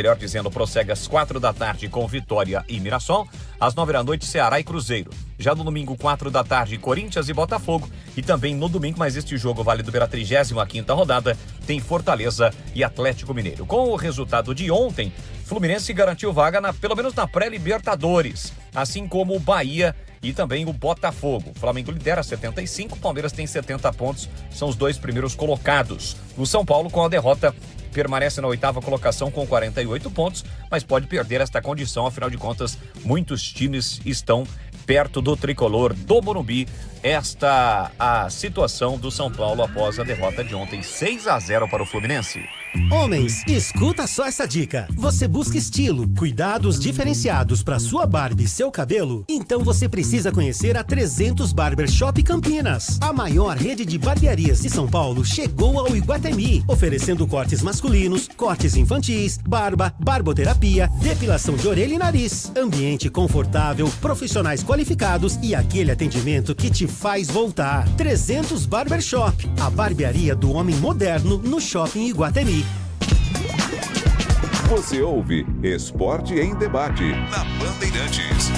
prossegue às 4 da tarde com Vitória e Mirassol. às 9h, Ceará e Cruzeiro. Já no domingo, 4h, Corinthians e Botafogo. E também no domingo, mas este jogo válido pela 35ª rodada, tem Fortaleza e Atlético Mineiro. Com o resultado de ontem, Fluminense garantiu vaga pelo menos na pré-Libertadores, assim como o Bahia e também o Botafogo. O Flamengo lidera 75, o Palmeiras tem 70 pontos, são os 2 primeiros colocados. O São Paulo, com a derrota, permanece na 8ª colocação com 48 pontos, mas pode perder esta condição, afinal de contas, muitos times estão perto do tricolor do Morumbi. Esta a situação do São Paulo após a derrota de ontem, 6-0 para o Fluminense. Homens, escuta só essa dica. Você busca estilo, cuidados diferenciados para sua barba e seu cabelo? Então você precisa conhecer a 300 Barbershop Campinas. A maior rede de barbearias de São Paulo chegou ao Iguatemi, oferecendo cortes masculinos, cortes infantis, barba, barboterapia, depilação de orelha e nariz. Ambiente confortável, profissionais qualificados e aquele atendimento que te faz voltar. 300 Barbershop, a barbearia do homem moderno no Shopping Iguatemi. Você ouve Esporte em Debate na Bandeirantes.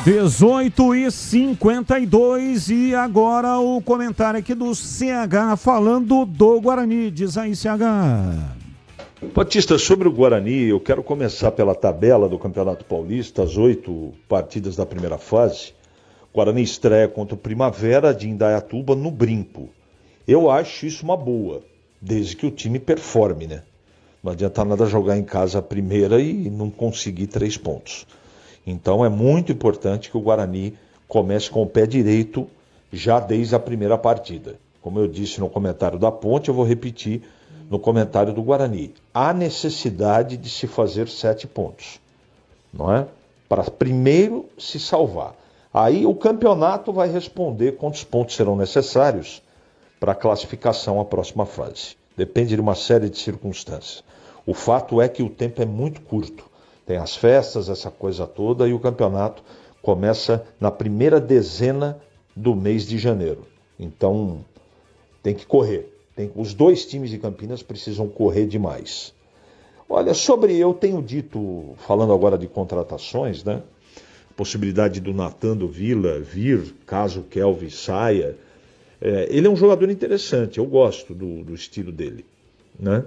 18h52 e agora o comentário aqui do CH falando do Guarani. Diz aí, CH. Batista, sobre o Guarani, eu quero começar pela tabela do Campeonato Paulista, as 8 partidas da primeira fase. O Guarani estreia contra o Primavera de Indaiatuba no Brinco. Eu acho isso uma boa, desde que o time performe, né? Não adianta nada jogar em casa a primeira e não conseguir 3 pontos. Então é muito importante que o Guarani comece com o pé direito já desde a primeira partida. Como eu disse no comentário da Ponte, eu vou repetir no comentário do Guarani. Há necessidade de se fazer 7 pontos, não é? Para primeiro se salvar. Aí o campeonato vai responder quantos pontos serão necessários para a classificação à próxima fase. Depende de uma série de circunstâncias. O fato é que o tempo é muito curto. Tem as festas, essa coisa toda, e o campeonato começa na primeira dezena do mês de janeiro. Então tem que correr. Os 2 times de Campinas precisam correr demais. Olha, eu tenho dito, falando agora de contratações, né? Possibilidade do Natan do Vila vir, caso o Kelvin saia. Ele é um jogador interessante, eu gosto do estilo dele, né?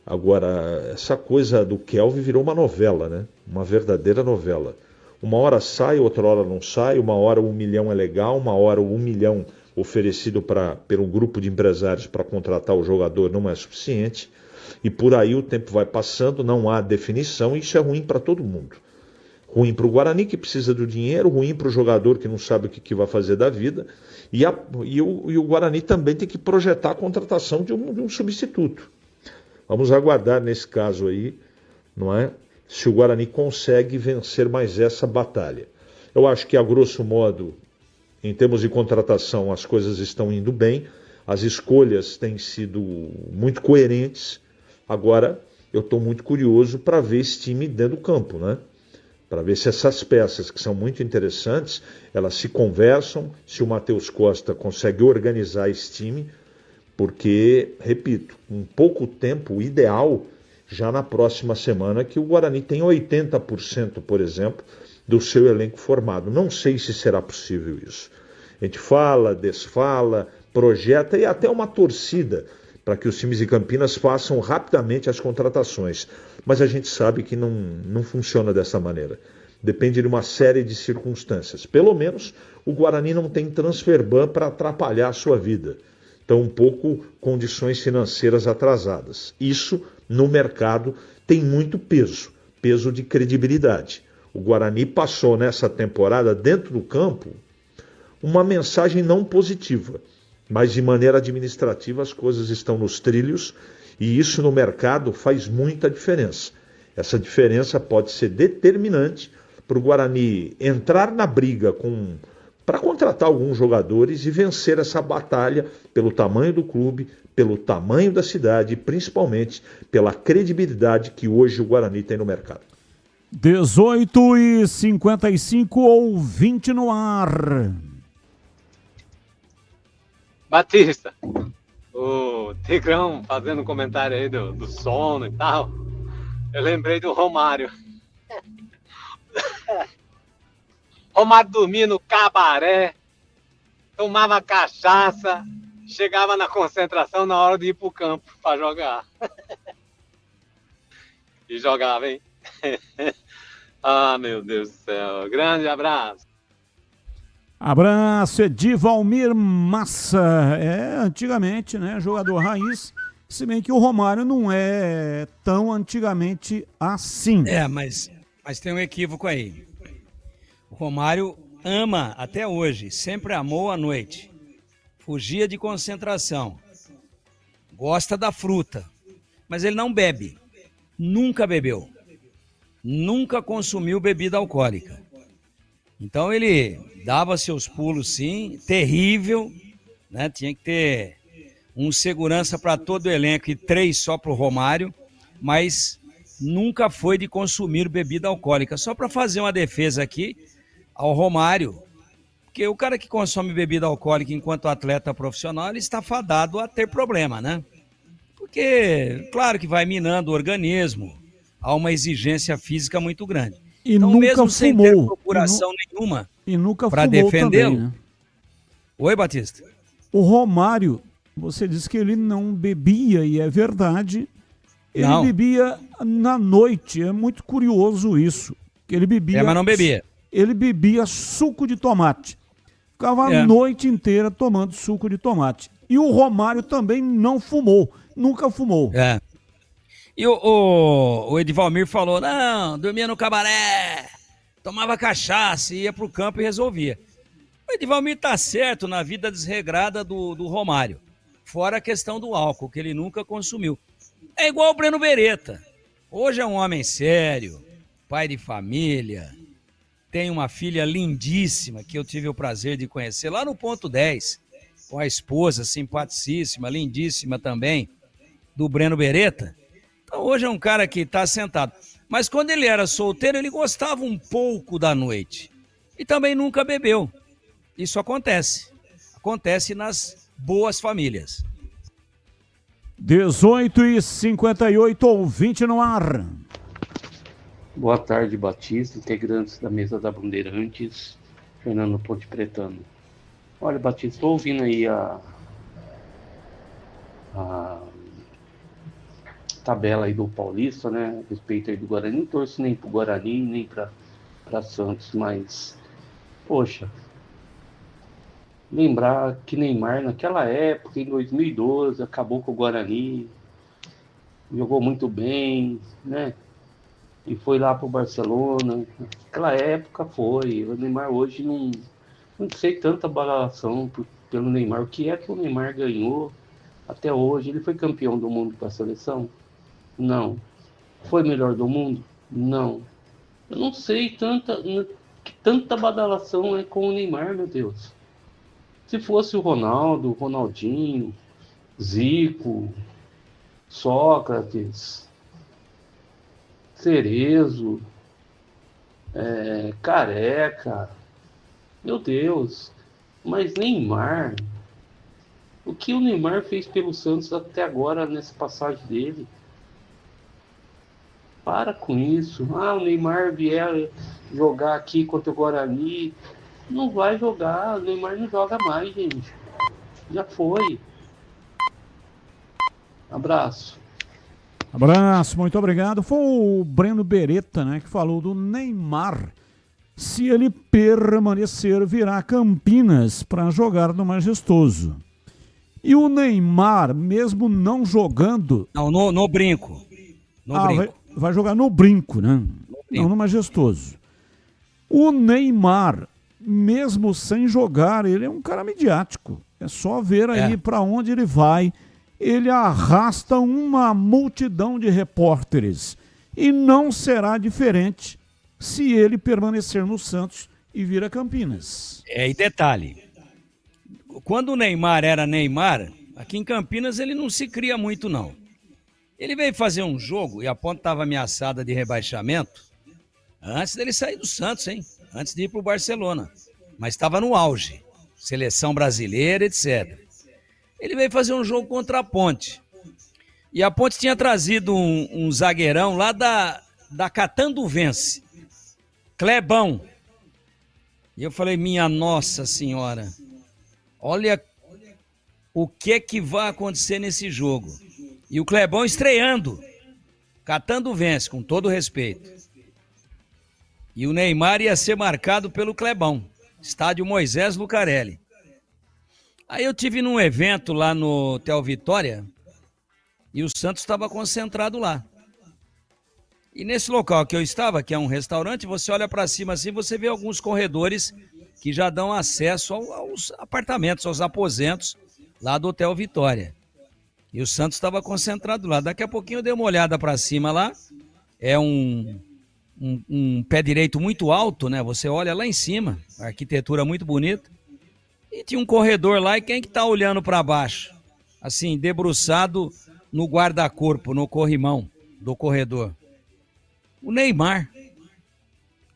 Agora, essa coisa do Kelvin virou uma novela, né? Uma verdadeira novela. Uma hora sai, outra hora não sai, uma hora 1 milhão é legal, uma hora 1 milhão oferecido pelo grupo de empresários para contratar o jogador não é suficiente, e por aí o tempo vai passando, não há definição, e isso é ruim para todo mundo. Ruim para o Guarani, que precisa do dinheiro, ruim para o jogador que não sabe o que vai fazer da vida, e o Guarani também tem que projetar a contratação de um substituto. Vamos aguardar nesse caso aí, não é? Se o Guarani consegue vencer mais essa batalha. Eu acho que, a grosso modo, em termos de contratação, as coisas estão indo bem, as escolhas têm sido muito coerentes. Agora, eu estou muito curioso para ver esse time dentro do campo, né? Para ver se essas peças, que são muito interessantes, elas se conversam, se o Matheus Costa consegue organizar esse time, porque, repito, com pouco tempo, o ideal, já na próxima semana, que o Guarani tem 80%, por exemplo, do seu elenco formado. Não sei se será possível isso. A gente fala, desfala, projeta, e até uma torcida para que os times de Campinas façam rapidamente as contratações. Mas a gente sabe que não funciona dessa maneira. Depende de uma série de circunstâncias. Pelo menos o Guarani não tem transfer ban para atrapalhar a sua vida. Tampouco condições financeiras atrasadas. Isso, no mercado, tem muito peso de credibilidade. O Guarani passou nessa temporada, dentro do campo, uma mensagem não positiva, mas de maneira administrativa as coisas estão nos trilhos, e isso no mercado faz muita diferença. Essa diferença pode ser determinante para o Guarani entrar na briga para contratar alguns jogadores e vencer essa batalha pelo tamanho do clube, pelo tamanho da cidade e principalmente pela credibilidade que hoje o Guarani tem no mercado. 18h55, ouvinte no ar. Batista, o Tigrão fazendo comentário aí do sono e tal, eu lembrei do Romário. Romário dormia no cabaré, tomava cachaça, chegava na concentração na hora de ir pro campo pra jogar. E jogava, hein? Ah, meu Deus do céu. Grande abraço. Abraço, Edivalmir Massa. Antigamente, né, jogador raiz, se bem que o Romário não é tão antigamente assim. Mas tem um equívoco aí. O Romário ama até hoje, sempre amou a noite. Fugia de concentração. Gosta da fruta. Mas ele não bebe. Nunca bebeu. Nunca consumiu bebida alcoólica. Então ele dava seus pulos, sim, terrível, né? Tinha que ter um segurança para todo o elenco e 3 só para o Romário, mas nunca foi de consumir bebida alcoólica. Só para fazer uma defesa aqui ao Romário, porque o cara que consome bebida alcoólica enquanto atleta profissional, ele está fadado a ter problema, né? Porque, claro que vai minando o organismo, há uma exigência física muito grande. E então, nunca mesmo fumou, sem ter procuração nenhuma para defendê-lo. Também, né? Oi, Batista. O Romário, você disse que ele não bebia, e é verdade. Ele bebia na noite, é muito curioso isso. Que ele bebia. Mas não bebia. Ele bebia suco de tomate. Ficava a noite inteira tomando suco de tomate. E o Romário também não fumou, nunca fumou. E o Edivalmir falou, não, dormia no cabaré, tomava cachaça, ia pro campo e resolvia. O Edivalmir tá certo na vida desregrada do Romário, fora a questão do álcool, que ele nunca consumiu. É igual o Breno Beretta. Hoje é um homem sério, pai de família, tem uma filha lindíssima que eu tive o prazer de conhecer lá no Ponto 10, com a esposa simpaticíssima, lindíssima também, do Breno Beretta. Então hoje é um cara que está sentado. Mas quando ele era solteiro, ele gostava um pouco da noite. E também nunca bebeu. Isso acontece. Acontece nas boas famílias. 18h58, ouvinte no ar. Boa tarde, Batista, integrantes da mesa da Bandeirantes, Fernando Ponte Pretano. Olha, Batista, estou ouvindo aí a tabela aí do Paulista, né, a respeito aí do Guarani. Não torço nem pro Guarani, nem para Santos, mas, poxa, lembrar que Neymar naquela época, em 2012, acabou com o Guarani, jogou muito bem, né, e foi lá pro Barcelona. Naquela época foi. O Neymar hoje não sei tanta badalação pelo Neymar. O que é que o Neymar ganhou até hoje? Ele foi campeão do mundo com a seleção? Não. Foi melhor do mundo? Não. Eu não sei tanta badalação é com o Neymar, meu Deus. Se fosse o Ronaldo, o Ronaldinho, Zico, Sócrates, Cerezo, Careca, meu Deus, mas Neymar, o que o Neymar fez pelo Santos até agora nessa passagem dele? Para com isso. O Neymar vier jogar aqui contra o Guarani, não vai jogar, o Neymar não joga mais, gente. Já foi. Abraço. Abraço, muito obrigado. Foi o Breno Beretta, né, que falou do Neymar. Se ele permanecer, virá Campinas para jogar no Majestoso. E o Neymar, mesmo não jogando... Não, no Brinco. Brinco. Vai jogar no Brinco, né? Não no Majestoso. O Neymar, mesmo sem jogar, ele é um cara midiático. É só ver aí para onde ele vai. Ele arrasta uma multidão de repórteres. E não será diferente se ele permanecer no Santos e vir a Campinas. E detalhe, quando o Neymar era Neymar, aqui em Campinas ele não se cria muito, não. Ele veio fazer um jogo e a Ponte estava ameaçada de rebaixamento antes dele sair do Santos, hein? Antes de ir para o Barcelona. Mas estava no auge. Seleção brasileira, etc. Ele veio fazer um jogo contra a Ponte. E a Ponte tinha trazido um zagueirão lá da Catanduvense. Clebão. E eu falei, minha Nossa Senhora, olha o que vai acontecer nesse jogo. E o Clebão estreando, catando vence, com todo respeito. E o Neymar ia ser marcado pelo Clebão, estádio Moisés Lucarelli. Aí eu tive num evento lá no Hotel Vitória e o Santos estava concentrado lá. E nesse local que eu estava, que é um restaurante, você olha para cima assim, você vê alguns corredores que já dão acesso aos apartamentos, aos aposentos lá do Hotel Vitória. E o Santos estava concentrado lá. Daqui a pouquinho eu dei uma olhada para cima lá. É um pé direito muito alto, né? Você olha lá em cima, arquitetura muito bonita. E tinha um corredor lá, e quem que tá olhando para baixo? Assim, debruçado no guarda-corpo, no corrimão do corredor. O Neymar.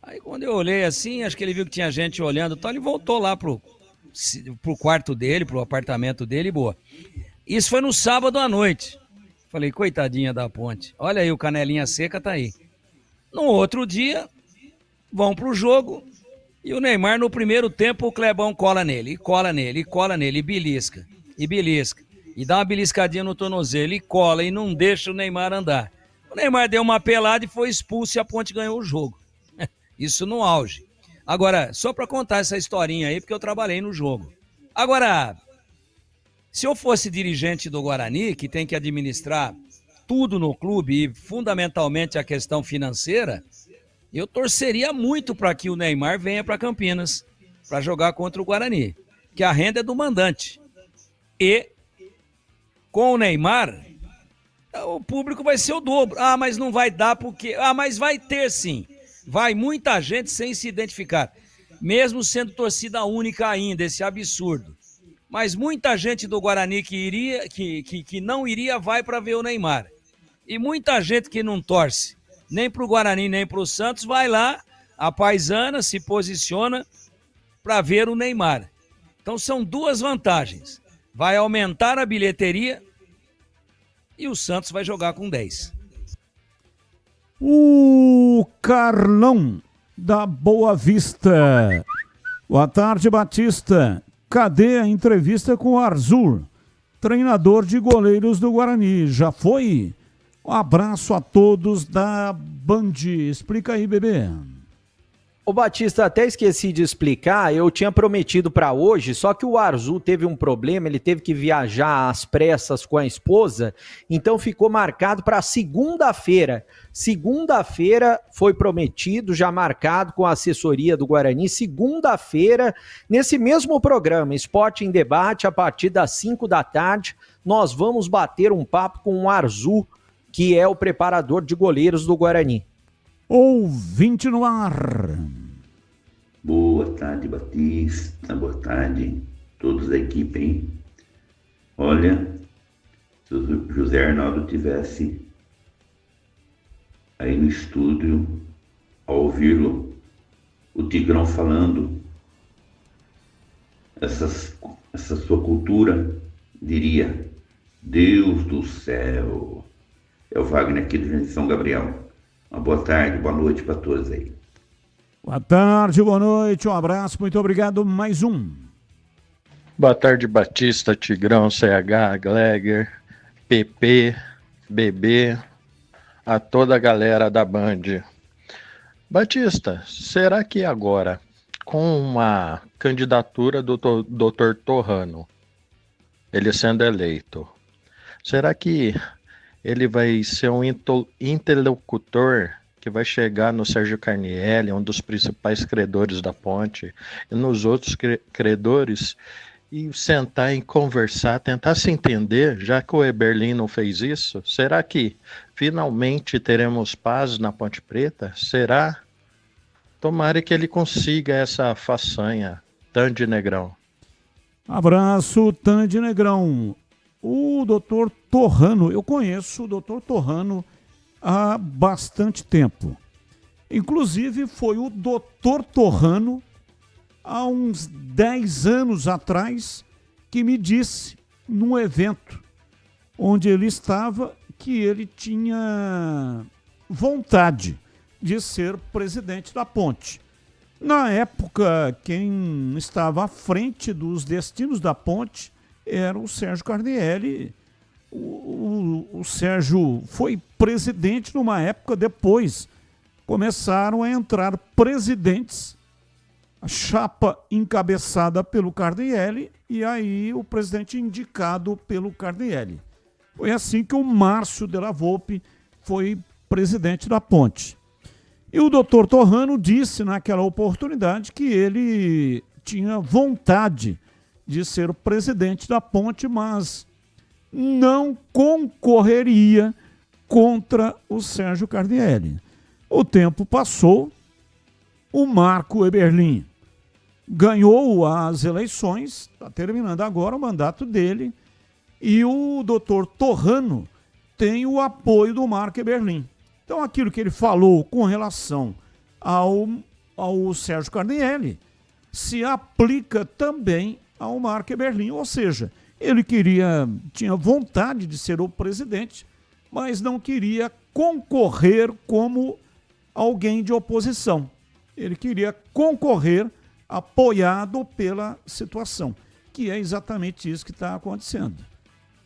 Aí quando eu olhei assim, acho que ele viu que tinha gente olhando, então ele voltou lá pro quarto dele, pro apartamento dele, e boa. Isso foi no sábado à noite. Falei, coitadinha da Ponte. Olha aí, o Canelinha Seca tá aí. No outro dia, vão pro jogo, e o Neymar no primeiro tempo, o Clebão cola nele, e belisca, e dá uma beliscadinha no tornozelo, e cola, e não deixa o Neymar andar. O Neymar deu uma pelada e foi expulso, e a Ponte ganhou o jogo. Isso no auge. Agora, só para contar essa historinha aí, porque eu trabalhei no jogo. Agora, se eu fosse dirigente do Guarani, que tem que administrar tudo no clube e fundamentalmente a questão financeira, eu torceria muito para que o Neymar venha para Campinas para jogar contra o Guarani, que a renda é do mandante. E com o Neymar, o público vai ser o dobro. Ah, mas não vai dar porque... Ah, mas vai ter sim. Vai muita gente sem se identificar, mesmo sendo torcida única ainda, esse absurdo. Mas muita gente do Guarani que não iria vai para ver o Neymar. E muita gente que não torce nem para o Guarani, nem para o Santos, vai lá, a paisana se posiciona para ver o Neymar. Então são duas vantagens. Vai aumentar a bilheteria e o Santos vai jogar com 10. O Carlão da Boa Vista. Boa tarde, Batista. Cadê a entrevista com o Arzur, treinador de goleiros do Guarani? Já foi? Um abraço a todos da Band. Explica aí, bebê. Ô Batista, até esqueci de explicar, eu tinha prometido para hoje, só que o Arzul teve um problema, ele teve que viajar às pressas com a esposa, então ficou marcado para segunda-feira. Segunda-feira foi prometido, já marcado com a assessoria do Guarani, segunda-feira, nesse mesmo programa, Esporte em Debate, a partir das 5 da tarde, nós vamos bater um papo com o Arzul, que é o preparador de goleiros do Guarani. Ouvinte no ar. Boa tarde, Batista. Boa tarde, todos da equipe, hein? Olha, se o José Arnaldo tivesse aí no estúdio, ao ouvi-lo, o Tigrão falando, essa sua cultura, diria, Deus do céu. É o Wagner aqui do São Gabriel. Uma boa tarde, boa noite para todos aí. Boa tarde, boa noite, um abraço, muito obrigado, mais um. Boa tarde, Batista, Tigrão, CH, Gleger, PP, BB, a toda a galera da Band. Batista, será que agora, com uma candidatura do Dr. Torrano, ele sendo eleito, será que ele vai ser um interlocutor que vai chegar no Sérgio Carnielli, um dos principais credores da Ponte, e nos outros credores, e sentar e conversar, tentar se entender, já que o Eberlin não fez isso? Será que finalmente teremos paz na Ponte Preta? Será? Tomara que ele consiga essa façanha. Tandy Negrão. Abraço, Tandy Negrão. O doutor Torrano, eu conheço o doutor Torrano há bastante tempo. Inclusive foi o doutor Torrano, há uns 10 anos atrás, que me disse, num evento onde ele estava, que ele tinha vontade de ser presidente da Ponte. Na época, quem estava à frente dos destinos da ponte era o Sérgio Carnielli. O Sérgio foi presidente numa época depois. Começaram a entrar presidentes, a chapa encabeçada pelo Carnielli e aí o presidente indicado pelo Carnielli. Foi assim que o Márcio Della Volpe foi presidente da ponte. E o doutor Torrano disse naquela oportunidade que ele tinha vontade de ser presidente da ponte, mas não concorreria contra o Sérgio Carnielli. O tempo passou, o Marco Eberlin ganhou as eleições, está terminando agora o mandato dele, e o doutor Torrano tem o apoio do Marco Eberlin. Então aquilo que ele falou com relação ao Sérgio Carnielli se aplica também ao Marco Eberlin, ou seja, ele tinha vontade de ser o presidente, mas não queria concorrer como alguém de oposição. Ele queria concorrer apoiado pela situação, que é exatamente isso que está acontecendo.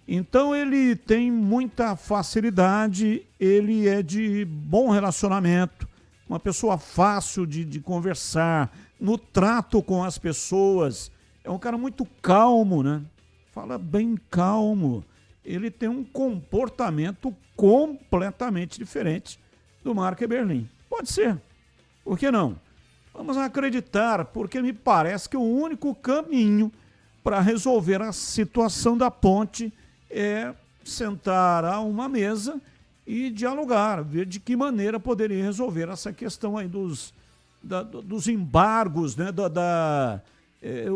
Então ele tem muita facilidade, ele é de bom relacionamento, uma pessoa fácil de conversar, no trato com as pessoas, é um cara muito calmo, né? Fala bem calmo, ele tem um comportamento completamente diferente do Marco Eberlin. Pode ser, por que não? Vamos acreditar, porque me parece que o único caminho para resolver a situação da ponte é sentar a uma mesa e dialogar, ver de que maneira poderia resolver essa questão aí dos embargos, né?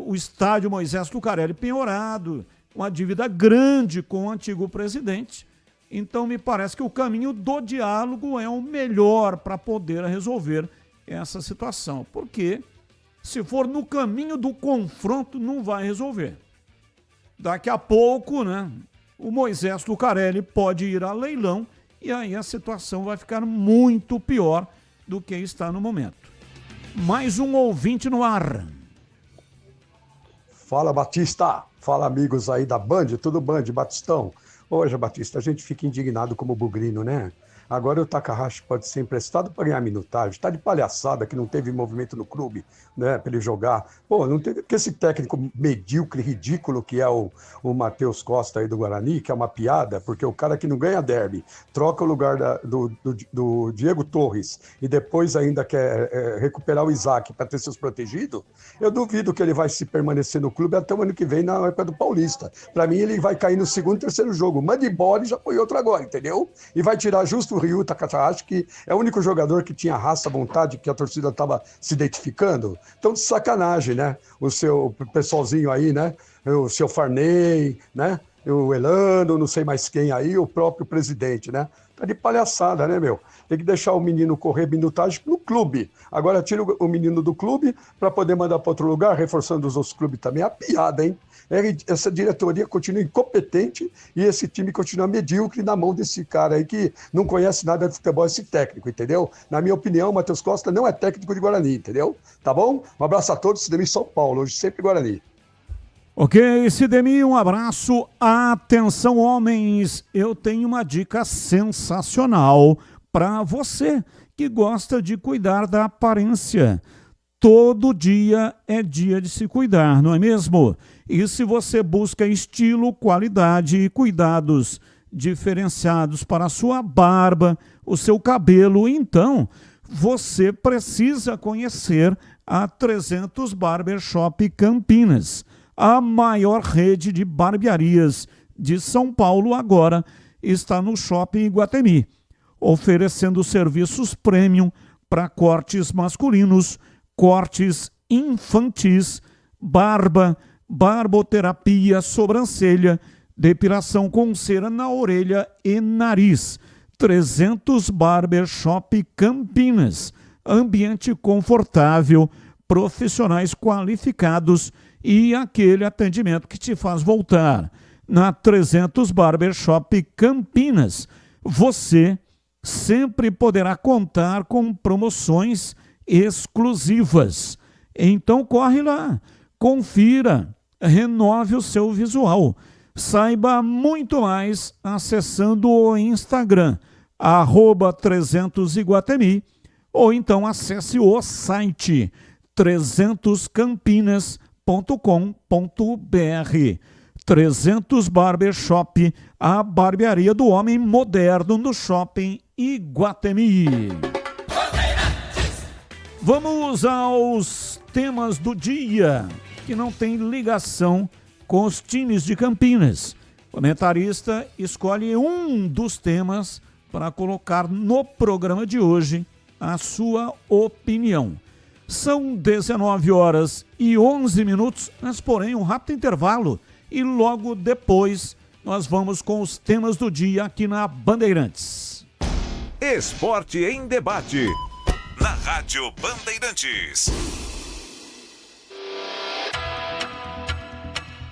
O estádio Moisés Lucarelli penhorado, uma dívida grande com o antigo presidente. Então me parece que o caminho do diálogo é o melhor para poder resolver essa situação, porque se for no caminho do confronto não vai resolver. Daqui a pouco, né, o Moisés Lucarelli pode ir a leilão e aí a situação vai ficar muito pior do que está no momento. Mais um ouvinte no ar. Fala, Batista. Fala, amigos aí da Band. Tudo Band, Batistão? Hoje, Batista, a gente fica indignado como bugrino, né? Agora o Takahashi pode ser emprestado para ganhar minutagem. Está de palhaçada que não teve movimento no clube, né, para ele jogar. Pô, não teve, porque esse técnico medíocre, ridículo que é o Matheus Costa aí do Guarani, que é uma piada, porque o cara que não ganha derby, troca o lugar do Diego Torres e depois ainda quer recuperar o Isaac para ter seus protegidos, eu duvido que ele vai se permanecer no clube até o ano que vem na época do Paulista. Para mim ele vai cair no segundo, terceiro jogo. Manda embora e já põe outro agora, entendeu? E vai tirar justo o Ryu Takahashi, que é o único jogador que tinha raça, vontade, que a torcida estava se identificando. Então, de sacanagem, né? O seu pessoalzinho aí, né? O seu Farney, né? O Elano, não sei mais quem aí, o próprio presidente, né? Tá de palhaçada, né, meu? Tem que deixar o menino correr minutagem no clube. Agora tira o menino do clube para poder mandar para outro lugar, reforçando os outros clubes também. É a piada, hein? Essa diretoria continua incompetente e esse time continua medíocre na mão desse cara aí que não conhece nada de futebol, esse técnico, entendeu? Na minha opinião, o Matheus Costa não é técnico de Guarani, entendeu? Tá bom? Um abraço a todos, Sidemir São Paulo, hoje sempre Guarani. Ok, Sidemir, um abraço. Atenção, homens, eu tenho uma dica sensacional para você que gosta de cuidar da aparência. Todo dia é dia de se cuidar, não é mesmo? E se você busca estilo, qualidade e cuidados diferenciados para a sua barba, o seu cabelo, então você precisa conhecer a 300 Barbershop Campinas. A maior rede de barbearias de São Paulo agora está no Shopping Iguatemi, oferecendo serviços premium para cortes masculinos, cortes infantis, barba, barboterapia, sobrancelha, depilação com cera na orelha e nariz. 300 Barbershop Campinas, ambiente confortável, profissionais qualificados e aquele atendimento que te faz voltar. Na 300 Barbershop Campinas, você sempre poderá contar com promoções exclusivas. Então corre lá, confira, renove o seu visual. Saiba muito mais acessando o Instagram, @300iguatemi, ou então acesse o site 300campinas.com.br. 300 Barbershop, a barbearia do homem moderno no Shopping Iguatemi. Vamos aos temas do dia, que não tem ligação com os times de Campinas. O comentarista escolhe um dos temas para colocar no programa de hoje a sua opinião. São 19h11, mas porém um rápido intervalo e logo depois nós vamos com os temas do dia aqui na Bandeirantes. Esporte em debate, na Rádio Bandeirantes.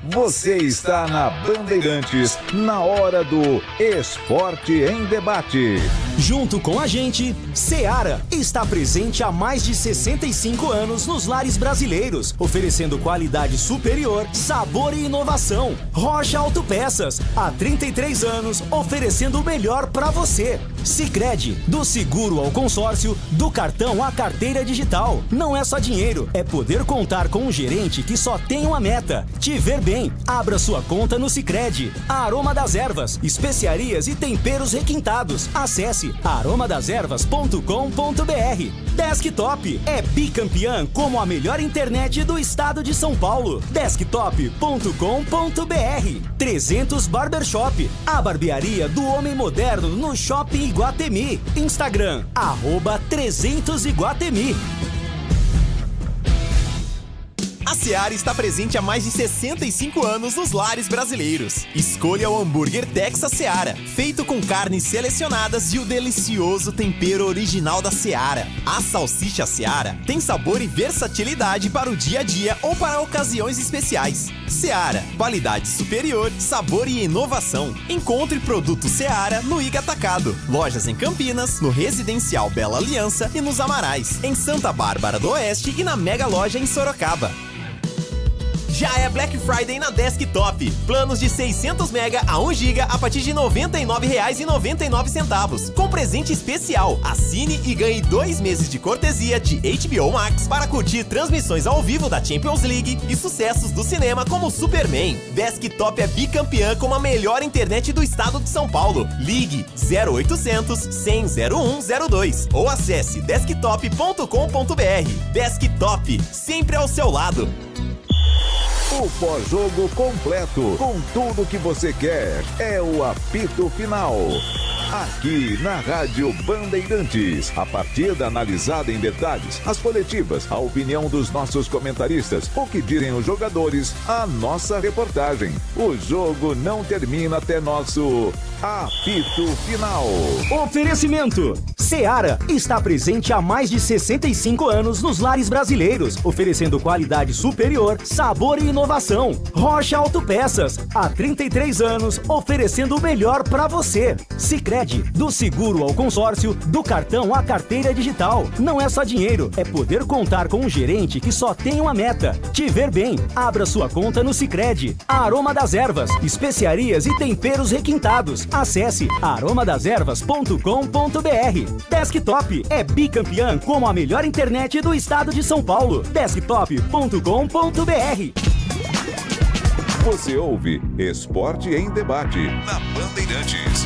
Você está na Bandeirantes, na hora do Esporte em Debate. Junto com a gente, Seara está presente há mais de 65 anos nos lares brasileiros, oferecendo qualidade superior, sabor e inovação. Rocha Autopeças, há 33 anos, oferecendo o melhor para você. Sicredi, do seguro ao consórcio, do cartão à carteira digital. Não é só dinheiro, é poder contar com um gerente que só tem uma meta: te ver bem. Abra sua conta no Sicredi. Aroma das Ervas, especiarias e temperos requintados. Acesse aromadeservas.com.br. Desktop é bicampeã como a melhor internet do estado de São Paulo. Desktop.com.br. 300 Barbershop, a barbearia do homem moderno no Shopping Iguatemi. Instagram, @300iguatemi. A Seara está presente há mais de 65 anos nos lares brasileiros. Escolha o hambúrguer Texas Seara, feito com carnes selecionadas e o delicioso tempero original da Seara. A salsicha Seara tem sabor e versatilidade para o dia a dia ou para ocasiões especiais. Seara, qualidade superior, sabor e inovação. Encontre produto Seara no Iga Atacado. Lojas em Campinas, no Residencial Bela Aliança e nos Amarais, em Santa Bárbara do Oeste e na Mega Loja em Sorocaba. Já é Black Friday na Desktop. Planos de 600 MB a 1 GB a partir de R$ 99,99, com presente especial. Assine e ganhe 2 meses de cortesia de HBO Max para curtir transmissões ao vivo da Champions League e sucessos do cinema como Superman. Desktop é bicampeã com a melhor internet do estado de São Paulo. Ligue 0800 100 0102 ou acesse desktop.com.br. Desktop, sempre ao seu lado. O pós-jogo completo, com tudo que você quer, é o apito final. Aqui na Rádio Bandeirantes, a partida analisada em detalhes, as coletivas, a opinião dos nossos comentaristas, o que dizem os jogadores, a nossa reportagem. O jogo não termina até nosso apito final. Oferecimento: Seara está presente há mais de 65 anos nos lares brasileiros, oferecendo qualidade superior, sabor e inovação. Rocha Autopeças, há 33 anos, oferecendo o melhor para você. Sicredi, do seguro ao consórcio, do cartão à carteira digital. Não é só dinheiro, é poder contar com um gerente que só tem uma meta: te ver bem. Abra sua conta no Sicredi. Aroma das Ervas, especiarias e temperos requintados. Acesse aromadeservas.com.br. Desktop é bicampeã como a melhor internet do estado de São Paulo. Desktop.com.br. Você ouve Esporte em Debate, na Bandeirantes.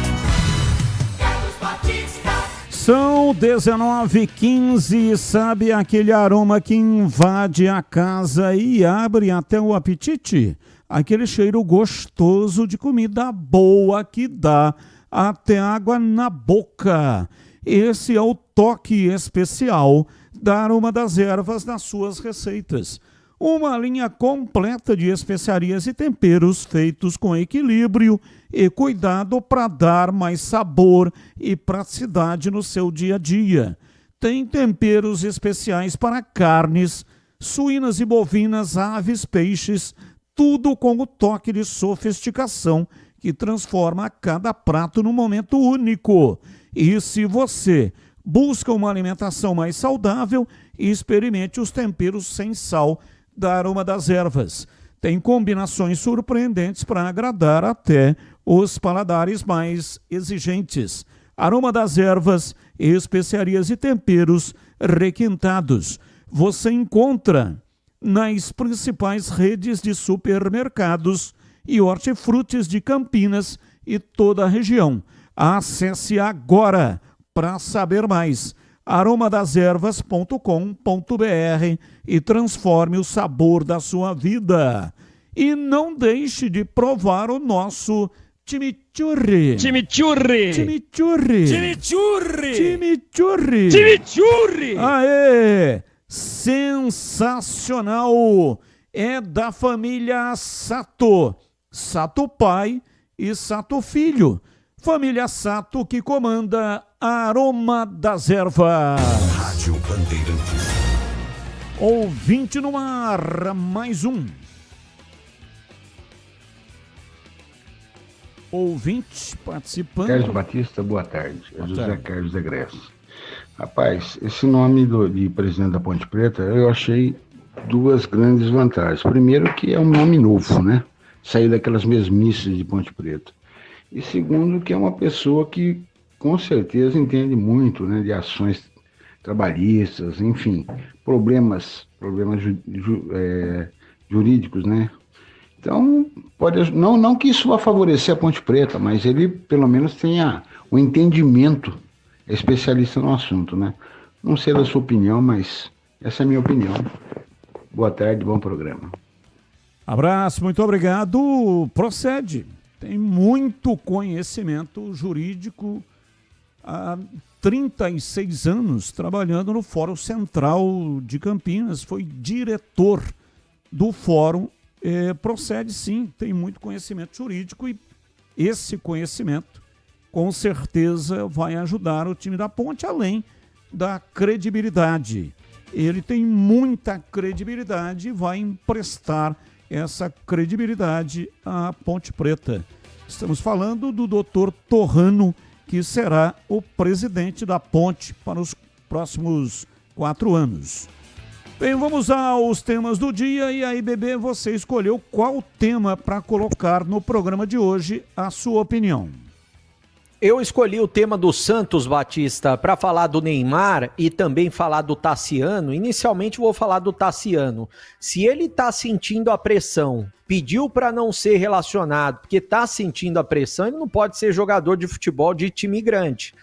São 19h15, sabe aquele aroma que invade a casa e abre até o apetite? Aquele cheiro gostoso de comida boa que dá até água na boca. Esse é o toque especial da Aroma das Ervas nas suas receitas. Uma linha completa de especiarias e temperos feitos com equilíbrio e cuidado para dar mais sabor e praticidade no seu dia a dia. Tem temperos especiais para carnes, suínas e bovinas, aves, peixes, tudo com o toque de sofisticação que transforma cada prato num momento único. E se você Busca uma alimentação mais saudável e experimente os temperos sem sal da Aroma das Ervas. Tem combinações surpreendentes para agradar até os paladares mais exigentes. Aroma das Ervas, especiarias e temperos requintados. Você encontra nas principais redes de supermercados e hortifrutis de Campinas e toda a região. Acesse agora para saber mais. aromadeservas.com.br e transforme o sabor da sua vida. E não deixe de provar o nosso chimichurri. Chimichurri. Chimichurri. Chimichurri. Chimichurri. Chimichurri. Aê! Sensacional! É da família Sato. Sato pai e Sato filho. Família Sato que comanda Aroma das Ervas. Rádio Bandeirantes. Ouvinte no ar, mais um. Ouvinte participando. Carlos Batista, boa tarde. Boa José tarde. Carlos Egresso. Rapaz, esse nome de presidente da Ponte Preta, eu achei duas grandes vantagens. Primeiro que é um nome novo, né? Saiu daquelas mesmices de Ponte Preta. E segundo que é uma pessoa que com certeza entende muito, né, de ações trabalhistas, enfim, problemas jurídicos, né? Então, não que isso vá favorecer a Ponte Preta, mas ele pelo menos tenha o entendimento, é especialista no assunto, né? Não sei da sua opinião, mas essa é a minha opinião. Boa tarde, bom programa. Abraço, muito obrigado. Procede. Tem muito conhecimento jurídico há 36 anos trabalhando no Fórum Central de Campinas. Foi diretor do Fórum. Procede sim, tem muito conhecimento jurídico e esse conhecimento com certeza vai ajudar o time da Ponte, além da credibilidade. Ele tem muita credibilidade e vai emprestar essa credibilidade à Ponte Preta. Estamos falando do Dr. Torrano, que será o presidente da Ponte para os próximos 4 anos. Bem, vamos aos temas do dia. E aí, Bebê, você escolheu qual tema para colocar no programa de hoje, a sua opinião? Eu escolhi o tema do Santos, Batista, para falar do Neymar e também falar do Tassiano. Inicialmente vou falar do Tassiano. Se ele está sentindo a pressão, pediu para não ser relacionado, porque está sentindo a pressão, ele não pode ser jogador de futebol de time grande.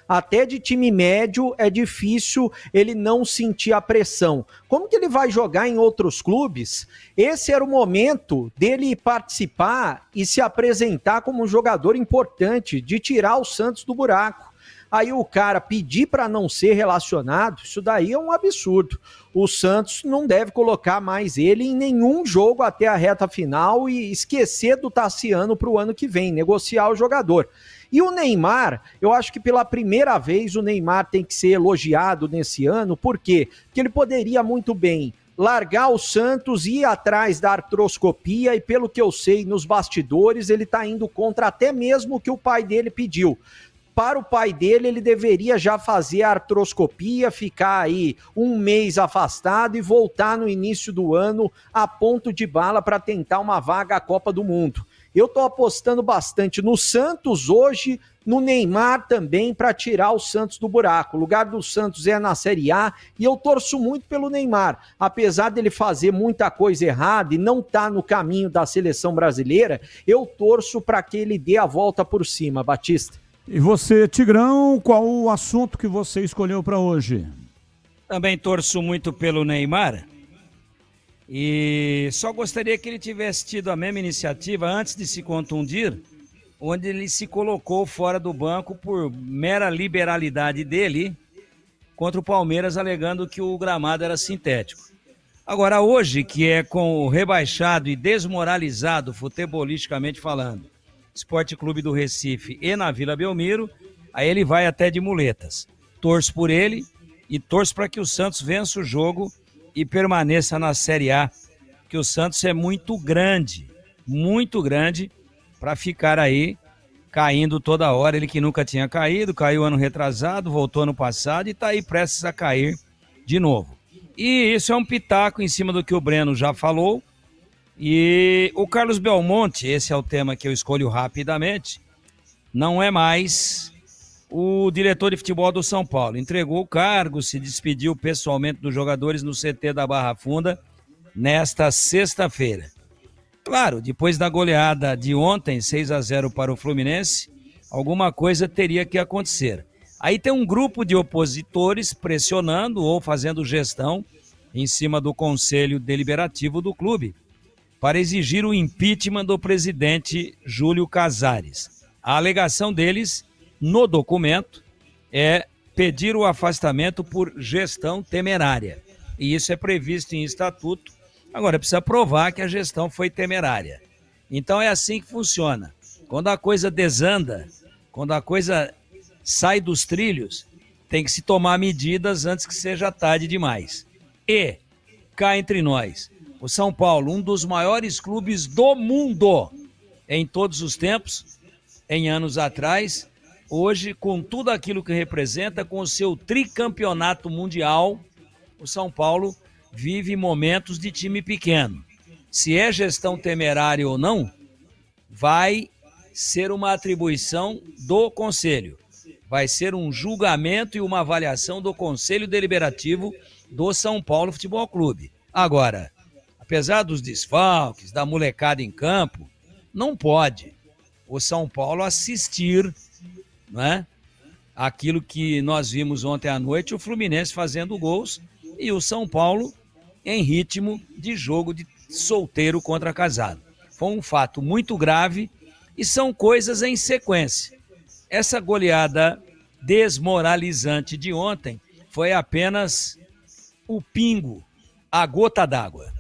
Até de time médio é difícil ele não sentir a pressão. Como que ele vai jogar em outros clubes? Esse era o momento dele participar e se apresentar como um jogador importante, de tirar o Santos do buraco. Aí o cara pedir para não ser relacionado, isso daí é um absurdo. O Santos não deve colocar mais ele em nenhum jogo até a reta final e esquecer do Tassiano para o ano que vem, negociar o jogador. E o Neymar, eu acho que pela primeira vez o Neymar tem que ser elogiado nesse ano. Por quê? Porque ele poderia muito bem largar o Santos, ir atrás da artroscopia e, pelo que eu sei, nos bastidores, ele está indo contra até mesmo o que o pai dele pediu. Para o pai dele, ele deveria já fazer a artroscopia, ficar aí 1 mês afastado e voltar no início do ano a ponto de bala para tentar uma vaga à Copa do Mundo. Eu estou apostando bastante no Santos hoje, no Neymar também, para tirar o Santos do buraco. O lugar do Santos é na Série A e eu torço muito pelo Neymar. Apesar dele fazer muita coisa errada e não estar no caminho da seleção brasileira, eu torço para que ele dê a volta por cima, Batista. E você, Tigrão, qual o assunto que você escolheu para hoje? Também torço muito pelo Neymar. E só gostaria que ele tivesse tido a mesma iniciativa antes de se contundir, onde ele se colocou fora do banco por mera liberalidade dele contra o Palmeiras, alegando que o gramado era sintético. Agora, hoje, que é com o rebaixado e desmoralizado, futebolisticamente falando, Sport Clube do Recife e na Vila Belmiro, aí ele vai até de muletas. Torço por ele e torço para que o Santos vença o jogo e permaneça na Série A, que o Santos é muito grande para ficar aí caindo toda hora, ele que nunca tinha caído, caiu ano retrasado, voltou ano passado e está aí prestes a cair de novo. E isso é um pitaco em cima do que o Breno já falou. E o Carlos Belmonte, esse é o tema que eu escolho rapidamente, não é mais o diretor de futebol do São Paulo. Entregou o cargo, se despediu pessoalmente dos jogadores no CT da Barra Funda nesta sexta-feira. Claro, depois da goleada de ontem, 6-0 para o Fluminense, alguma coisa teria que acontecer. Aí tem um grupo de opositores pressionando ou fazendo gestão em cima do Conselho Deliberativo do clube para exigir o impeachment do presidente Júlio Casares. A alegação deles, no documento, é pedir o afastamento por gestão temerária. E isso é previsto em estatuto. Agora, precisa provar que a gestão foi temerária. Então é assim que funciona. Quando a coisa desanda, quando a coisa sai dos trilhos, tem que se tomar medidas antes que seja tarde demais. E, cá entre nós, o São Paulo, um dos maiores clubes do mundo em todos os tempos, em anos atrás, hoje, com tudo aquilo que representa, com o seu tricampeonato mundial, o São Paulo vive momentos de time pequeno. Se é gestão temerária ou não, vai ser uma atribuição do Conselho. Vai ser um julgamento e uma avaliação do Conselho Deliberativo do São Paulo Futebol Clube. Agora, apesar dos desfalques, da molecada em campo, não pode o São Paulo assistir, não é, aquilo que nós vimos ontem à noite, o Fluminense fazendo gols e o São Paulo em ritmo de jogo de solteiro contra casado. Foi um fato muito grave e são coisas em sequência. Essa goleada desmoralizante de ontem foi apenas o pingo, a gota d'água.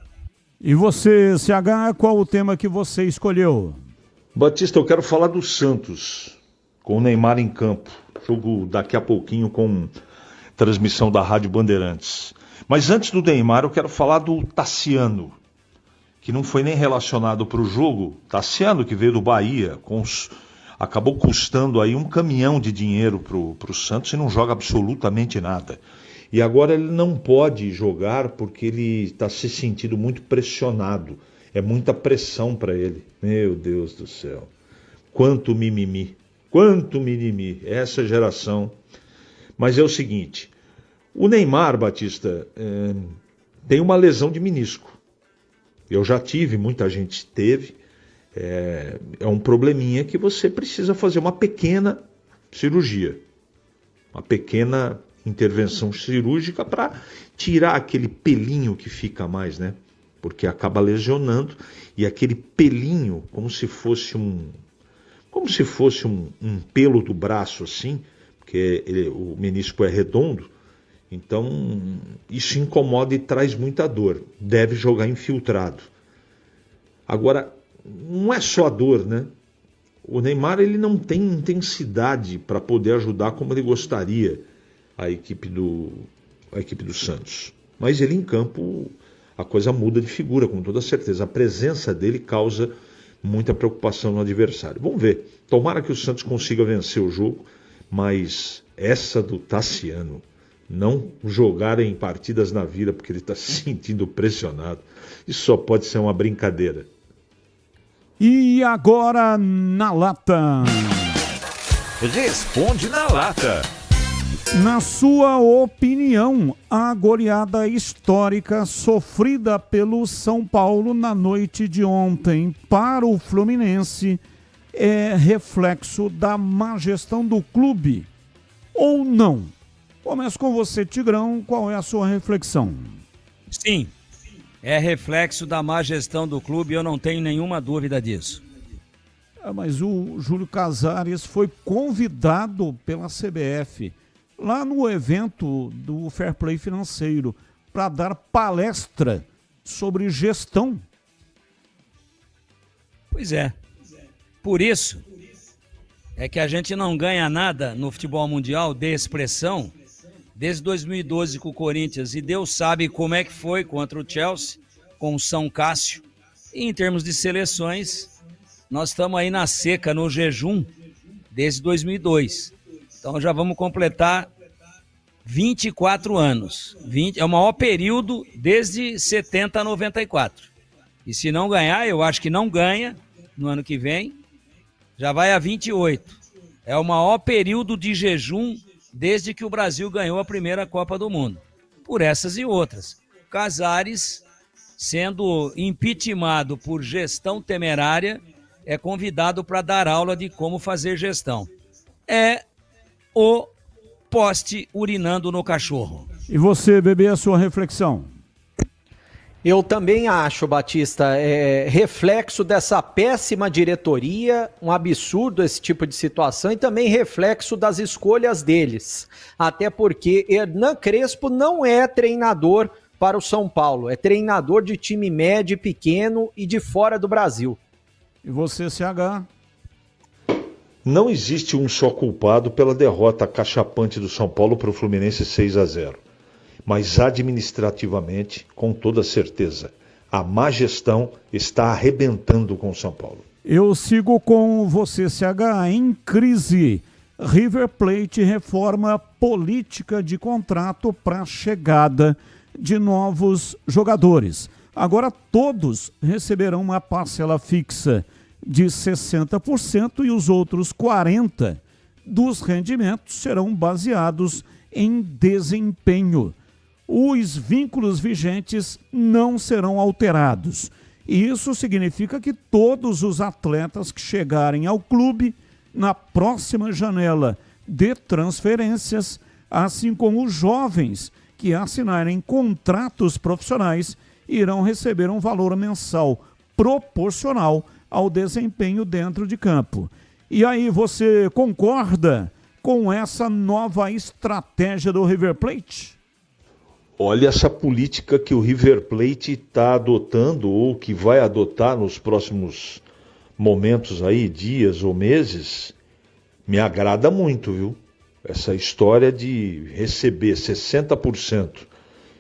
E você, CH, qual o tema que você escolheu? Batista, eu quero falar do Santos, com o Neymar em campo. Jogo daqui a pouquinho com transmissão da Rádio Bandeirantes. Mas antes do Neymar, eu quero falar do Tassiano, que não foi nem relacionado para o jogo. Tassiano, que veio do Bahia, acabou custando aí um caminhão de dinheiro para o Santos e não joga absolutamente nada. E agora ele não pode jogar porque ele está se sentindo muito pressionado. É muita pressão para ele. Meu Deus do céu. Quanto mimimi. Quanto mimimi. Essa geração. Mas é o seguinte. O Neymar, Batista, tem uma lesão de menisco. Eu já tive, muita gente teve. É um probleminha que você precisa fazer uma pequena cirurgia. Uma pequena intervenção cirúrgica para tirar aquele pelinho que fica mais, né? Porque acaba lesionando e aquele pelinho, como se fosse um pelo do braço assim, porque o menisco é redondo, então isso incomoda e traz muita dor. Deve jogar infiltrado. Agora, não é só a dor, né? O Neymar ele não tem intensidade para poder ajudar como ele gostaria a equipe do Santos. Mas ele em campo, a coisa muda de figura, com toda certeza. A presença dele causa muita preocupação no adversário. Vamos ver. Tomara que o Santos consiga vencer o jogo, mas essa do Tassiano, não jogar em partidas na vida porque ele está se sentindo pressionado, isso só pode ser uma brincadeira. E agora na lata. Responde na lata. Na sua opinião, a goleada histórica sofrida pelo São Paulo na noite de ontem para o Fluminense é reflexo da má gestão do clube ou não? Começo com você, Tigrão, qual é a sua reflexão? Sim, é reflexo da má gestão do clube, eu não tenho nenhuma dúvida disso. Mas o Júlio Casares foi convidado pela CBF lá no evento do Fair Play Financeiro para dar palestra sobre gestão. Pois é. Por isso é que a gente não ganha nada no futebol mundial de expressão desde 2012 com o Corinthians, e Deus sabe como é que foi contra o Chelsea, com o São Cássio. E em termos de seleções, nós estamos aí na seca, no jejum, desde 2002. Então já vamos completar 24 anos. É o maior período desde 70 a 94. E se não ganhar, eu acho que não ganha no ano que vem, já vai a 28. É o maior período de jejum desde que o Brasil ganhou a primeira Copa do Mundo. Por essas e outras. Casares, sendo impeachmentado por gestão temerária, é convidado para dar aula de como fazer gestão. É o poste urinando no cachorro. E você, Bebê, a sua reflexão? Eu também acho, Batista, reflexo dessa péssima diretoria, um absurdo esse tipo de situação e também reflexo das escolhas deles. Até porque Hernan Crespo não é treinador para o São Paulo, é treinador de time médio, pequeno e de fora do Brasil. E você, CH? Não existe um só culpado pela derrota cachapante do São Paulo para o Fluminense 6-0. Mas administrativamente, com toda certeza, a má gestão está arrebentando com o São Paulo. Eu sigo com você, CH, em crise. River Plate reforma política de contrato para a chegada de novos jogadores. Agora todos receberão uma parcela fixa de 60% e os outros 40% dos rendimentos serão baseados em desempenho. Os vínculos vigentes não serão alterados. E isso significa que todos os atletas que chegarem ao clube na próxima janela de transferências, assim como os jovens que assinarem contratos profissionais, irão receber um valor mensal proporcional ao desempenho dentro de campo. E aí, você concorda com essa nova estratégia do River Plate? Olha essa política que o River Plate está adotando ou que vai adotar nos próximos momentos aí, dias ou meses, me agrada muito, viu? Essa história de receber 60%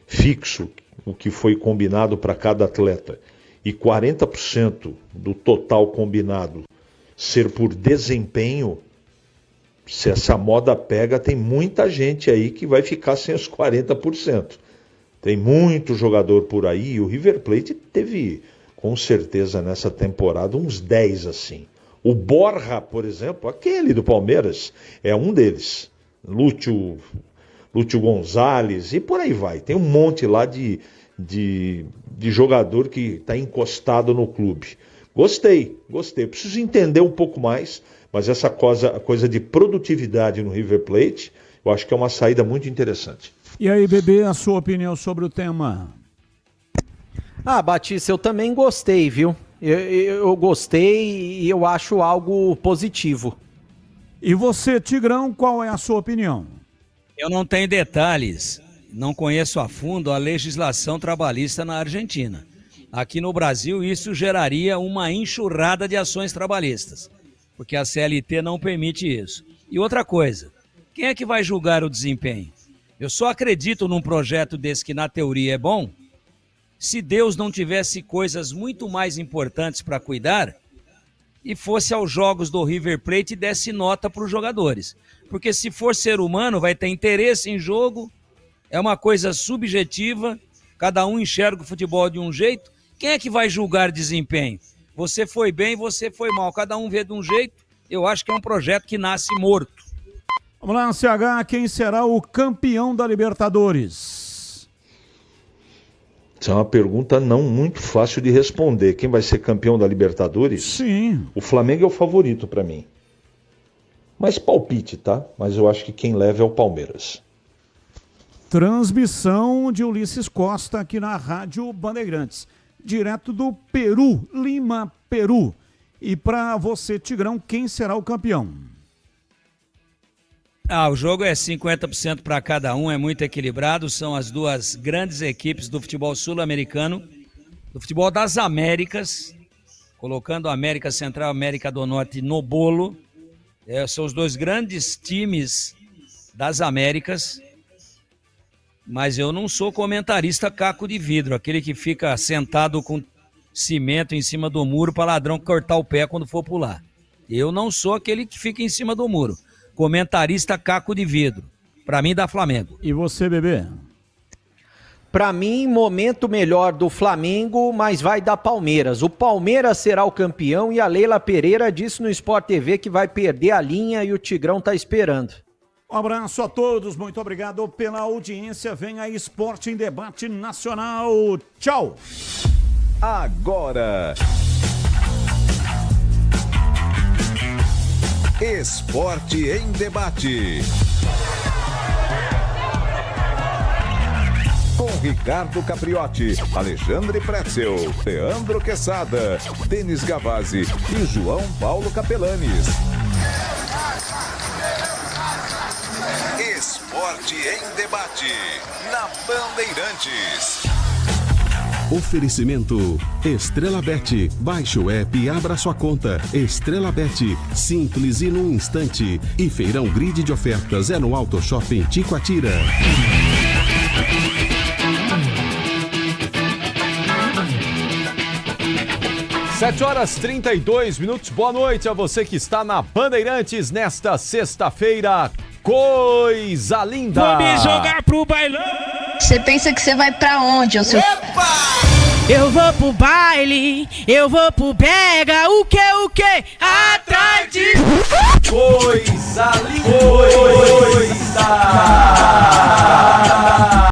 fixo, o que foi combinado para cada atleta, e 40% do total combinado ser por desempenho. Se essa moda pega, tem muita gente aí que vai ficar sem os 40%. Tem muito jogador por aí, e o River Plate teve, com certeza, nessa temporada, uns 10 assim. O Borja, por exemplo, aquele do Palmeiras, é um deles. Lúcio Gonzalez, e por aí vai. Tem um monte lá de jogador que está encostado no clube. Gostei. Preciso entender um pouco mais, mas essa coisa de produtividade no River Plate, eu acho que é uma saída muito interessante. E aí, Bebê, a sua opinião sobre o tema? Batista, eu também gostei, viu? Eu gostei e eu acho algo positivo. E você, Tigrão, qual é a sua opinião? Eu não tenho detalhes, não conheço a fundo a legislação trabalhista na Argentina. Aqui no Brasil, isso geraria uma enxurrada de ações trabalhistas, porque a CLT não permite isso. E outra coisa, quem é que vai julgar o desempenho? Eu só acredito num projeto desse que na teoria é bom, se Deus não tivesse coisas muito mais importantes para cuidar e fosse aos jogos do River Plate e desse nota para os jogadores. Porque se for ser humano, vai ter interesse em jogo, é uma coisa subjetiva, cada um enxerga o futebol de um jeito. Quem é que vai julgar desempenho? Você foi bem, você foi mal, cada um vê de um jeito. Eu acho que é um projeto que nasce morto. Vamos lá, CH, quem será o campeão da Libertadores? Essa é uma pergunta não muito fácil de responder. Quem vai ser campeão da Libertadores? Sim. O Flamengo é o favorito para mim. Mas palpite, tá? Mas eu acho que quem leva é o Palmeiras. Transmissão de Ulisses Costa aqui na Rádio Bandeirantes. Direto do Peru, Lima, Peru. E para você, Tigrão, quem será o campeão? O jogo é 50% para cada um, é muito equilibrado. São as duas grandes equipes do futebol sul-americano, do futebol das Américas, colocando a América Central e a América do Norte no bolo. São os dois grandes times das Américas, mas eu não sou comentarista caco de vidro, aquele que fica sentado com cimento em cima do muro para ladrão cortar o pé quando for pular. Eu não sou aquele que fica em cima do muro. Comentarista caco de vidro. Pra mim, dá Flamengo. E você, bebê? Pra mim, momento melhor do Flamengo, mas vai dar Palmeiras. O Palmeiras será o campeão e a Leila Pereira disse no Sport TV que vai perder a linha e o Tigrão tá esperando. Um abraço a todos, muito obrigado pela audiência. Vem aí Esporte em Debate Nacional. Tchau! Agora, Esporte em Debate. Com Ricardo Capriotti, Alexandre Pretzel, Leandro Quesada, Denis Gavazzi e João Paulo Capelanes. Esporte em Debate, na Bandeirantes. Oferecimento Estrela Bet. Baixe o app e abra sua conta. Estrela Bet, simples e num instante. E Feirão Grid de Ofertas é no Auto Shopping Ticoatira. 7h32. Boa noite a você que está na Bandeirantes nesta sexta-feira. Coisa linda! Vou me jogar pro bailão! Você pensa que você vai pra onde, ô seu... Eu vou pro baile, eu vou pro brega, o que? Atrás de... Coisa linda!